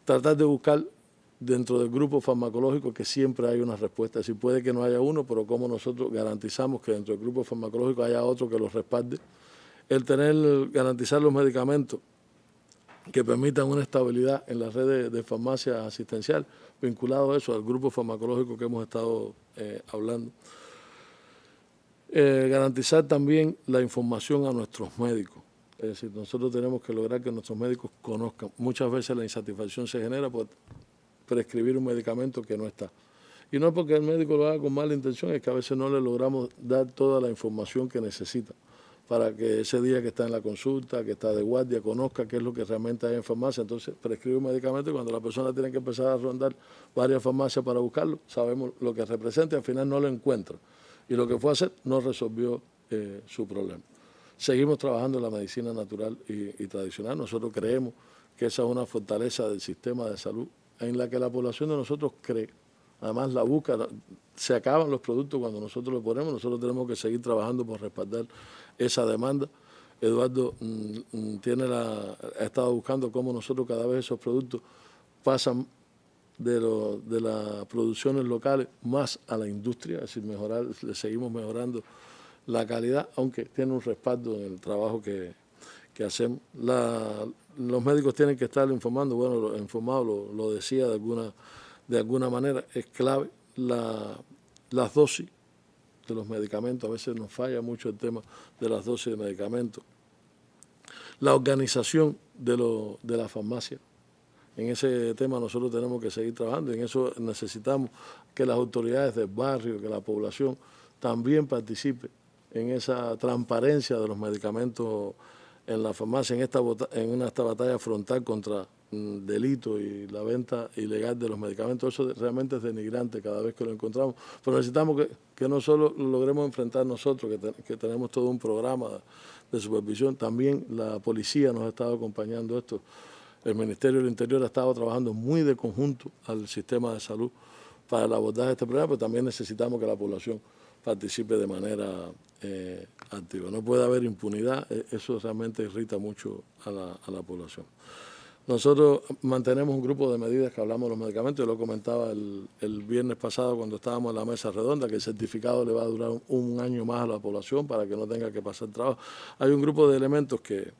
Tratar de buscar dentro del grupo farmacológico que siempre hay una respuesta. Si puede que no haya uno, pero como nosotros garantizamos que dentro del grupo farmacológico haya otro que los respalde. Garantizar los medicamentos que permitan una estabilidad en la red de farmacias asistencial, vinculado a eso, al grupo farmacológico que hemos estado hablando. Garantizar también la información a nuestros médicos. Es decir, nosotros tenemos que lograr que nuestros médicos conozcan. Muchas veces la insatisfacción se genera por prescribir un medicamento que no está. Y no es porque el médico lo haga con mala intención, es que a veces no le logramos dar toda la información que necesita para que ese día que está en la consulta, que está de guardia, conozca qué es lo que realmente hay en farmacia. Entonces prescribe un medicamento y cuando la persona tiene que empezar a rondar varias farmacias para buscarlo, sabemos lo que representa y al final no lo encuentra. Y lo que fue a hacer no resolvió su problema. Seguimos trabajando en la medicina natural y tradicional. Nosotros creemos que esa es una fortaleza del sistema de salud en la que la población de nosotros cree. Además la busca, se acaban los productos cuando nosotros los ponemos, nosotros tenemos que seguir trabajando por respaldar esa demanda. Eduardo ha estado buscando cómo nosotros cada vez esos productos pasan de las producciones locales más a la industria, es decir, le seguimos mejorando la calidad, aunque tiene un respaldo en el trabajo que hacemos. Los médicos tienen que estar informando, lo decía de alguna manera, es clave las dosis de los medicamentos. A veces nos falla mucho el tema de las dosis de medicamentos. La organización de la farmacia. En ese tema nosotros tenemos que seguir trabajando. En eso necesitamos que las autoridades del barrio, que la población también participe en esa transparencia de los medicamentos en la farmacia, en esta batalla frontal contra delito y la venta ilegal de los medicamentos. Eso realmente es denigrante cada vez que lo encontramos. Pero necesitamos que no solo lo logremos enfrentar nosotros, que tenemos todo un programa de supervisión, también la policía nos ha estado acompañando esto. El Ministerio del Interior ha estado trabajando muy de conjunto al sistema de salud para el abordaje de este problema, pero también necesitamos que la población participe de manera activa. No puede haber impunidad, eso realmente irrita mucho a la población. Nosotros mantenemos un grupo de medidas que hablamos de los medicamentos. Yo lo comentaba el viernes pasado cuando estábamos en la mesa redonda, que el certificado le va a durar un año más a la población para que no tenga que pasar trabajo. Hay un grupo de elementos que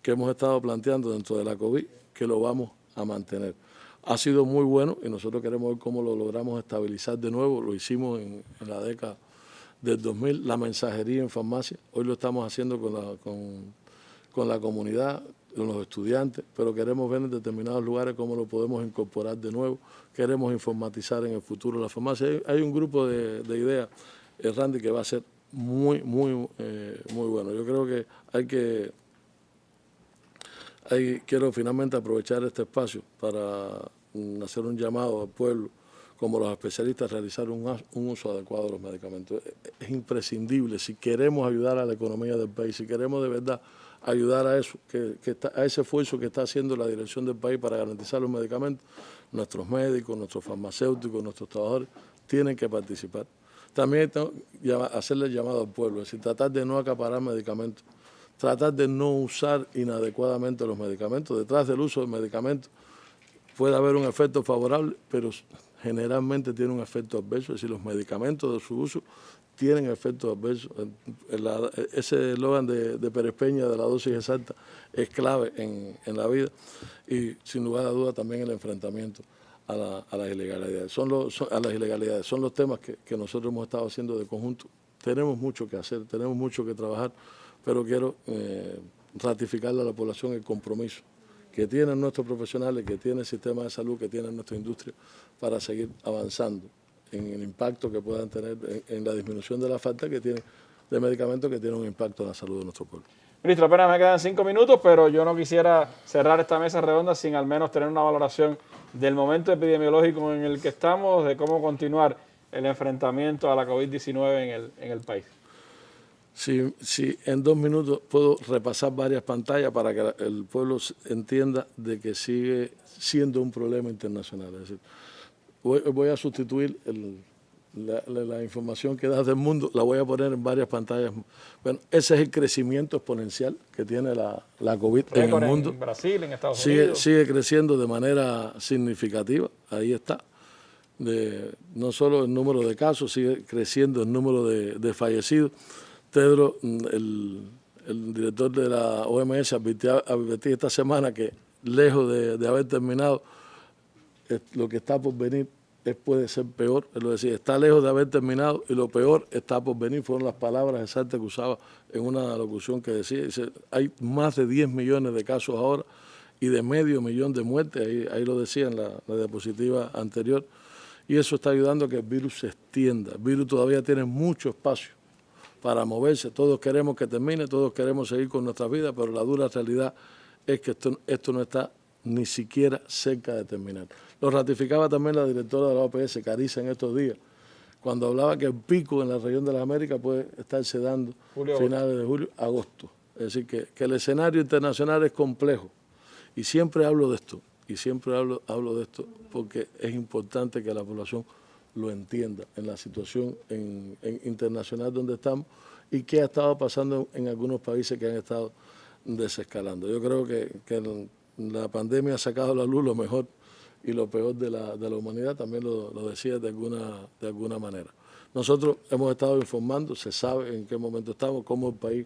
hemos estado planteando dentro de la COVID que lo vamos a mantener. Ha sido muy bueno y nosotros queremos ver cómo lo logramos estabilizar de nuevo. Lo hicimos en la década del 2000, la mensajería en farmacia. Hoy lo estamos haciendo con la comunidad, con los estudiantes, pero queremos ver en determinados lugares cómo lo podemos incorporar de nuevo. Queremos informatizar en el futuro la farmacia. Hay un grupo de ideas, Randy, que va a ser muy bueno. Yo creo que quiero finalmente aprovechar este espacio para hacer un llamado al pueblo, como los especialistas, realizar un uso adecuado de los medicamentos. Es imprescindible si queremos ayudar a la economía del país, si queremos de verdad ayudar a eso, a ese esfuerzo que está haciendo la dirección del país para garantizar los medicamentos. Nuestros médicos, nuestros farmacéuticos, nuestros trabajadores tienen que participar. También tengo que hacerle el llamado al pueblo, es decir, tratar de no acaparar medicamentos, tratar de no usar inadecuadamente los medicamentos. Detrás del uso de medicamentos puede haber un efecto favorable, pero generalmente tiene un efecto adverso, es decir, los medicamentos de su uso tienen efectos adversos. Ese eslogan de Pérez Peña de la dosis exacta es clave en la vida y sin lugar a duda también el enfrentamiento a las ilegalidades. Son los temas que nosotros hemos estado haciendo de conjunto. Tenemos mucho que hacer, tenemos mucho que trabajar, pero quiero ratificarle a la población el compromiso que tienen nuestros profesionales, que tiene el sistema de salud, que tiene nuestra industria para seguir avanzando en el impacto que puedan tener en la disminución de la falta que tiene de medicamentos, que tiene un impacto en la salud de nuestro pueblo. Ministro, apenas me quedan 5 minutos, pero yo no quisiera cerrar esta mesa redonda sin al menos tener una valoración del momento epidemiológico en el que estamos, de cómo continuar el enfrentamiento a la COVID-19 en el país. Si en 2 minutos puedo repasar varias pantallas para que el pueblo entienda de que sigue siendo un problema internacional. Es decir, voy a sustituir la información que da del mundo, la voy a poner en varias pantallas. Bueno, ese es el crecimiento exponencial que tiene la COVID en el mundo. En Brasil, en Estados Unidos. Sigue creciendo de manera significativa, ahí está. No solo el número de casos, sigue creciendo el número de fallecidos. Tedros, el director de la OMS, advirtió esta semana que lejos de haber terminado, lo que está por venir puede ser peor. Él lo decía, está lejos de haber terminado y lo peor está por venir. Fueron las palabras exactas que usaba en una locución que decía. Dice, hay más de 10 millones de casos ahora y de medio millón de muertes. Ahí lo decía en la diapositiva anterior. Y eso está ayudando a que el virus se extienda. El virus todavía tiene mucho espacio para moverse. Todos queremos que termine, todos queremos seguir con nuestra vida, pero la dura realidad es que esto no está ni siquiera cerca de terminar. Lo ratificaba también la directora de la OPS, Carissa, en estos días, cuando hablaba que el pico en la región de las Américas puede estarse dando finales de julio, agosto. Es decir, que el escenario internacional es complejo. Y siempre hablo de esto, hablo de esto porque es importante que la población lo entienda en la situación internacional donde estamos y qué ha estado pasando en algunos países que han estado desescalando. Yo creo que la pandemia ha sacado a la luz lo mejor y lo peor de la humanidad, también lo decía de alguna manera. Nosotros hemos estado informando, se sabe en qué momento estamos, cómo el país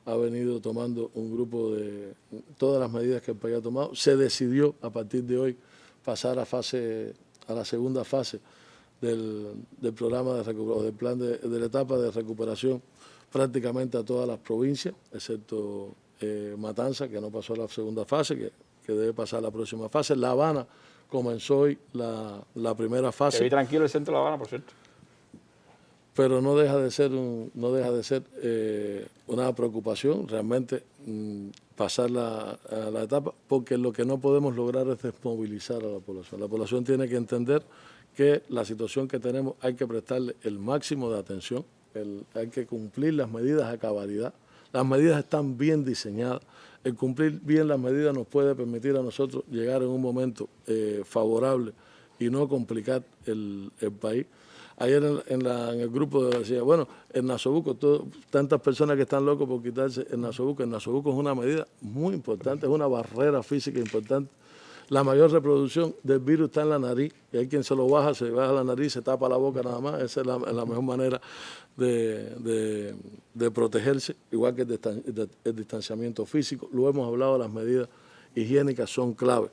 ha venido tomando un grupo de todas las medidas que el país ha tomado. Se decidió a partir de hoy pasar a la segunda fase del programa de recuperación, del plan de la etapa de recuperación prácticamente a todas las provincias, excepto Matanza, que no pasó a la segunda fase, que debe pasar a la próxima fase. La Habana comenzó hoy la primera fase. Que vi tranquilo el centro de La Habana, por cierto. pero no deja de ser, una preocupación realmente pasar a la etapa, porque lo que no podemos lograr es desmovilizar a la población. La población tiene que entender que la situación que tenemos hay que prestarle el máximo de atención, hay que cumplir las medidas a cabalidad. Las medidas están bien diseñadas. El cumplir bien las medidas nos puede permitir a nosotros llegar en un momento favorable y no complicar el país. Ayer en el grupo decía, bueno, el nasobuco, tantas personas que están locos por quitarse el nasobuco es una medida muy importante, es una barrera física importante. La mayor reproducción del virus está en la nariz, y hay quien se baja la nariz, se tapa la boca nada más. Esa es la mejor manera de protegerse, igual que el distanciamiento físico. Lo hemos hablado, las medidas higiénicas son clave.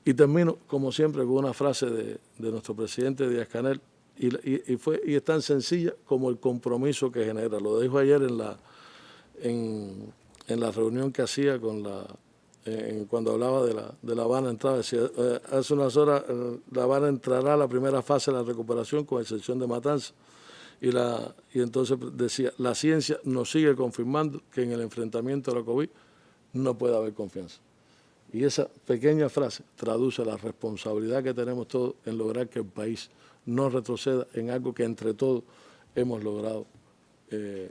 Y termino, como siempre, con una frase de nuestro presidente Díaz-Canel, y es tan sencilla como el compromiso que genera. Lo dijo ayer en la reunión que hacía cuando hablaba de La Habana entrada. Decía, hace unas horas La Habana entrará a la primera fase de la recuperación con excepción de Matanzas. Y entonces decía, la ciencia nos sigue confirmando que en el enfrentamiento a la COVID no puede haber confianza. Y esa pequeña frase traduce la responsabilidad que tenemos todos en lograr que el país no retroceda en algo que entre todos hemos logrado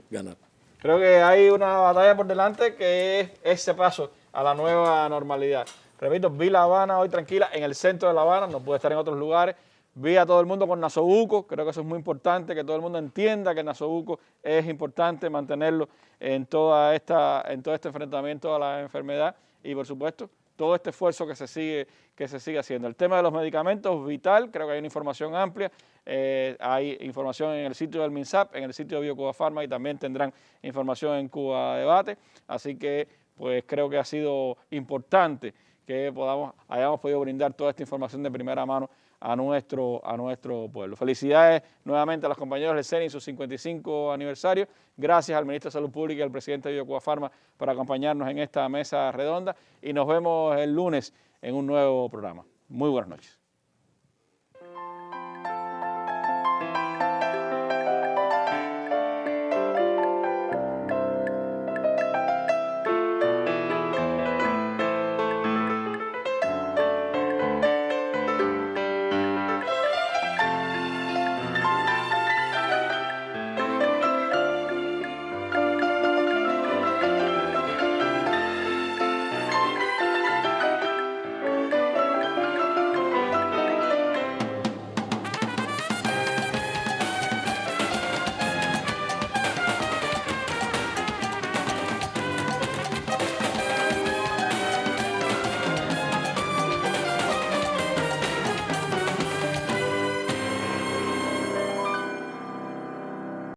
ganar. Creo que hay una batalla por delante que es ese paso a la nueva normalidad. Repito, vi La Habana hoy tranquila en el centro de La Habana, no pude estar en otros lugares. Vi a todo el mundo con nasobuco, creo que eso es muy importante, que todo el mundo entienda que el nasobuco es importante mantenerlo en todo este enfrentamiento a la enfermedad y, por supuesto, todo este esfuerzo que se sigue haciendo. El tema de los medicamentos, vital, creo que hay una información amplia, hay información en el sitio del MINSAP, en el sitio de BioCuba Pharma y también tendrán información en Cuba Debate, así que pues creo que ha sido importante que hayamos podido brindar toda esta información de primera mano a nuestro pueblo. Felicidades nuevamente a los compañeros del CENI en su 55 aniversario. Gracias al ministro de Salud Pública y al presidente de BioCuba Pharma por acompañarnos en esta mesa redonda y nos vemos el lunes en un nuevo programa. Muy buenas noches.